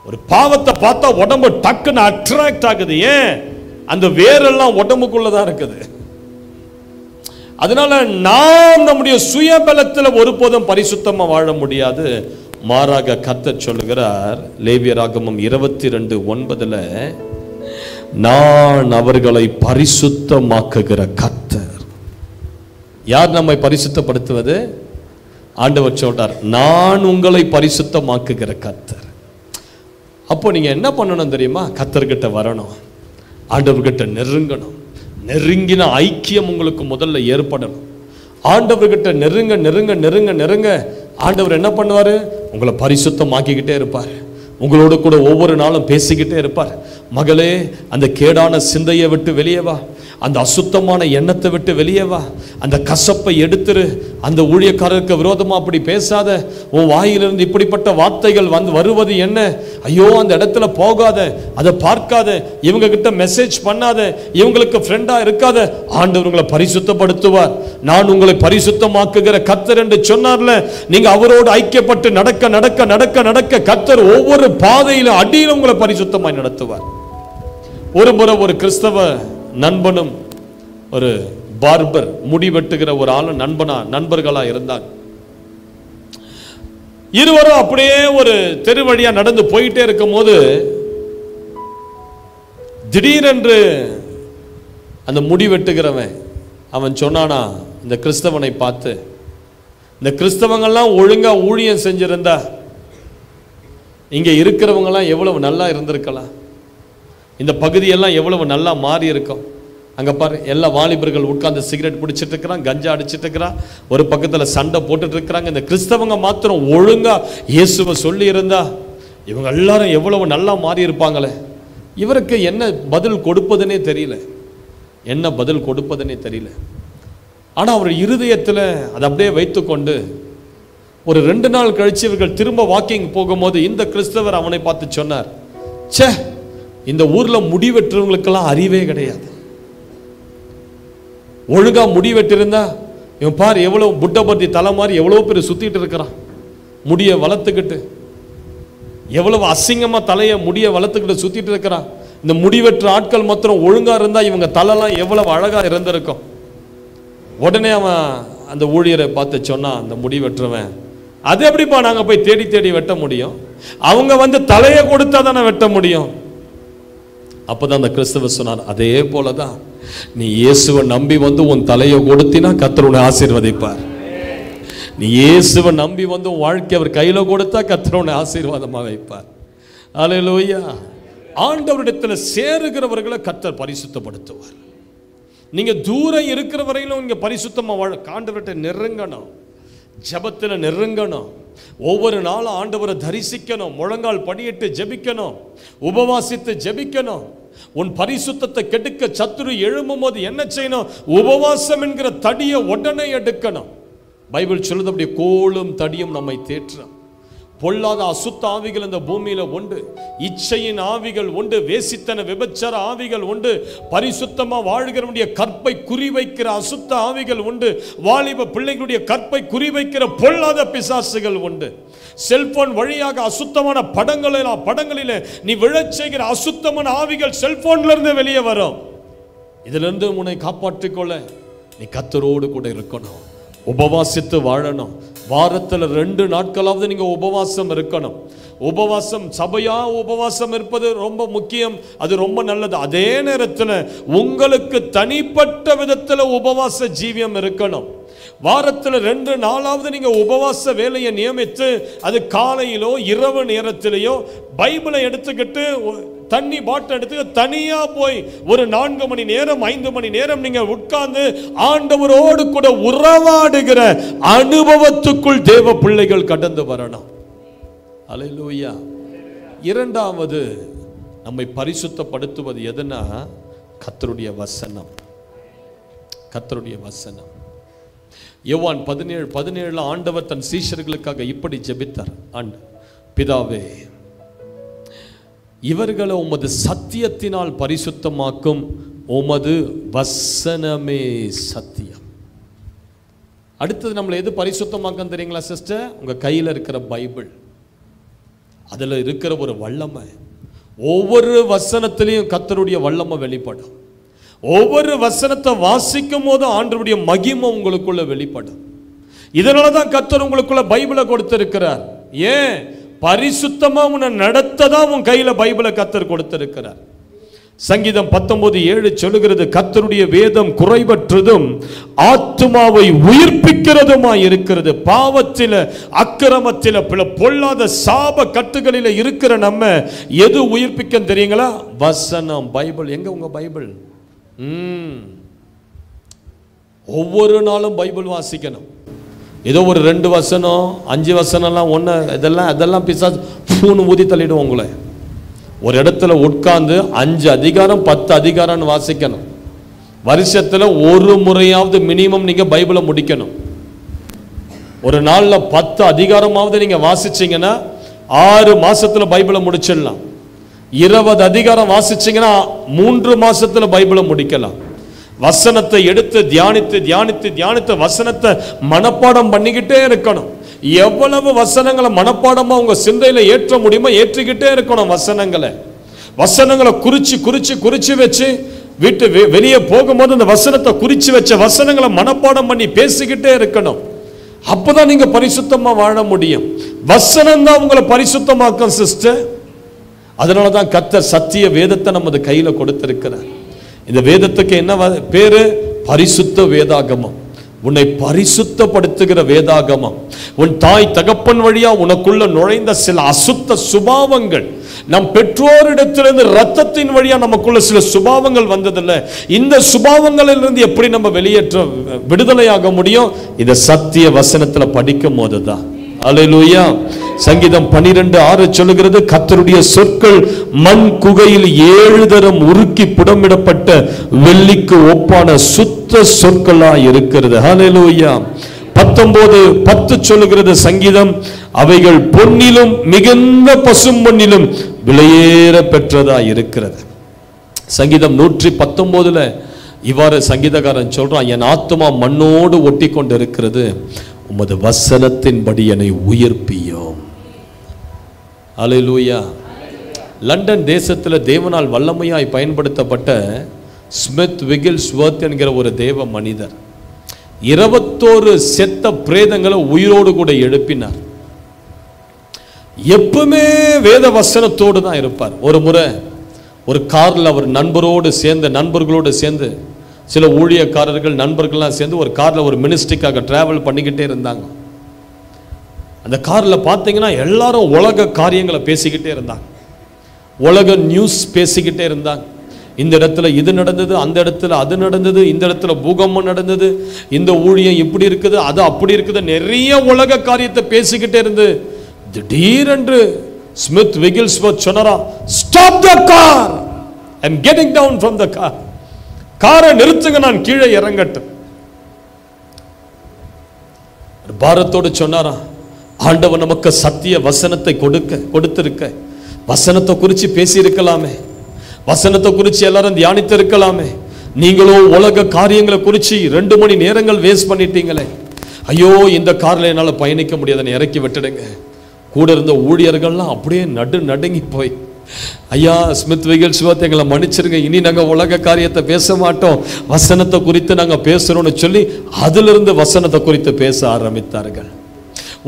S1: ஒரு பாவத்தை பார்த்தா உடம்பு டக்குன்னு அட்ராக்ட் ஆகுது. ஏன்? அந்த வேரெல்லாம் உடம்புக்குள்ளதான் இருக்குது. அதனால நாம் நம்முடைய சுயபலத்தில் ஒருபோதும் பரிசுத்தமா வாழ முடியாது. மாறாக கர்த்தர் சொல்லுகிறார், லேவியராகமம் 22:9, நான் அவர்களை பரிசுத்தமாக்குகிற கர்த்தர். யார் நம்மை பரிசுத்தப்படுத்துவது? ஆண்டவர் சொல்றார், நான் உங்களை பரிசுத்தமாக்குகிற கர்த்தர். அப்போ நீங்க என்ன பண்ணணும் தெரியுமா? கர்த்தர்கிட்ட வரணும், ஆண்டவர்கிட்ட நெருங்கணும். நெருங்கின ஐக்கியம் உங்களுக்கு முதல்ல ஏற்படணும். ஆண்டவர்கிட்ட நெருங்க நெருங்க நெருங்க நெருங்க ஆண்டவர் என்ன பண்ணுவாரு? உங்களை பரிசுத்தமாக்கிக்கிட்டே இருப்பார். உங்களோட கூட ஒவ்வொரு நாளும் பேசிக்கிட்டே இருப்பார். மகளே, அந்த கேடான சிந்தையை விட்டு வெளியே வா, அந்த அசுத்தமான எண்ணத்தை விட்டு வெளியே வா, அந்த கசப்பை எடுத்துரு, அந்த ஊழியக்காரருக்கு விரோதமா அப்படி பேசாத, உன் வாயிலிருந்து இப்படிப்பட்ட வார்த்தைகள் வருவது என்ன? ஐயோ, அந்த இடத்துல போகாத, அதை பார்க்காத, இவங்க கிட்ட மெசேஜ் பண்ணாத, இவங்களுக்கு ஃப்ரெண்டா இருக்காத. ஆண்டவர் உங்களை பரிசுத்தப்படுத்துவார். நான் உங்களை பரிசுத்தமாக்குகிற கர்த்தர் என்று சொன்னார்ல. நீங்க அவரோடு ஐக்கியப்பட்டு நடக்க நடக்க நடக்க நடக்க கர்த்தர் ஒவ்வொரு பாதையிலும் அடியிலும் உங்களை பரிசுத்தமாய் நடத்துவார். ஒரு முறை ஒரு கிறிஸ்தவ நண்பனும் ஒரு பார்பர், முடி வெட்டுகிற ஒரு ஆளும் நண்பர்களா இருந்தாங்க. இருவரும் அப்படியே ஒரு தெரு வழியா நடந்து போயிட்டே இருக்கும் போது திடீரென்று அந்த முடி வெட்டுகிறவன் அவன் சொன்னானா இந்த கிறிஸ்தவனை பார்த்து, இந்த கிறிஸ்தவங்கள்லாம் ஒழுங்கா ஊழியம் செஞ்சிருந்தா இங்க இருக்கிறவங்கலாம் எவ்வளவு நல்லா இருந்திருக்கலாம். இந்த பகுதியெல்லாம் எவ்வளவு நல்லா மாறி இருக்கும். அங்கே பாரு, எல்லா வாலிபர்கள் உட்கார்ந்து சிகரெட் பிடிச்சிட்டு இருக்கிறான், கஞ்சா அடிச்சிட்டு இருக்கிறான், ஒரு பக்கத்தில் சண்டை போட்டுட்டு இருக்கிறாங்க. இந்த கிறிஸ்தவங்க மாத்திரம் ஒழுங்கா இயேசுவை சொல்லி இருந்தா இவங்க எல்லாரும் எவ்வளவு நல்லா மாறி இருப்பாங்களே. இவருக்கு என்ன பதில் கொடுப்பதுன்னே தெரியல, என்ன பதில் கொடுப்பதுன்னே தெரியல. ஆனால் அவர் இருதயத்தில் அதை அப்படியே வைத்துக்கொண்டு ஒரு 2 நாள் கழிச்சு இவர்கள் திரும்ப வாக்கிங் போகும்போது இந்த கிறிஸ்தவர் அவனை பார்த்து சொன்னார், ச்சே, இந்த ஊர்ல முடி வெட்டுறவங்களுக்கெல்லாம் அறிவே கிடையாது. ஒழுங்கா முடி வெட்டிருந்தா இவன் பாரு எவ்வளவு புட்டபர்த்தி தலை மாதிரி எவ்வளவு பேர் சுத்திட்டு இருக்கிறான், முடிய வளர்த்துக்கிட்டு எவ்வளவு அசிங்கமா தலைய முடிய வளர்த்துக்கிட்டு சுத்திட்டு இருக்கிறான். இந்த முடி வெட்டுற ஆட்கள் மாத்திரம் ஒழுங்கா இருந்தா இவங்க தலைலாம் எவ்வளவு அழகா இருந்திருக்கும். உடனே அவன் அந்த ஊழியரை பார்த்து சொன்னான், அந்த முடி வெட்டுறவன், அது எப்படிப்பா நாங்க போய் தேடி தேடி வெட்ட முடியும், அவங்க வந்து தலையை கொடுத்தா தானே வெட்ட முடியும். அப்பதான் அந்த கிறிஸ்தவர் சொன்னார், அதே போலதான் நீ இயேசுவை நம்பி வந்து உன் தலையை கொடுத்தினா கர்த்தர் உன்னை ஆசீர்வதிப்பார். நீ இயேசுவை நம்பி வந்து உன் வாழ்க்கை அவர் கையில கொடுத்தா கர்த்தர் உன்னை ஆசீர்வாதமா வைப்பார். அல்லேலூயா. ஆண்டவரிடத்துல சேருகிறவர்களை கர்த்தர் பரிசுத்தப்படுத்துவார். நீங்க தூரம் இருக்கிற வரையிலும் இங்க பரிசுத்தமா வாழ ஆண்டவர்கிட்ட நெருங்கணும், ஜெபத்துல நெருங்கணும், ஒவ்வொரு நாளும் ஆண்டவரை தரிசிக்கணும், முழங்கால் படியிட்டு ஜெபிக்கணும், உபவாசித்து ஜெபிக்கணும். உன் பரிசுத்தத்தை கெடுக்க சத்துரு எழும்பும் போது என்ன செய்யணும்? உபவாசம் என்கிற தடியை உடனே எடுக்கணும். பைபிள் சொல்லுது, அப்படியே கோலும் தடியும் நம்மை தேற்றும். பொல்லாத அசுத்த ஆவிகள் இந்த பூமியில உண்டு, இச்சையின் ஆவிகள் உண்டு, வேசித்தன விபச்சார ஆவிகள் உண்டு, பரிசுத்தமா வாழ்கிறவனுடைய கற்பை குறிவைக்கிற அசுத்த ஆவிகள் உண்டு, வாலிப பிள்ளைகளுடைய கற்பை குறிவைக்கிற பொல்லாத பிசாசுகள் உண்டு. செல்போன் வழியாக அசுத்தமான படங்களில நீ விழச் செய்கிற அசுத்தமான ஆவிகள் செல்போன்ல இருந்து வெளியே வரும். இதுல இருந்து உன்னை காப்பாற்றிக் கொள்ள நீ கர்த்தரோடு கூட இருக்கணும், உபவாசித்து வாழணும். வாரத்தில் 2 நாட்களாவது நீங்க உபவாசம் இருக்கணும். உபவாசம், சபையா உபவாசம் இருப்பது ரொம்ப முக்கியம், அது ரொம்ப நல்லது. அதே நேரத்தில் உங்களுக்கு தனிப்பட்ட விதத்தில் உபவாச ஜீவியம் இருக்கணும். வாரத்தில் 2 நாளாவது நீங்க உபவாச வேலையை நியமித்து, அது காலையிலோ இரவு நேரத்திலேயோ பைபிளை எடுத்துக்கிட்டு தண்ணி பாட்டில் எடுத்து தனியா போய் ஒரு 4 மணி நேரம் 5 மணி நேரம் நீங்க உட்கார்ந்து ஆண்டவரோடு கூட உறவாடுகிற அனுபவத்துக்குள் தேவ பிள்ளைகள் கடந்து வரணும். அல்லேலூயா. இரண்டாவது நம்மை பரிசுத்தப்படுத்துவது எதுனா கர்த்தருடைய வசனம். கர்த்தருடைய வசனம். யோவான் 17:17 ஆண்டவர் தன் சீஷர்களுக்காக இப்படி ஜெபித்தார், பிதாவே, இவர்களை உமது சத்தியத்தினால் பரிசுத்தமாக்கும், உமது வசனமே சத்தியம். அடுத்தது நம்மளை எது பரிசுத்தமாக்கும் தெரியுங்களா சிஸ்டர்? உங்க கையில் இருக்கிற பைபிள், அதுல இருக்கிற ஒரு வல்லமை. ஒவ்வொரு வசனத்திலையும் கர்த்தருடைய வல்லமை வெளிப்படும். ஒவ்வொரு வசனத்தை வாசிக்கும் போது ஆண்டவருடைய மகிமை உங்களுக்குள்ள வெளிப்படும். இதனாலதான் கர்த்தர் உங்களுக்குள்ள பைபிளை கொடுத்திருக்கிறார். ஏன்? பரிசுத்தமா உன்னை நடத்ததான் உன் கையில பைபிளை கர்த்தர் கொடுத்திருக்கிறார். சங்கீதம் 19:7 சொல்லுகிறது, கர்த்தருடைய வேதம் குறைவற்றதும் ஆத்துமாவை உயிர்ப்பிக்கிறதுமாய் இருக்கிறது. பாவத்தில, அக்கிரமத்தில, பொல்லாத சாப கட்டுகளில இருக்கிற நம்ம எது உயிர்ப்பிக்க தெரியுங்களா? வசனம், பைபிள். எங்க உங்க பைபிள்? ஒவ்வொரு நாளும் பைபிள் வாசிக்கணும். ஏதோ ஒரு 2 வசனம் 5 வசனம்லாம் ஒன்று, அதெல்லாம் பிசாசு பூன்னு ஊதி தள்ளிடுவோம் உங்களை. ஒரு இடத்துல உட்கார்ந்து 5 அதிகாரம் 10 அதிகாரம் வாசிக்கணும். வருஷத்துல ஒரு முறையாவது மினிமம் நீங்க பைபிளை முடிக்கணும். ஒரு நாள்ல 10 அதிகாரமாவது நீங்க வாசிச்சீங்கன்னா 6 மாசத்துல பைபிளை முடிச்சிடலாம். 20 அதிகாரம் வாசிச்சீங்கன்னா 3 மாசத்துல பைபிளை முடிக்கலாம். வசனத்தை எடுத்து தியானித்து தியானித்து தியானித்து வசனத்தை மனப்பாடம் பண்ணிக்கிட்டே இருக்கணும். எவ்வளவு வசனங்களை மனப்பாடமா உங்க சிந்தையில ஏற்ற முடியுமோ ஏற்றிக்கிட்டே இருக்கணும். வசனங்களை குறிச்சு குறிச்சு குறிச்சு வச்சு வீட்டு வெளியே போகும்போது அந்த வசனத்தை குறிச்சு வச்ச வசனங்களை மனப்பாடம் பண்ணி பேசிக்கிட்டே இருக்கணும். அப்பதான் நீங்க பரிசுத்தமா வாழ முடியும். வசனம் தான் உங்களை பரிசுத்தமாக்கும் சிஸ்டர். அதனாலதான் கர்த்தர் சத்திய வேதத்தை நமது கையில கொடுத்திருக்கிறார். இந்த வேதத்துக்கு என்ன பேரு? பரிசுத்த வேதாகமம். உன்னை பரிசுத்தப்படுத்துகிற வேதாகமம், உன் தாய் தகப்பன் வழியா உனக்குள்ள நுழைந்த சில அசுத்த சுபாவங்கள், நம் பெற்றோரிடத்திலிருந்து ரத்தத்தின் வழியா நமக்குள்ள சில சுபாவங்கள் வந்ததில்லை. இந்த சுபாவங்களிலிருந்து எப்படி நம்ம விடுதலையாக முடியும்? இந்த சத்திய வசனத்துல படிக்கும் போதுதான். அல்லேலூயா. சங்கீதம் 12:6 சொல்லுகிறது, கர்த்தருடைய சொற்கள் மண் குகையில் 7 தரம் உருக்கி புடமிடப்பட்ட வெள்ளிக்கு ஒப்பான சுத்த சொற்களா இருக்கிறது. அல்லேலூயா. 19:10 சொல்லுகிறது சங்கீதம், அவைகள் பொன்னிலும் மிகுந்த பசும் பொன்னிலும் விலையேற பெற்றதா இருக்கிறது. சங்கீதம் 119 இவ்வாறு சங்கீதக்காரன் சொல்றான், என் ஆத்துமா மண்ணோடு ஒட்டி கொண்டு இருக்கிறது, உமது வசனத்தின்படி என்னை உயிர்ப்பியோம். அல்லேலூயா. லண்டன் தேசத்தில் தேவனால் வல்லமையாய் பயன்படுத்தப்பட்ட ஸ்மித் விகில்ஸ்வர்த் என்கிற ஒரு தேவ மனிதர் 21 செத்த பிரேதங்களை உயிரோடு கூட எழுப்பினார். எப்பவுமே வேத வசனத்தோடு தான் இருப்பார். ஒரு முறை ஒரு காரில் அவர் நண்பர்களோடு சேர்ந்து சில ஊழியக்காரர்கள் நண்பர்கள்லாம் சேர்ந்து ஒரு காரில் ஒரு மினிஸ்ட்ரிக்காக டிராவல் பண்ணிக்கிட்டே இருந்தாங்க. அந்த காரில் பார்த்தீங்கன்னா எல்லாரும் உலக காரியங்களை பேசிக்கிட்டே இருந்தாங்க, உலக நியூஸ் பேசிக்கிட்டே இருந்தாங்க. இந்த இடத்துல இது நடந்தது, அந்த இடத்துல அது நடந்தது, இந்த இடத்துல பூகம்பம் நடந்தது, இந்த ஊழியம் இப்படி இருக்குது, அது அப்படி இருக்குது, நிறைய உலக காரியத்தை பேசிக்கிட்டே இருந்து திடீரென்று ஸ்மித் விகில்ஸ்வர்த் சொன்னாரா, stop the car, I am getting down from the car. காரை நிறுத்துங்க, நான் கீழே இறங்கட்டும். பாரத்தோடு சொன்னாரா, ஆண்டவர் நமக்கு சத்திய வசனத்தை கொடுத்திருக்க, வசனத்தை குறித்து பேசி இருக்கலாமே, வசனத்தை குறித்து எல்லாரும் தியானித்து இருக்கலாமே, நீங்களோ உலக காரியங்களை குறித்து 2 மணி நேரங்கள் வேஸ்ட் பண்ணிட்டீங்களே. ஐயோ, இந்த காரில் என்னால் பயணிக்க முடியாதுன்னு இறக்கி விட்டுடுங்க. கூட இருந்த ஊழியர்கள்லாம் அப்படியே நடுங்கி போய், ஐயா ஸ்மித் விகில்ஸ்வர்த் எங்களை மன்னிச்சிருங்க, இனி நாங்கள் உலக காரியத்தை பேச மாட்டோம், வசனத்தை குறித்து நாங்கள் பேசுகிறோம்னு சொல்லி அதிலிருந்து வசனத்தை குறித்து பேச ஆரம்பித்தார்கள்.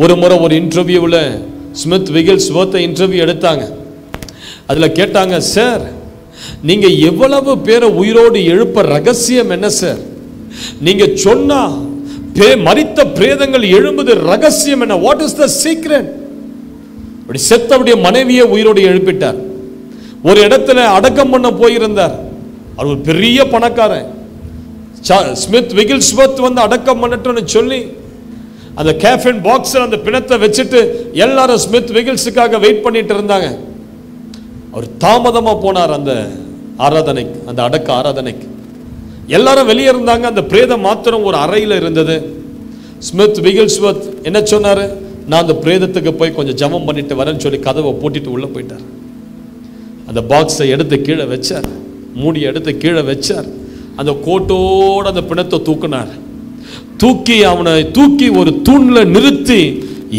S1: ஒரு முறை ஒரு இன்டர்வியூவில் ஸ்மித் விகில்ஸ்வர்த்தை இன்டர்வியூ எடுத்தாங்க. அதில் கேட்டாங்க, சார் நீங்கள் எவ்வளவு பேரை உயிரோடு எழுப்ப ரகசியம் என்ன சார்? நீங்கள் சொன்னா மரித்த பிரேதங்கள் எழும்புது ரகசியம் என்ன? What is the secret? அப்படி செத்தவுடைய மனைவியை உயிரோடு எழுப்பிட்டார். ஒரு இடத்துல அடக்கம் பண்ண போயிருந்தார். அவர் ஒரு பெரிய பணக்காரன். ஸ்மித் விகில்ஸ்வர்த் வந்து அடக்கம் பண்ணட்டும்னு சொல்லி அந்த கேஃபின் பாக்ஸில் அந்த பிணத்தை வச்சுட்டு எல்லாரும் ஸ்மித் விகில்ஸுக்காக வெயிட் பண்ணிட்டு இருந்தாங்க. அவர் தாமதமாக போனார் அந்த ஆராதனைக்கு, அந்த அடக்க ஆராதனைக்கு. எல்லாரும் வெளியே இருந்தாங்க. அந்த பிரேதம் மாத்திரம் ஒரு அறையில் இருந்தது. ஸ்மித் விகில்ஸ்வர்த் என்ன சொன்னார், நான் அந்த பிரேதத்துக்கு போய் கொஞ்சம் ஜெபம் பண்ணிட்டு வரேன்னு சொல்லி கதவை பூட்டிட்டு உள்ளே போயிட்டார். அந்த பாக்ஸை எடுத்து கீழே வச்சார், மூடியை எடுத்து கீழே வச்சார். அந்த கோட்டோடு அந்த பிணத்தை தூக்கினார். அவனை தூக்கி ஒரு தூண்ல நிறுத்தி,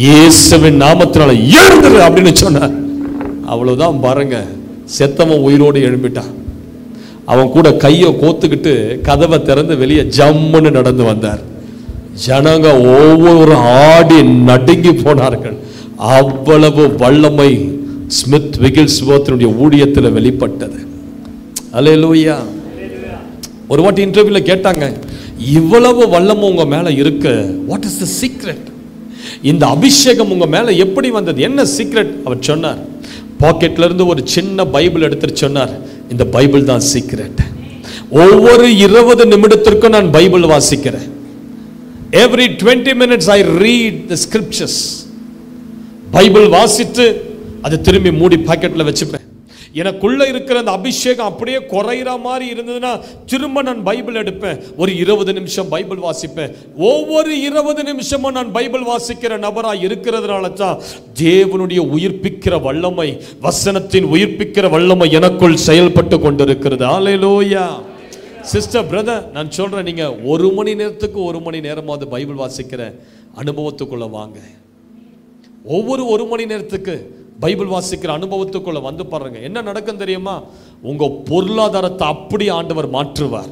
S1: இயேசுவின் நாமத்தினால எழுந்துரு அப்படின்னு சொன்னார். அவ்வளவுதான் பாருங்க, செத்தவன் உயிரோடு எழும்பிட்டான். அவன் கூட கையை கோத்துக்கிட்டு கதவை திறந்து வெளியே ஜம்முன்னு நடந்து வந்தார். ஜனங்க ஒவ்வொரு ஆடி நடுங்கி போனார்கள். அவ்வளவு வல்லமை ஸ்மித் விகில்ஸ்வர்த்தினுடைய ஊழியத்தில் வெளிப்பட்டது. அல்லேலூயா. ஒரு வாட்டி இன்டர்வியூல கேட்டாங்க, இவ்வளவு வல்லமை உங்க மேல இருக்கு, வாட் இஸ் தி சீக்ரெட்? இந்த அபிஷேகம் உங்க மேல எப்படி வந்தது, என்ன சீக்ரெட்? அவர் சொன்னார், பாக்கெட்ல இருந்து ஒரு சின்ன பைபிள் எடுத்துட்டு சொன்னார், இந்த பைபிள் தான் சீக்ரெட். ஒவ்வொரு 20 நிமிடத்திற்கும் நான் பைபிள் வாசிக்கிறேன். Every 20 minutes I read the scriptures. Bible வாசித்து அதை திரும்பி மூடி பாக்கெட்ல வச்சுப்பேன். எனக்குள்ள இருக்கிற அந்த அபிஷேகம் அப்படியே குறையிற மாதிரி இருந்ததுன்னா திரும்ப நான் பைபிள் எடுப்பேன். ஒரு 20 நிமிஷம் பைபிள் வாசிப்பேன். ஒவ்வொரு 20 நிமிஷமும் நான் பைபிள் வாசிக்கிற நபராக இருக்கிறதுனால தான் தேவனுடைய உயிர்ப்பிக்கிற வல்லமை, வசனத்தின் உயிர்ப்பிக்கிற வல்லமை எனக்குள் செயல்பட்டு கொண்டிருக்கிறது. ஹல்லேலூயா. சிஸ்டர், பிரதர், நான் சொல்றேன், நீங்க 1 மணி நேரத்துக்கு 1 மணி நேரமாவது பைபிள் வாசிக்கிற அனுபவத்துக்குள்ள வாங்க. ஒவ்வொரு 1 மணி நேரத்துக்கு பைபிள் வாசிக்கிற அனுபவத்துக்குள்ள வந்து பாருங்க. என்ன நடக்கும் தெரியுமா? உங்க பொருளாதாரத்தை அப்படி ஆண்டவர் மாற்றுவார்.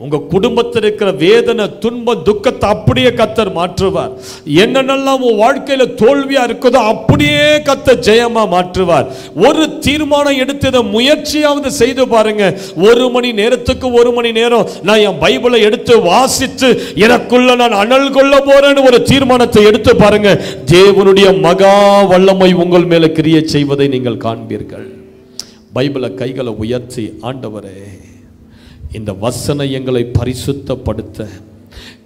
S1: உங்க குடும்பத்தில் இருக்கிற வேதனை, துன்பம், துக்கத்தை அப்படியே கர்த்தர் மாற்றுவார். என்னென்னலாம் உன் வாழ்க்கையில தோல்வியா இருக்குதோ அப்படியே கர்த்தர் ஜெயமா மாற்றுவார். ஒரு தீர்மானம் எடுத்து இதை முயற்சியாவது செய்து பாருங்க. 1 மணி நேரத்துக்கு 1 மணி நேரம் நான் என் பைபிளை எடுத்து வாசித்து எனக்குள்ள நான் அனல் கொள்ள போறேன்னு ஒரு தீர்மானத்தை எடுத்து பாருங்க. தேவனுடைய மகா வல்லமை உங்கள் மேல கிரியை செய்வதை நீங்கள் காண்பீர்கள். பைபிளை கைகளை உயர்த்தி, ஆண்டவரே இந்த வசனம் எங்களை பரிசுத்தப்படுத்த,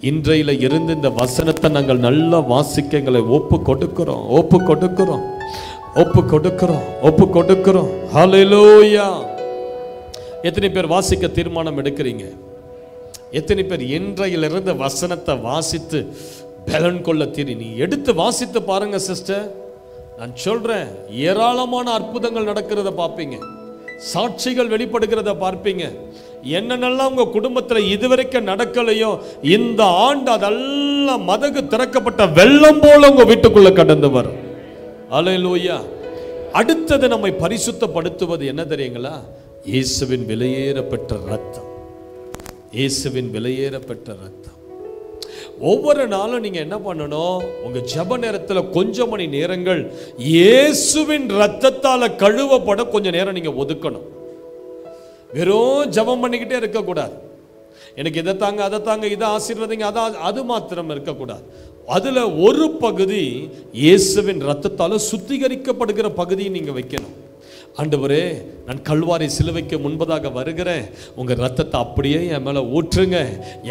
S1: இன்றையில இருந்து இந்த வசனத்தை நாங்கள் நல்லா வாசிக்க எங்களை ஒப்பு கொடுக்கிறோம், ஒப்பு கொடுக்கிறோம், ஒப்பு கொடுக்கிறோம், ஒப்பு கொடுக்கிறோம். ஹல்லேலூயா. எத்தனை பேர் வாசிக்க தீர்மானம் எடுக்கிறீங்க? எத்தனை பேர் இன்றையிலிருந்து வசனத்தை வாசித்து பலன் கொள்ள நீ எடுத்து வாசித்து பாருங்க சிஸ்டர். நான் சொல்றேன், ஏராளமான அற்புதங்கள் நடக்கிறத பார்ப்பீங்க, சாட்சிகள் வெளிப்படுகிறத பார்ப்பீங்க. என்னென்னலாம் உங்க குடும்பத்தில் இதுவரைக்கும் நடக்கலையோ, இந்த ஆண்டு அதெல்லாம் மதகு திறக்கப்பட்ட வெள்ளம் போல உங்க வீட்டுக்குள்ள கடந்து வரும். அல்லேலூயா. அடுத்தது நம்மை பரிசுத்தப்படுத்துவது என்ன தெரியுங்களா? இயேசுவின் விலையேறப்பெற்ற ரத்தம். இயேசுவின் விலையேறப்பெற்ற ரத்தம். ஒவ்வொரு நாளும் நீங்க என்ன பண்ணணும்? உங்க ஜெப நேரத்தில் கொஞ்சம் மணி நேரங்கள் இயேசுவின் ரத்தத்தால கழுவப்பட கொஞ்ச நேரம் நீங்க ஒதுக்கணும். வெறும் ஜெபம் பண்ணிக்கிட்டே இருக்கக்கூடாது. எனக்கு இதை தாங்க, அதை தாங்க, இதை ஆசீர்வதிங்க, அது மாத்திரம் இருக்கக்கூடாது. அதுல ஒரு பகுதி இயேசுவின் ரத்தத்தால சுத்திகரிக்கப்படுகிற பகுதியை நீங்க வைக்கணும். ஆண்டவரே, நான் கல்வாரி சிலுவைக்கு முன்பதாக வருகிறேன், உங்க ரத்தத்தை அப்படியே என் மேல ஊற்றுங்க.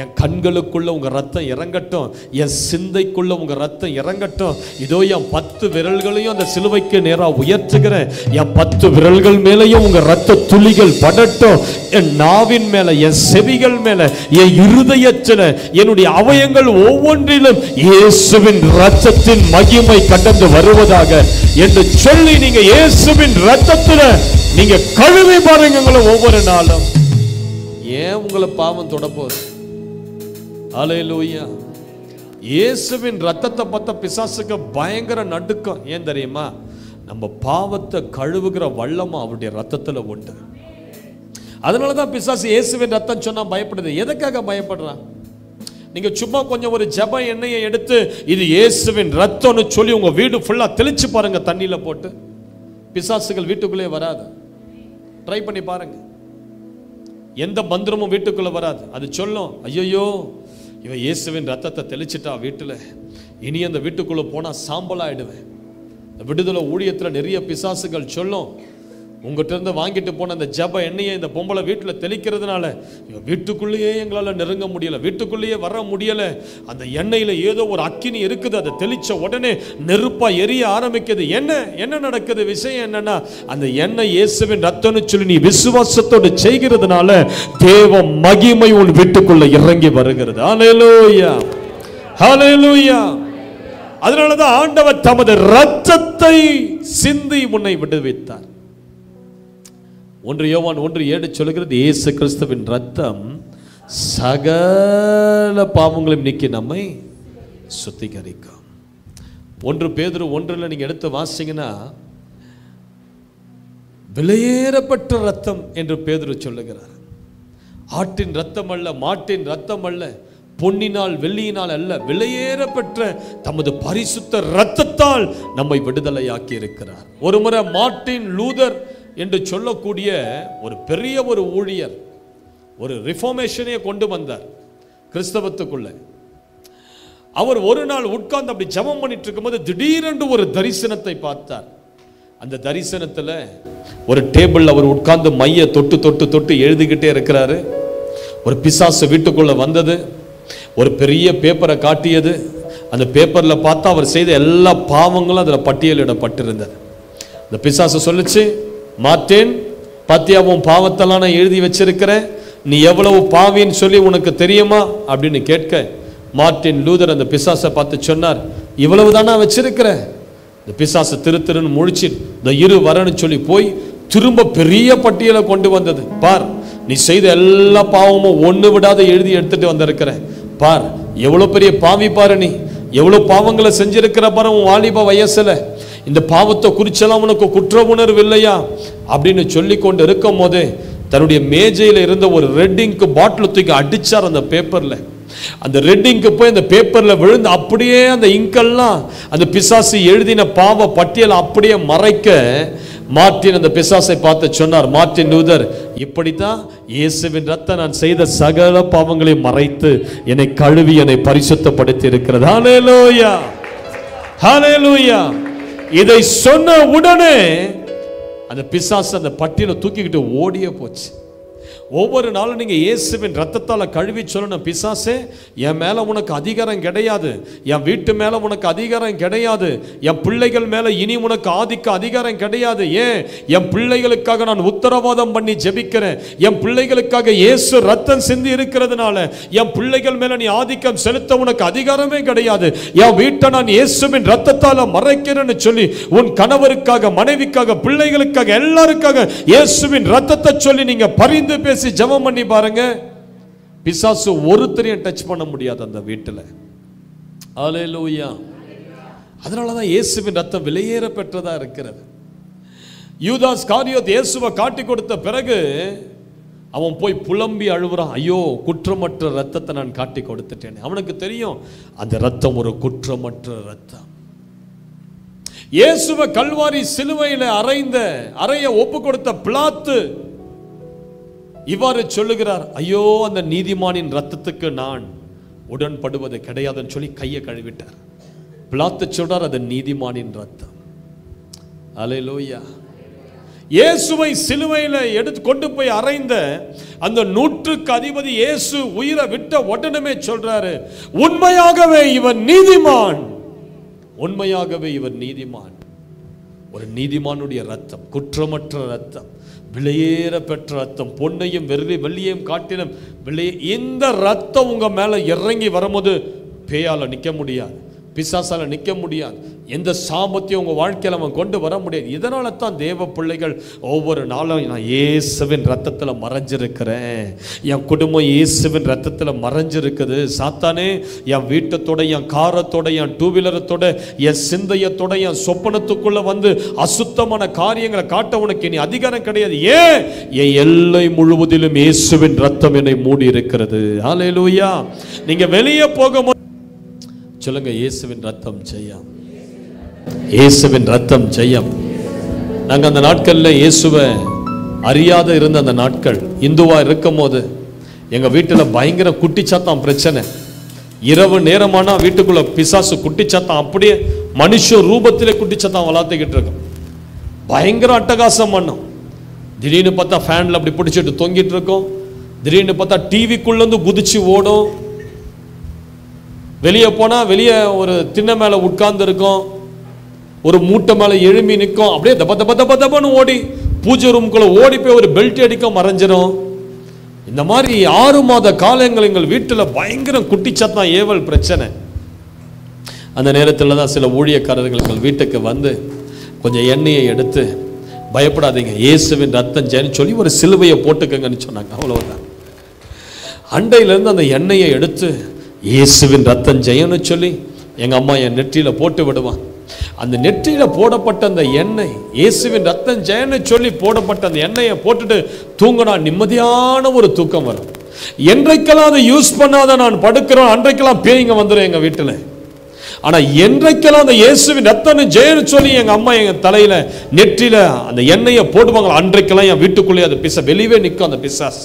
S1: என் கண்களுக்குள்ள உங்க ரத்தம் இறங்கட்டும், என் சிந்தைக்குள்ள உங்க ரத்தம் இறங்கட்டும். இதோ என் 10 விரல்களையும் அந்த சிலுவைக்கு நேராக உயர்த்துகிறேன். என் 10 விரல்கள் மேலையும் உங்க ரத்த துளிகள் படட்டும். என் நாவின் மேல, என் செவிகள் மேல, என் இருதயத்தில், என்னுடைய அவயங்கள் ஒவ்வொன்றிலும் இயேசுவின் ரத்தத்தின் மகிமை கடந்து வருவதாக என்று சொல்லி நீங்க இயேசுவின் ரத்தத்தில் நீங்க கழுவி பாருங்க உங்களை ஒவ்வொரு நாளும். ஏன் உங்களை பாவம் தொடப்போகுது? அல்லேலூயா. இயேசுவின் ரத்தத்தை பார்த்த பிசாசுக்கு பயங்கர நடுக்கம். ஏன் தெரியுமா? நம்ம பாவத்தை கழுவுகிற வல்லமை அவருடைய ரத்தத்துல உண்டு. அதனாலதான் பிசாசு இயேசுவின் ரத்தம் சொன்னா பயப்படுது. எதுக்காக பயப்படுறான்? நீங்க சும்மா கொஞ்சம் ஒரு ஜெப எண்ணெயை எடுத்து இது இயேசுவின் ரத்தம்னு சொல்லி உங்க வீடு ஃபுல்லா தெளிச்சு பாருங்க, தண்ணியில போட்டு. பிசாசுகள் வீட்டுக்குள்ளே வராது. ட்ரை பண்ணி பாருங்க. எந்த மந்திரமும் வீட்டுக்குள்ள வராது. அது சொல்லும், ஐயோ இவன் இயேசுவின் ரத்தத்தை தெளிச்சிட்டா வீட்டுல, இனி அந்த வீட்டுக்குள்ள போனா சாம்பலாயிடுவேன். விடுதலை ஊழியத்துல நிறைய பிசாசுகள் சொல்லும், உங்ககிட்ட இருந்து வாங்கிட்டு போன அந்த ஜப எண்ணெயை இந்த பொம்பளை வீட்டில் தெளிக்கிறதுனால வீட்டுக்குள்ளேயே எங்களால் நெருங்க முடியல, வீட்டுக்குள்ளேயே வர முடியல. அந்த எண்ணெயில் ஏதோ ஒரு அக்கினி இருக்குது, அதை தெளிச்ச உடனே நெருப்பா எரிய ஆரம்பிக்குது. என்ன நடக்குது? விஷயம் என்னன்னா, அந்த எண்ணெய் இயேசுவின் ரத்தம்னு சொல்லி நீ விசுவாசத்தோடு செய்கிறதுனால தேவ மகிமை உன் வீட்டுக்குள்ள இறங்கி வருகிறது. ஹல்லேலூயா, ஹல்லேலூயா. அதனாலதான் ஆண்டவர் தமது ரத்தத்தை சிந்தி உன்னை விடுவித்தார். 1 யோவான் 1:7 சொல்லுகிறது, இயேசு கிறிஸ்துவின் ரத்தம் சகல பாவங்களையும் நீக்கி நம்மை சுத்திகரிக்கும். 1 பேதுரு 1 நீங்க எடுத்து வாசிங்கன்னா, விலையேறப்பட்ட ரத்தம் என்று பேதுரு சொல்லுகிறார். ஆட்டின் ரத்தம் அல்ல, மாட்டின் ரத்தம் அல்ல, பொன்னினால் வெள்ளியினால் அல்ல, விலையேறப்பெற்ற தமது பரிசுத்த ரத்தத்தால் நம்மை விடுதலையாக்கி இருக்கிறார். ஒரு முறை மார்ட்டின் லூதர் என்று சொல்லக்கூடிய ஒரு பெரிய ஒரு ஊழியர் ஒரு ரிஃபார்மேஷனை கொண்டு வந்தார் கிறிஸ்தவத்துக்குள்ள. அவர் ஒரு நாள் உட்கார்ந்து அப்படி ஜெபம் பண்ணிட்டு இருக்கும்போது திடீரென்று ஒரு தரிசனத்தை பார்த்தார். அந்த தரிசனத்தில் ஒரு டேபிள் அவர் உட்கார்ந்து மைய தொட்டு தொட்டு தொட்டு எழுதிக்கிட்டே இருக்கிறாரு. ஒரு பிசாசு வீட்டுக்குள்ள வந்தது, ஒரு பெரிய பேப்பரை காட்டியது. அந்த பேப்பரில் பார்த்தா அவர் செய்த எல்லா பாவங்களும் அதில் பட்டியலிடப்பட்டிருந்தது. அந்த பிசாசு சொல்லுச்சு, மார்ட்டின், பாத்தியா உன் பாவத்தெல்லாம் நான் எழுதி வச்சிருக்கிறேன், நீ எவ்வளவு பாவின்னு சொல்லி உனக்கு தெரியுமா அப்படின்னு கேட்க, மார்ட்டின் லூதர் அந்த பிசாசை பார்த்து சொன்னார், இவ்வளவு தானா வச்சிருக்கிறேன். இந்த பிசாசு திருன்னு முழிச்சு இந்த இரு வரன்னு சொல்லி போய் திரும்ப பெரிய பட்டியலை கொண்டு வந்தது. பார், நீ செய்த எல்லா பாவமும் ஒன்று விடாத எழுதி எடுத்துட்டு வந்திருக்கிற. பார், எவ்வளவு பெரிய பாவி பாரு, நீ எவ்வளவு பாவங்களை செஞ்சிருக்கிற பாரு உன் வாலிப வயசுல. இந்த பாவத்தை குறிச்செல்லாம் உனக்கு குற்ற உணர்வு இல்லையா அப்படின்னு சொல்லி கொண்டு இருக்கும் போதே தன்னுடைய மேஜையில் இருந்த ஒரு ரெட் இங்க் பாட்டில் தூக்கி அடிச்சார் அந்த பேப்பர்ல. அந்த ரெட் இங்க் போய் அந்த பேப்பர்ல விழுந்து அப்படியே அந்த இங்கெல்லாம் அந்த பிசாசு எழுதின பாவ பட்டியல் அப்படியே மறைக்க, மார்ட்டின் அந்த பிசாசை பார்த்து சொன்னார், மார்ட்டின் லூதர், இப்படித்தான் இயேசுவின் ரத்தம் நான் செய்த சகல பாவங்களையும் மறைத்து என்னை கழுவி என்னை பரிசுத்தப்படுத்தி இருக்கிறது. ஹல்லேலூயா, ஹல்லேலூயா. இதை சொன்ன உடனே அந்த பிசாசு அந்த பட்டியலை தூக்கிக்கிட்டு ஓடியே போச்சு. ஒவ்வொரு நாளும் நீங்க இயேசுவின் ரத்தத்தால கழுவி சொல்லணும், பிசாசே என் மேல உனக்கு அதிகாரம் கிடையாது, என் வீட்டு மேல உனக்கு அதிகாரம் கிடையாது, என் பிள்ளைகள் மேல இனி உனக்கு அதிகாரம் கிடையாது. ஏன்? என் பிள்ளைகளுக்காக நான் உத்தரவாதம் பண்ணி ஜெபிக்கிறேன். என் பிள்ளைகளுக்காக இயேசு ரத்தம் சிந்தி இருக்கிறதுனால என் பிள்ளைகள் மேல நீ ஆதிக்கம் செலுத்த உனக்கு அதிகாரமே கிடையாது. என் வீட்டை நான் இயேசுவின் ரத்தத்தால மறைக்கிறேன்னு சொல்லி உன் கணவருக்காக, மனைவிக்காக, பிள்ளைகளுக்காக, எல்லாருக்காக இயேசுவின் ரத்தத்தை சொல்லி நீங்க பரிந்து பேசி ஜெபம் பண்ணி பாருங்க. பிசாசு ஒருத்தரையும் டச் பண்ண முடியாது அந்த வீட்டுல. ஹல்லேலூயா. அதனாலதான் இயேசுவின் ரத்தம் விலையேற பெற்றதா இருக்கிறது. யூதாஸ் காரியோத் இயேசுவை காட்டி கொடுத்த பிறகு அவன் போய் புலம்பி அழுவுறான், ஐயோ குற்றமற்ற ரத்தத்தை நான் காட்டி கொடுத்துட்டேன். அவனுக்கு தெரியும் அந்த ரத்தம் ஒரு குற்றமற்ற ரத்தம். இயேசுவை கல்வாரி சிலுவையில அறைய ஒப்பு கொடுத்த பிலாத்து இவ்வாறு சொல்லுகிறார், ஐயோ அந்த நீதிமானின் ரத்தத்துக்கு நான் உடன்படுவது கிடையாதுன்னு சொல்லி கையை கழுவிட்டார். பிலாத்து சொல்றார், அது நீதிமானின் ரத்தம். அல்லேலூயா. இயேசுவை சிலுவையில எடுத்து கொண்டு போய் அறைந்த அந்த 100க்கு அதிபதி இயேசு உயிரை விட்ட உடனே சொல்றாரு, உண்மையாகவே இவன் நீதிமான், உண்மையாகவே இவர் நீதிமான். ஒரு நீதிமானுடைய ரத்தம், குற்றமற்ற ரத்தம், விலையேற பெற்ற ரத்தம், பொன்னையும் வெள்ளியையும் காட்டிலும் இந்த ரத்தம் உங்க மேல இறங்கி வரும்போது பேயால நிக்க முடியாது, பிசாசால நிக்க முடியாது, எந்த சாபத்தையும் உங்க வாழ்க்கையில அவன் கொண்டு வர முடியாது. இதனால தான் தேவ பிள்ளைகள் ஒவ்வொரு நாளும் நான் இயேசுவின் ரத்தத்துல மறைஞ்சிருக்கிறேன், என் குடும்பம் இயேசுவின் ரத்தத்துல மறைஞ்சிருக்குது. சாத்தானே என் வீட்டத்தோட, என் காரத்தோட, என் டூ வீலரத்தோட, என் சிந்தையத்தோட, என் சொப்பனத்துக்குள்ள வந்து அசுத்தமான காரியங்களை காட்ட உனக்கு இனி அதிகாரம் கிடையாது. ஏன்? என் எல்லை முழுவதிலும் இயேசுவின் ரத்தம் என்னை மூடி இருக்கிறது. ஹல்லேலூயா. நீங்க வெளியே போக சொல்லுங்க, இயேசுவின் ரத்தம் ஜெயம், இயேசுவின் ரத்தம் ஜெயம். நாங்க அந்த நாட்கள்ல இயேசுவை அறியாத இருந்த அந்த நாட்கள், இந்துவா இருக்கும் போது எங்க வீட்டுல பயங்கர குட்டிச்சாத்தான் பிரச்சனை. இரவு நேரமானா வீட்டுக்குள்ள பிசாசு குட்டிச்சாத்தான் அப்படியே மனுஷ ரூபத்திலே குட்டிச்சாத்தான் வளர்த்துக்கிட்டு இருக்கும். பயங்கர அட்டகாசம் பண்ணும். திடீர்னு பார்த்தா ஃபேன்ல அப்படி பிடிச்சிட்டு தொங்கிட்டு இருக்கும், திடீர்னு பார்த்தா டிவிக்குள்ள இருந்து குதிச்சு ஓடும், வெளியே போனா வெளியே ஒரு திண்ணை மேல உட்கார்ந்து இருக்கும், ஒரு மூட்டை மேல எழும்பி நிற்கும், அப்படியே தப தப தப தபன்னு ஓடி பூஜை ரூம்குள்ள ஓடி போய் ஒரு பெல்ட் அடிக்க மறைஞ்சிரும். இந்த மாதிரி 6 மாத காலங்கள் எங்கள் வீட்டில் பயங்கர குட்டிச்சாத்தான் ஏவல் பிரச்சனை. அந்த நேரத்தில் தான் சில ஊழியக்காரர்கள் எங்கள் வீட்டுக்கு வந்து கொஞ்சம் எண்ணெயை எடுத்து, பயப்படாதீங்க இயேசுவின் ரத்தம் ஜெயன்னு சொல்லி ஒரு சிலுவையை போட்டுக்கங்கன்னு சொன்னாங்க. அவ்வளவுதான். அண்டையிலிருந்து அந்த எண்ணெயை எடுத்து இயேசுவின் ரத்தம் ஜெயன்னு சொல்லி எங்க அம்மா என் நெற்றியில போட்டு விடுவான். அந்த நெற்றியில போடப்பட்ட அந்த எண்ணெய், இயேசுவின் ரத்தம் ஜெயன்னு சொல்லி போடப்பட்ட அந்த எண்ணெயை போட்டுட்டு தூங்கினா நிம்மதியான ஒரு தூக்கம் வரும். என்றைக்கெல்லாம் அதை யூஸ் பண்ணாத நான் படுக்கிறோம் அன்றைக்கெல்லாம் பேய்ங்க வந்துடும் எங்க வீட்டுல. ஆனா என்றைக்கெல்லாம் அந்த இயேசுவின் ரத்தம் ஜெயன்னு சொல்லி எங்க அம்மா எங்க தலையில நெற்றியில அந்த எண்ணெயை போடுவாங்க, அன்றைக்கெல்லாம் என் வீட்டுக்குள்ளேயே அது வெளியே நிற்கும் அந்த பிசாஸ்.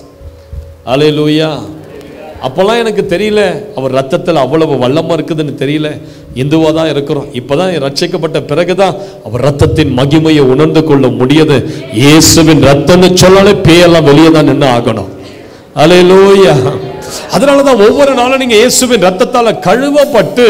S1: அல்லேலூயா. அப்போல்லாம் எனக்கு தெரியல அவர் ரத்தத்தில் அவ்வளவு வல்லமா இருக்குதுன்னு தெரியல, இந்துவா தான் இருக்கிறோம். இப்பதான் ரட்சிக்கப்பட்ட பிறகுதான் அவர் ரத்தத்தின் மகிமையை உணர்ந்து கொள்ள முடியுது. இயேசுவின் ரத்தம்னு சொன்னாலே பேயெல்லாம் வெளியே தான் நின்று ஆகணும். அல்லேலூயா. அதனாலதான் ஒவ்வொரு நாளும் நீங்க இயேசுவின் ரத்தத்தால கழுவப்பட்டு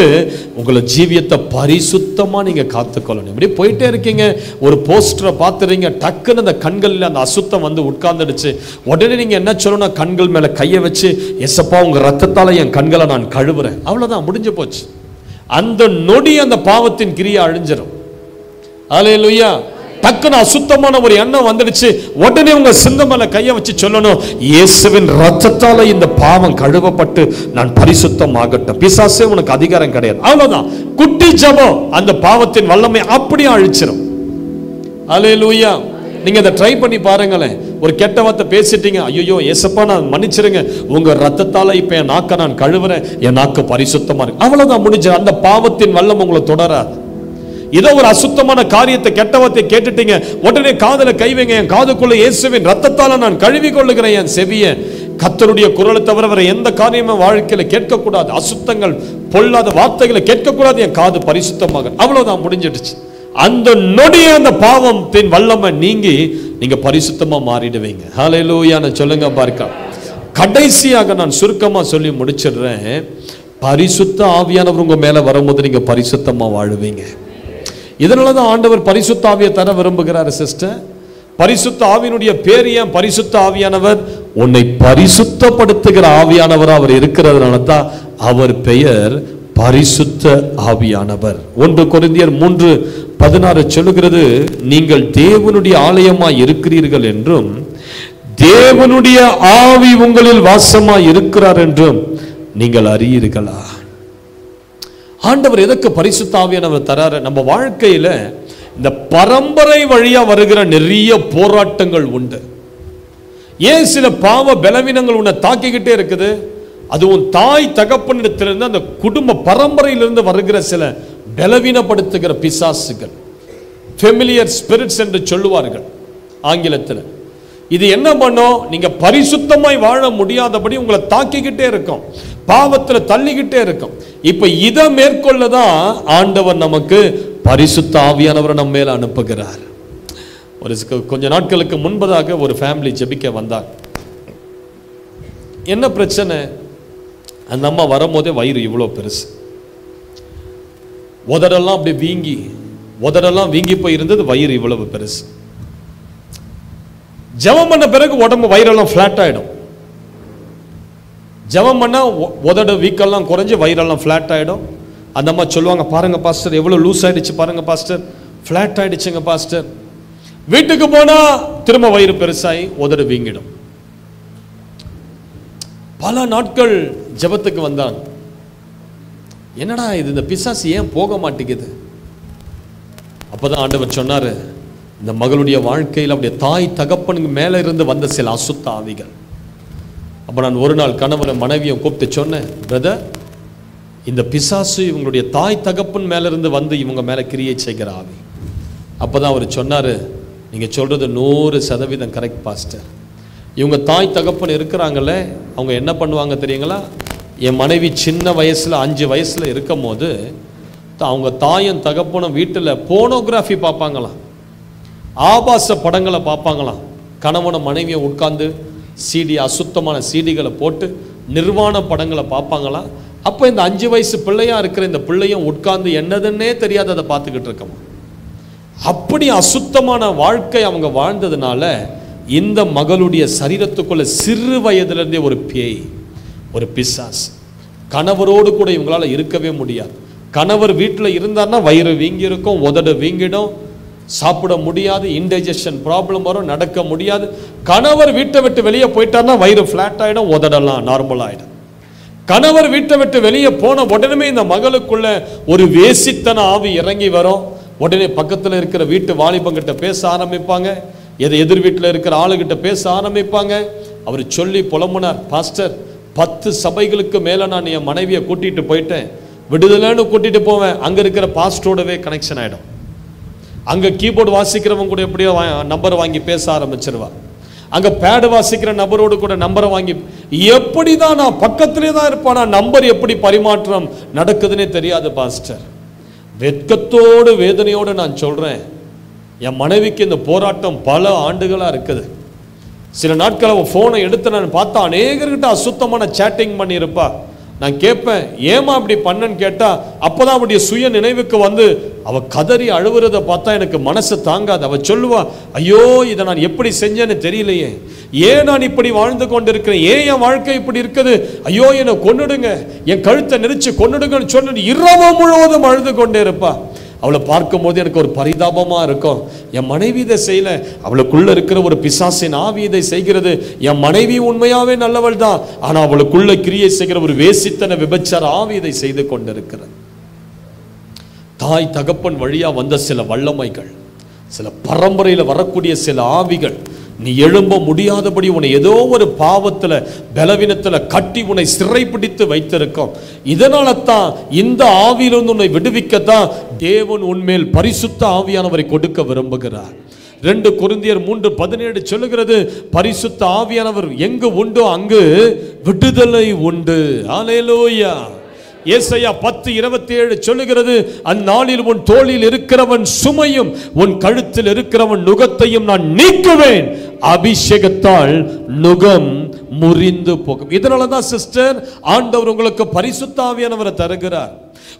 S1: உங்களை ஜீவியத்தை பரிசுத்தமா நீங்க காத்துக்கொள்ளணும். இப்படி போயிட்டே இருக்கீங்க, ஒரு போஸ்டரை பார்த்துறீங்க, டக்குன்னு அந்த கண்களில் அந்த அசுத்தம் வந்து உட்கார்ந்துடுச்சு. உடனே நீங்க என்ன சொல்லணும், கண்கள் மேல கையை வச்சு, எசப்பா உங்க ரத்தத்தால என் கண்களை நான் கழுவுறேன். அவ்வளவுதான், முடிஞ்சு போச்சு. அந்த நொடி அந்த பாவத்தின் கிரியை அழிஞ்சிடும். அல்லேலூயா. டக்குன்னு அசுத்தமான ஒரு எண்ணம் வந்துடுச்சு, உடனே உங்க சிந்தை மேல கையை வச்சு சொல்லணும், இயேசுவின் ரத்தத்தால இந்த பாவம் கழுவப்பட்டு நான் பரிசுத்தமாகட்டும். பிசாசே உனக்கு அதிகாரம் கிடையாது. அவ்வளவுதான், குட்டி ஜெபம் அந்த பாவத்தின் வல்லமை அப்படியே அழிச்சிடும். அல்லேலூயா. நீங்க அதை ட்ரை பண்ணி பாருங்களேன். ஒரு கெட்ட வார்த்தை பேசிட்டீங்க, ஐயோ ஏசப்பா நான் மன்னிச்சிருங்க, உங்க ரத்தத்தால இப்ப என் நாக்க நான் கழுவுறேன், என் நாக்கு பரிசுத்தமா இருக்கு, அவ்வளவுதான் முடிஞ்சு. அந்த பாவத்தின் வல்லம் உங்களை தொடராது. ஏதோ ஒரு அசுத்தமான காரியத்தை கெட்ட வார்த்தை கேட்டுட்டீங்க, உடனே காதுல கை வைங்க, என் காதுக்குள்ள இயேசுவின் ரத்தத்தால நான் கழுவி கொள்ளுகிறேன் என் செவிய. கர்த்தருடைய குரலை தவிர வேற எந்த காரியமும் வாழ்க்கையில கேட்கக்கூடாது. அசுத்தங்கள் பொல்லாத வார்த்தைகளை கேட்கக்கூடாது, என் காது பரிசுத்தமாக, அவ்வளவுதான் முடிஞ்சிடுச்சு. அந்த நொடிய அந்த பாவத்தின் வல்லமை நீங்கி நீங்க பரிசுத்தமா மாறிடுவீங்க. ஹல்லேலூயா சொல்லுங்க பார்க்கலாம். கடைசியாக நான் சுருக்கமா சொல்லி முடிச்சிடுறேன். பரிசுத்த ஆவியானவர் உங்க மேல வரும்போது நீங்க பரிசுத்தமா வாழுவீங்க. இதனாலதான் ஆண்டவர் பரிசுத்த ஆவியை தர விரும்புகிறார் சிஸ்டர். பரிசுத்த ஆவியினுடைய பேர் ஏன் பரிசுத்த ஆவியானவர்? உன்னை பரிசுத்தப்படுத்துகிற ஆவியானவர் அவர் இருக்கிறதுனால தான் அவர் பெயர் பரிசுத்த ஆவியானவர். 1 கொரிந்தியர் 3:16 சொல்லுகிறது, நீங்கள் தேவனுடைய ஆலயமாய் இருக்கிறீர்கள் என்றும் தேவனுடைய ஆவி உங்களில் வாசமாய் இருக்கிறார் என்றும் நீங்கள் அறியீர்களா? ஆண்டவர் எதற்கு பரிசுத்த ஆவியானவர் தராரு? நம்ம வாழ்க்கையில இந்த பரம்பரை வழியா வருகிற நிறைய போராட்டங்கள் உண்டு. ஏன் சில பாவ பலவீனங்கள் உன்னை தாக்கிக்கிட்டே இருக்குது? அதுவும் தாய் தகப்பனிடத்திலிருந்து அந்த குடும்ப பரம்பரையிலிருந்து வருகிற சில பலவீனப்படுத்துகிற பிசாசுகள், ஃபெமிலியர் ஸ்பிரிட்ஸ் என்று சொல்லுவார்கள் ஆங்கிலத்தில். இது என்ன பண்ணும்? நீங்க பரிசுத்தமாய் வாழ முடியாதபடி உங்களை தாக்கிக்கிட்டே இருக்கும், பாவத்தில் தள்ளிக்கிட்டே இருக்கும். இப்ப இதை மேற்கொள்ளதான் ஆண்டவர் நமக்கு பரிசுத்த ஆவியானவரை நம்ம மேல அனுப்புகிறார். ஒரு கொஞ்ச நாட்களுக்கு முன்பதாக ஒரு ஃபேமிலி ஜெபிக்க வந்தார். என்ன பிரச்சனை? அந்த அம்மா வரும்போதே வயிறு இவ்வளோ பெருசு, உதடெல்லாம் அப்படி உதடெல்லாம் வீங்கி போய் இருந்தது, வயிறு இவ்வளவு பெருசு. ஜெபம் பண்ண பிறகு உடம்பு வயிறெல்லாம் ஃபிளாட் ஆயிடும். ஜெபம் பண்ணா உதடு வீக்கெல்லாம் குறைஞ்சு வயிறெல்லாம் ஃபிளாட் ஆயிடும். அந்த அம்மா சொல்லுவாங்க, பாருங்க பாஸ்டர் எவ்வளவு லூஸ் ஆயிடுச்சு, பாருங்க பாஸ்டர் ஃபிளாட் ஆயிடுச்சுங்க பாஸ்டர். வீட்டுக்கு போனா திரும்ப வயிறு பெருசாகி உதடு வீங்கிடும். பல நாட்கள் ஜெபத்துக்கு வந்தாங்க. என்னடா இது, இந்த பிசாசு ஏன் போக மாட்டேங்குது? அப்பதான் ஆண்டவர் சொன்னாரு, இந்த மகளுடைய வாழ்க்கையில் அப்படியே தாய் தகப்பனுக்கு மேல இருந்து வந்த சில அசுத்த ஆவிகள். அப்ப நான் ஒரு நாள் கணவரை மனைவியை கூப்பிட்டு சொன்னேன், பிரதர், இந்த பிசாசு இவங்களுடைய தாய் தகப்பன் மேல இருந்து வந்து இவங்க மேல கிரியை செய்கிற ஆவி. அப்பதான் அவர் சொன்னாரு, நீங்க சொல்றது 100% கரெக்ட் பாஸ்டர். இவங்க தாய் தகப்பன் இருக்கிறாங்களே, அவங்க என்ன பண்ணுவாங்க தெரியுங்களா? என் மனைவி சின்ன வயசுல 5 வயசுல இருக்கும் போது அவங்க தாயும் தகப்பனும் வீட்டில் போனோகிராஃபி பார்ப்பாங்களாம், ஆபாச படங்களை பார்ப்பாங்களாம். கணவனை மனைவியை உட்கார்ந்து அசுத்தமான சீடிகளை போட்டு நிர்வாண படங்களை பார்ப்பாங்களாம். அப்போ இந்த 5 வயசு பிள்ளையா இருக்கிற இந்த பிள்ளையும் உட்கார்ந்து என்னதுன்னே தெரியாத அதை பார்த்துக்கிட்டு இருக்கோம். அப்படி அசுத்தமான வாழ்க்கை அவங்க வாழ்ந்ததுனால இந்த மகளுடைய சரீரத்துக்குள்ள சிறு வயதிலிருந்தே ஒரு பேய், ஒரு பிசாஸ். கணவரோடு கூட இவங்களால இருக்கவே முடியாது. கணவர் வீட்டில் இருந்தார்னா வயிறு வீங்கி இருக்கும், உதடு வீங்கிடும், சாப்பிட முடியாது, இன்டைஜஷன் ப்ராப்ளம் வரும், நடக்க முடியாது. கணவர் வீட்டை விட்டு வெளியே போயிட்டார்னா வயிறு ஃபிளாட் ஆகிடும், உதடெல்லாம் நார்மல் ஆகிடும். கணவர் வீட்டை விட்டு வெளியே போன உடனே இந்த மகளுக்குள்ள ஒரு வேசித்தன ஆவி இறங்கி வரும். உடனே பக்கத்தில் இருக்கிற வீட்டு வாலிபங்கிட்ட பேச ஆரம்பிப்பாங்க, எதிர் வீட்டில் இருக்கிற ஆளுகிட்ட பேச ஆரம்பிப்பாங்க. அவர் சொல்லி புலம்புனார், பாஸ்டர் 10 சபைகளுக்கு மேலே நான் என் மனைவியை கூட்டிகிட்டு போயிட்டேன், விடுதலைன்னு கூட்டிகிட்டு போவேன், அங்கே இருக்கிற பாஸ்டரோடவே கனெக்ஷன் ஆகிடும். அங்கே கீபோர்டு வாசிக்கிறவங்க கூட எப்படியோ நம்பர் வாங்கி பேச ஆரம்பிச்சிருவா. அங்கே பேடு வாசிக்கிற நபரோடு கூட நம்பரை வாங்கி, எப்படி தான் நான் பக்கத்திலே தான் இருப்பானா, நம்பர் எப்படி பரிமாற்றம் நடக்குதுன்னே தெரியாது பாஸ்டர். வெட்கத்தோடு வேதனையோடு நான் சொல்கிறேன், என் மனைவிக்கு இந்த போராட்டம் பல ஆண்டுகளாக இருக்குது. சில நாட்கள் அவள் ஃபோனை எடுத்து நான் பார்த்தா அநேகர்கிட்ட அசுத்தமான சேட்டிங் பண்ணியிருப்பா. நான் கேட்பேன், ஏமா அப்படி பண்ணன்னு கேட்டா, அப்போதான் அவளுடைய சுய நினைவுக்கு வந்து அவள் கதறி அழுவுறதை பார்த்தா எனக்கு மனசு தாங்காது. அவள் சொல்லுவா, ஐயோ இதை நான் எப்படி செஞ்சேன்னு தெரியலையே, ஏன் நான் இப்படி வாழ்ந்து கொண்டு இருக்கிறேன், ஏன் என் வாழ்க்கை இப்படி இருக்குது, ஐயோ என்னை கொன்னுடுங்க, என் கழுத்தை நெரிச்சு கொன்னுடுங்கன்னு சொல்லி இரவு முழுவதும் அழுது கொண்டே இருப்பா. அவளை பார்க்கும் போது எனக்கு ஒரு பரிதாபமா இருக்கும். என் மனைவி இதை செய்யல, அவளுக்குள்ள இருக்கிற ஒரு பிசாசின் ஆவி இதை செய்கிறது. என் மனைவி உண்மையாவே நல்லவள் தான், ஆனா அவளுக்குள்ள கிரியை செய்கிற ஒரு வேசித்தன விபச்சார ஆவி இதை செய்து கொண்டிருக்கிறது. தாய் தகப்பன் வழியா வந்த சில வல்லமைகள், சில பரம்பரையில் வரக்கூடிய சில ஆவிகள் நீ எழும்ப முடியாதபடி உன்னை ஏதோ ஒரு பாவத்துல பலவீனத்துல கட்டி உன்னை சிறைப்பிடித்து வைத்திருக்கும். இதனால தான் இந்த ஆவியிலிருந்து உன்னை விடுவிக்கத்தான் தேவன் உன்மேல் பரிசுத்த ஆவியானவரை கொடுக்க விரும்புகிறார். 2 கொரிந்தியர் 3:17 சொல்லுகிறது, பரிசுத்த ஆவியானவர் எங்கு உண்டோ அங்கு விடுதலை உண்டு. ஹல்லேலூயா. ஏசாயா 10:27 சொல்லுகிறது, அந்நாளில் உன் தோளில் இருக்கிறவன் சுமையும் உன் கழுத்தில் இருக்கிறவன் நுகத்தையும் நான் நீக்குவேன், அபிஷேகத்தால் நுகம் முறிந்து போகும். இதனாலதான் சிஸ்டர், ஆண்டவர் உங்களுக்கு பரிசுத்த ஆவியானவரை தருகிறார்.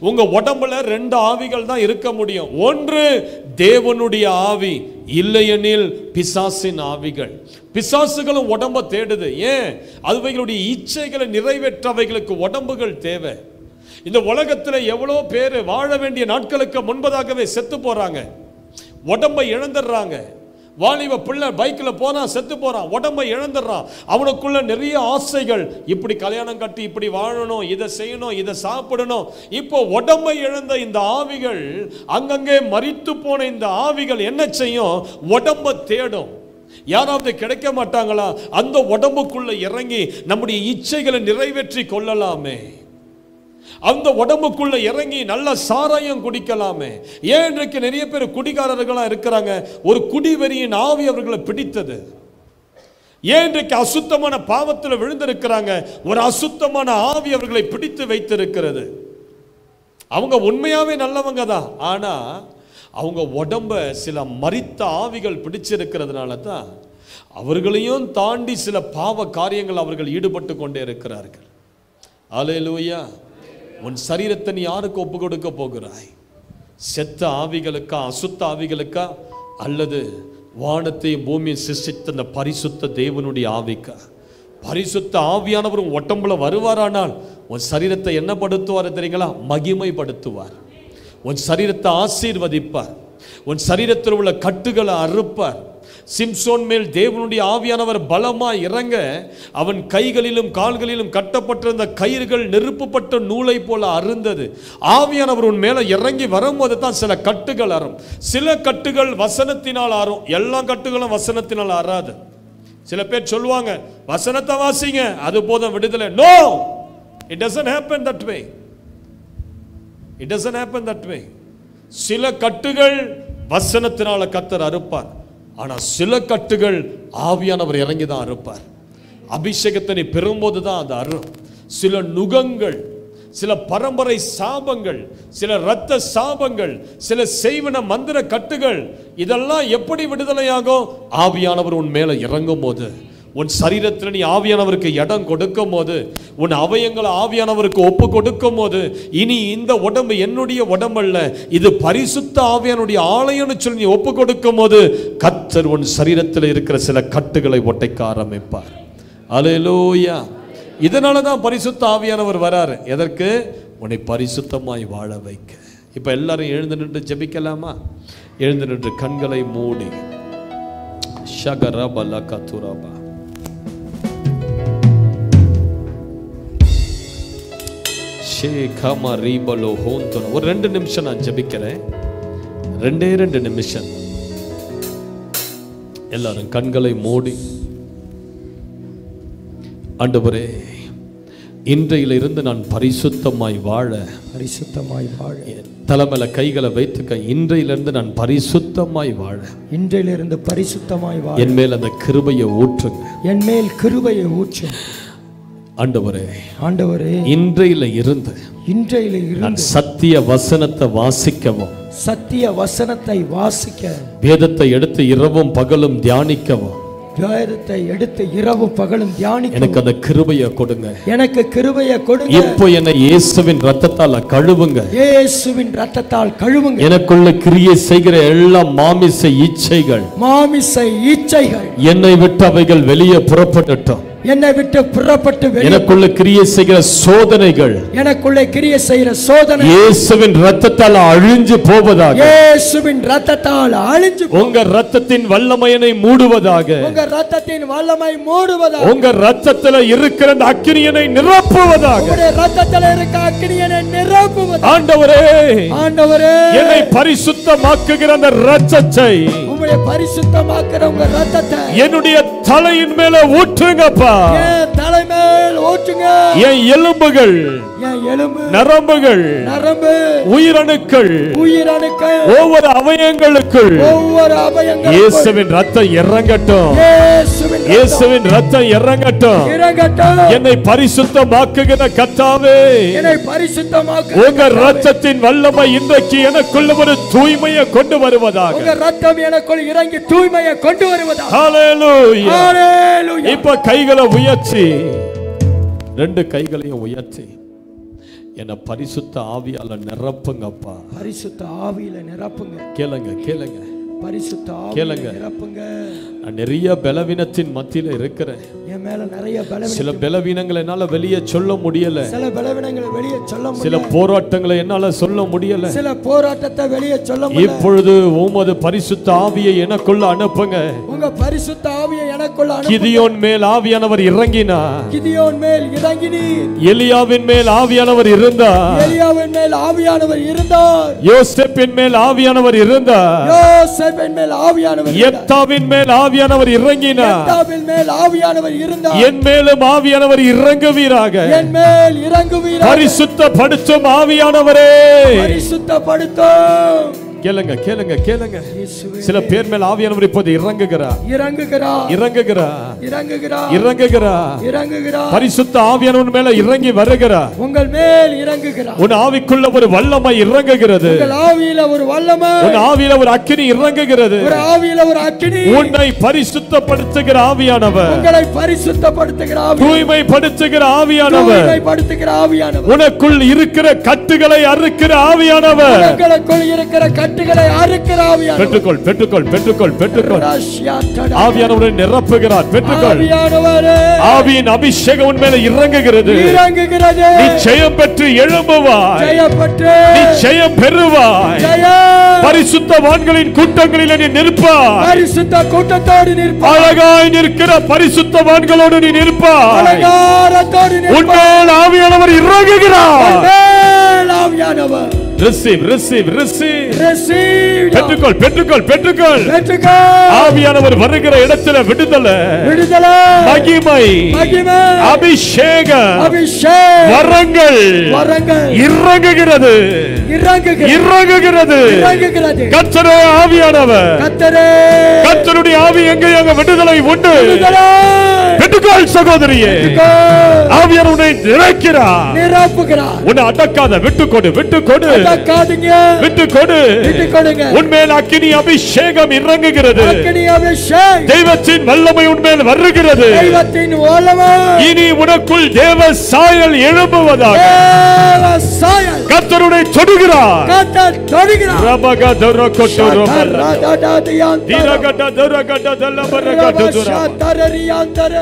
S1: உங்க உடம்புல 2 ஆவிகள் தான் இருக்க முடியும். ஒன்று தேவனுடைய ஆவி, இல்லையெனில் பிசாசின் ஆவிகள். பிசாசுகளும் உடம்ப தேடுது. ஏன்? அவைகளுடைய இச்சைகளை நிறைவேற்ற அவைகளுக்கு உடம்புகள் தேவை. இந்த உலகத்தில் எவ்வளோ பேர் வாழ வேண்டிய நாட்களுக்கு முன்பதாகவே செத்து போறாங்க, உடம்பை இழந்துடுறாங்க. வாலிப பிள்ளை பைக்கில் போனா செத்து போறான், உடம்பை இழந்துடுறான். அவனுக்குள்ள நிறைய ஆசைகள், இப்படி கல்யாணம் கட்டி இப்படி வாழணும், இதை செய்யணும், இதை சாப்பிடணும். இப்போ உடம்பை இழந்த இந்த ஆவிகள், அங்கங்கே மரித்து போன இந்த ஆவிகள் என்ன செய்யும்? உடம்பை தேடும். யாராவது கிடைக்க மாட்டாங்களா? அந்த உடம்புக்குள்ள இறங்கி நம்முடைய இச்சைகளை நிறைவேற்றி கொள்ளலாமே, அந்த உடம்புக்குள்ள இறங்கி நல்ல சாராயம் குடிக்கலாமே. ஏன் இன்றைக்கு நிறைய பேர் குடிகாரர்களா இருக்கிறாங்க? ஒரு குடிவெறியின் ஆவி அவர்களை பிடித்தது. ஏன் இன்றைக்கு அசுத்தமான பாவத்தில் விழுந்திருக்கிறாங்க? ஒரு அசுத்தமான ஆவி அவர்களை பிடித்து வைத்திருக்கிறது. அவங்க உண்மையாவே நல்லவங்க தான், ஆனா அவங்க உடம்ப சில மரித்த ஆவிகள் பிடிச்சிருக்கிறதுனால தான் அவர்களையும் தாண்டி சில பாவ காரியங்கள் அவர்கள் ஈடுபட்டு கொண்டே இருக்கிறார்கள். அல்லேலூயா. உன் சரீரத்தை நீ யாருக்கு ஒப்பு கொடுக்க போகிறாய்? செத்த ஆவிகளுக்கா, அசுத்த ஆவிகளுக்கா, அல்லது வானத்தையும் பூமியை சிருஷ்டித்த அந்த பரிசுத்த தேவனுடைய ஆவிக்கா? பரிசுத்த ஆவியானவர் உடம்புல வருவாரானால் உன் சரீரத்தை என்ன படுத்துவார் தெரியுங்களா? மகிமைப்படுத்துவார். உன் சரீரத்தை ஆசீர்வதிப்பார். உன் சரீரத்தில் உள்ள கட்டுகளை அறுப்பார். சிம்சோன் மேல் தேவனுடைய ஆவியானவர் பலமா இறங்க, அவன் கைகளிலும் கால்களிலும் கட்டப்பட்டிருந்த கயிறுகள் நெருப்புப்பட்ட நூலை போல அருந்தது. ஆவியானவர் உன் மேல இறங்கி வரும்போது தான் சில கட்டுகள் அறும். சில கட்டுகள் வசனத்தினால் அறும், எல்லா கட்டுகளும் வசனத்தினால் அறாது. சில பேர் சொல்லுவாங்க, வசனத்தை வாசிங்க அது போதும் விடுதலை. No, it doesn't happen that way. It doesn't happen that way. சில கட்டுகள் வசனத்தினால கர்த்தர் அறுப்பார். ஆனா சில கட்டுகள் ஆவியானவர் இறங்கி தான் அறுப்பார். அபிஷேகத்தை நீ பெறும்போது தான் அது அறும். சில நுகங்கள், சில பரம்பரை சாபங்கள், சில இரத்த சாபங்கள், சில செய்வன மந்திர கட்டுகள், இதெல்லாம் எப்படி விடுதலையாகும்? ஆவியானவர் உன் மேல இறங்கும் போது, உன் சரீரத்தில் நீ ஆவியானவருக்கு இடம் கொடுக்கும் போது, உன் அவயங்களை ஆவியானவருக்கு ஒப்பு கொடுக்கும் போது, இனி இந்த உடம்பு என்னுடைய உடம்பல்ல, இது பரிசுத்த ஆவியானுடைய ஆலயம்னு சொல்லி நீ ஒப்பு கொடுக்கும் போது, கர்த்தர் உன் சரீரத்தில் இருக்கிற சில கட்டுகளை ஒட்டைக்க ஆரம்பிப்பார். அல்லேலூயா. இதனால தான் பரிசுத்த ஆவியானவர் வராரு. எதற்கு? உன்னை பரிசுத்தமாய் வாழ வைக்க. இப்ப எல்லாரும் எழுந்து நின்று ஜெபிக்கலாமா? எழுந்து நின்று கண்களை மூடி ஷகரபல கதுரபா ஒரு 2 நிமிஷம் நான் ஜெபிக்கிறேன். 2 நிமிஷம் எல்லாரும் கண்களை மூடி, ஆண்டவரே, இன்றையிலிருந்து நான் பரிசுத்தமாய் வாழ, தலைமையில கைகளை வைத்துக்க, இன்றையிலிருந்து நான் பரிசுத்தமாய் வாழ,
S2: இன்றையிலிருந்து பரிசுத்தமாய் வாழ
S1: என் மேல் அந்த கிருபையை ஊற்றுங்க,
S2: என் மேல் கிருபையை ஊற்றுங்க.
S1: ஆண்டவரே, இன்றையில இருந்து நான் சத்திய வசனத்தை வாசிக்கவும்,
S2: சத்திய வசனத்தை வாசிக்க,
S1: வேதத்தை எடுத்து இரவும் பகலும் தியானிக்கவும்,
S2: வேதத்தை எடுத்து இரவும் பகலும் தியானிக்க
S1: எனக்கு அந்த கிருபையை கொடுங்க,
S2: எனக்கு கிருபையை கொடுங்க.
S1: இப்போ என்னை இயேசுவின் இரத்தத்தால் கழுவுங்க,
S2: இயேசுவின் இரத்தத்தால் கழுவுங்க.
S1: எனக்குள்ள கிரியை செய்கிற எல்லா மாமிச இச்சைகள்
S2: என்னை
S1: விட்டு அவைகள் வெளியே புறப்படட்டும்.
S2: என்னை விட்டு புறப்பட்டு
S1: எனக்குள்ள கிரியை செய்கிற சோதனைகள்
S2: எனக்குள்ள கிரியை செய்கிற சோதனை
S1: இயேசுவின் இரத்தத்தால் அழிஞ்சு போவதாக.
S2: இயேசுவின் இரத்தத்தால் அழிஞ்சு
S1: உங்க இரத்தத்தின் வல்லமையை மூடுவதாக.
S2: உங்க இரத்தத்தின் வல்லமை மூடுவதாக.
S1: உங்க இரத்தத்துல இருக்கிற அந்த அக்கினியை நிரப்புவதாக.
S2: உங்களுடைய இரத்தத்துல இருக்க அக்கினியை நிரப்புவதாக.
S1: ஆண்டவரே,
S2: ஆண்டவரே,
S1: என்னை பரிசுத்தமாக்குகிற அந்த இரத்தத்தை
S2: உங்களுடைய பரிசுத்தமாக்குற உங்க இரத்தத்தை
S1: என்னுடைய தலையின் மேல ஊற்றுங்கப்பா.
S2: என் தலை மேல் ஊற்றுங்க.
S1: என் எலும்புகள்,
S2: என் எலும்பு,
S1: நரம்புகள்,
S2: நரம்பு,
S1: உயிரணுக்கள், ஒவ்வொரு அவயங்களுக்குள் இயேசுவின் ரத்தம் இறங்கட்டும். இயேசுவின் ரத்தம் இறங்கட்டும். என்னை பரிசுத்தமாக்குகிற கர்த்தாவே,
S2: என்னை பரிசுத்தமாக்கு.
S1: உங்க ரத்தத்தின் வல்லமை இன்றைக்கு எனக்குள்ள ஒரு தூய்மையை கொண்டு வருவதாக.
S2: உங்க ரத்தம் எனக்குள் இறங்கி தூய்மையை கொண்டு வருவதாக.
S1: ஹalleluya.
S2: ஹalleluya.
S1: இப்ப கைகளை உயர்த்தி, ரெண்டு கைகளையும் உயர்த்தி என்ன பரிசுத்த ஆவியால நிரப்புங்கப்பா.
S2: பரிசுத்த ஆவியில நிரப்புங்க.
S1: கேளுங்க, கேளுங்க,
S2: பரிசுத்த
S1: ஆவியில
S2: நிரப்புங்க.
S1: நான் நிறைய பலவீனத்தின் மத்தியில இருக்கிறேன்.
S2: என் மேல நிறைய பலவீனம்.
S1: சில பலவீனங்களை என்னால வெளியே சொல்ல முடியல.
S2: சில பலவீனங்களை வெளியே சொல்ல முடியல.
S1: சில போராட்டங்களை என்னால சொல்ல முடியல.
S2: சில போராட்டத்தை வெளியே சொல்ல முடியல.
S1: இப்பொழுது உமது பரிசுத்த ஆவியை எனக்குள்ள அனுப்புங்க.
S2: உங்க பரிசுத்த ஆவியை எனக்குள்ள அனுப்புங்க.
S1: கிதியோன் மேல் ஆவியானவர் இறங்கினார்.
S2: கிதியோன் மேல் இறங்கினீர்.
S1: எலியாவின் மேல் ஆவியானவர் இருந்தார்.
S2: எலியாவின் மேல் ஆவியானவர் இருந்தார்.
S1: யோசேப்பின் மேல் ஆவியானவர் இருந்தார்.
S2: யோசேப்பின் மேல் ஆவியானவர் இருந்தார்.
S1: எத்தாவின் மேல் ஆவியானவர் இறங்கினார்.
S2: எத்தாவின் மேல் ஆவியானவர் இருந்தார்.
S1: என் மேலும் ஆவியானவர் இறங்குவீராக.
S2: என் மேல் இறங்குவீராக.
S1: பரிசுத்தப்படுத்தும் ஆவியானவரே,
S2: பரிசுத்தப்படுத்தும்.
S1: கேளுங்க, கேளுங்க, கேளுங்க. சில பேர் மேல் ஆவியானவர் இப்போது இறங்குகிறார்.
S2: இறங்குகிறார்.
S1: இறங்குகிறார்.
S2: இறங்குகிறார்.
S1: இறங்குகிறார்.
S2: இறங்குகிறார்.
S1: பரிசுத்த ஆவியானவர் மேல இறங்கி வருகிறார்.
S2: உங்கள் மேல் இறங்குகிறார்.
S1: உன் ஆவிக்குள்ள ஒரு வல்லமை இறங்குகிறது.
S2: உங்கள் ஆவியில ஒரு வல்லமை,
S1: உன் ஆவியில ஒரு அக்கினி இறங்குகிறது.
S2: ஒரு ஆவியில ஒரு அக்கினி.
S1: உன்னை பரிசுத்தப்படுத்துகிற ஆவியானவர்,
S2: உங்களை பரிசுத்தப்படுத்துகிற ஆவியானவர்,
S1: தூய்மைப்படுத்துகிற ஆவியானவர்,
S2: தூய்மைப்படுத்துகிற ஆவியானவர்,
S1: உனக்குள் இருக்கிற கட்டுகளை அறுக்கிற ஆவியானவர்,
S2: உங்களுக்குள் இருக்கிற கட்டுகளை அறுக்கிற ஆவியானவர்.
S1: பெற்றுக்கொள், பெற்றுக்கொள், பெற்றுக்கொள், பெற்றுக்கொள். ஆவியானவரை நிரப்புகிறார். பெற்றுக்கொள். ஆவியின் அபிஷேகம் உன் மேல இறங்குகிறது.
S2: இறங்குகிறது.
S1: நீ ஜெயம் பெற்று எழும்புவாய்.
S2: ஜெயப்பட்டு
S1: நீ ஜெயம் பெறுவாய். பரிசுத்தவான்களின் கூட்டங்களில் நீ நிற்பாய்.
S2: பரிசுத்த கூட்டத்தோடு நிற்பாய்.
S1: அழகாய் நிற்கிற பரிசுத்தவான்களோடு நீ நிற்பாய்.
S2: அலங்காரத்தோடு நிற்பாய்.
S1: உன் மேல் ஆவியானவர் இறங்குகிறார்.
S2: ஆவியானவர்
S1: receive, receive, receive.
S2: receive.
S1: பெற்றுக்கொள், பெற்றுக்கொள், பெற்றுக்கொள்.
S2: பெற்றுக்கொள்.
S1: ஆவியானவர் வருகிற இடத்துல விடுதலை,
S2: விடுதலை,
S1: மகிமை,
S2: மகிமை,
S1: அபிஷேகம்,
S2: அபிஷேகம்,
S1: வரங்கள்,
S2: வரங்கள்
S1: இறங்குகிறது.
S2: இறங்குகிறது.
S1: இறங்குகிறது.
S2: இறங்குகிறது.
S1: கர்த்தரே ஆவியானவர்,
S2: கர்த்தரே,
S1: கர்த்தருடைய ஆவி எங்கே அங்க விடுதலை உண்டு.
S2: விடுதலை.
S1: பெற்றுக்கொள் சகோதரியே. ஆவியானவர் உன்னை நிறைக்கிறார்,
S2: நிரப்புகிறார்.
S1: உன்னை அடக்காத, விட்டுக்கொடு, விட்டுக்கொடு,
S2: அடக்காதீங்க,
S1: விட்டுக்கொடு,
S2: விட்டுக்கொடுங்க.
S1: உன்மேல் அக்கினி அபிஷேகம் இறங்குகிறது.
S2: அக்கினி அபிஷேகம்,
S1: தெய்வத்தின் வல்லமை உன்மேல் வருகிறது.
S2: தெய்வத்தின் வல்லமை
S1: இனி உனக்குள் தேவ சாயல் எழும்புவதாக.
S2: தேவ சாயல்
S1: கர்த்தருடைய தொடுகிறார்.
S2: கர்த்தர் தொடுகிறார்.
S1: ரபக தரகொட்டோரோ
S2: ரதததியாந்தர
S1: திரகட தரகட தல்லபரகட துரா
S2: ரபஷதரியாந்தர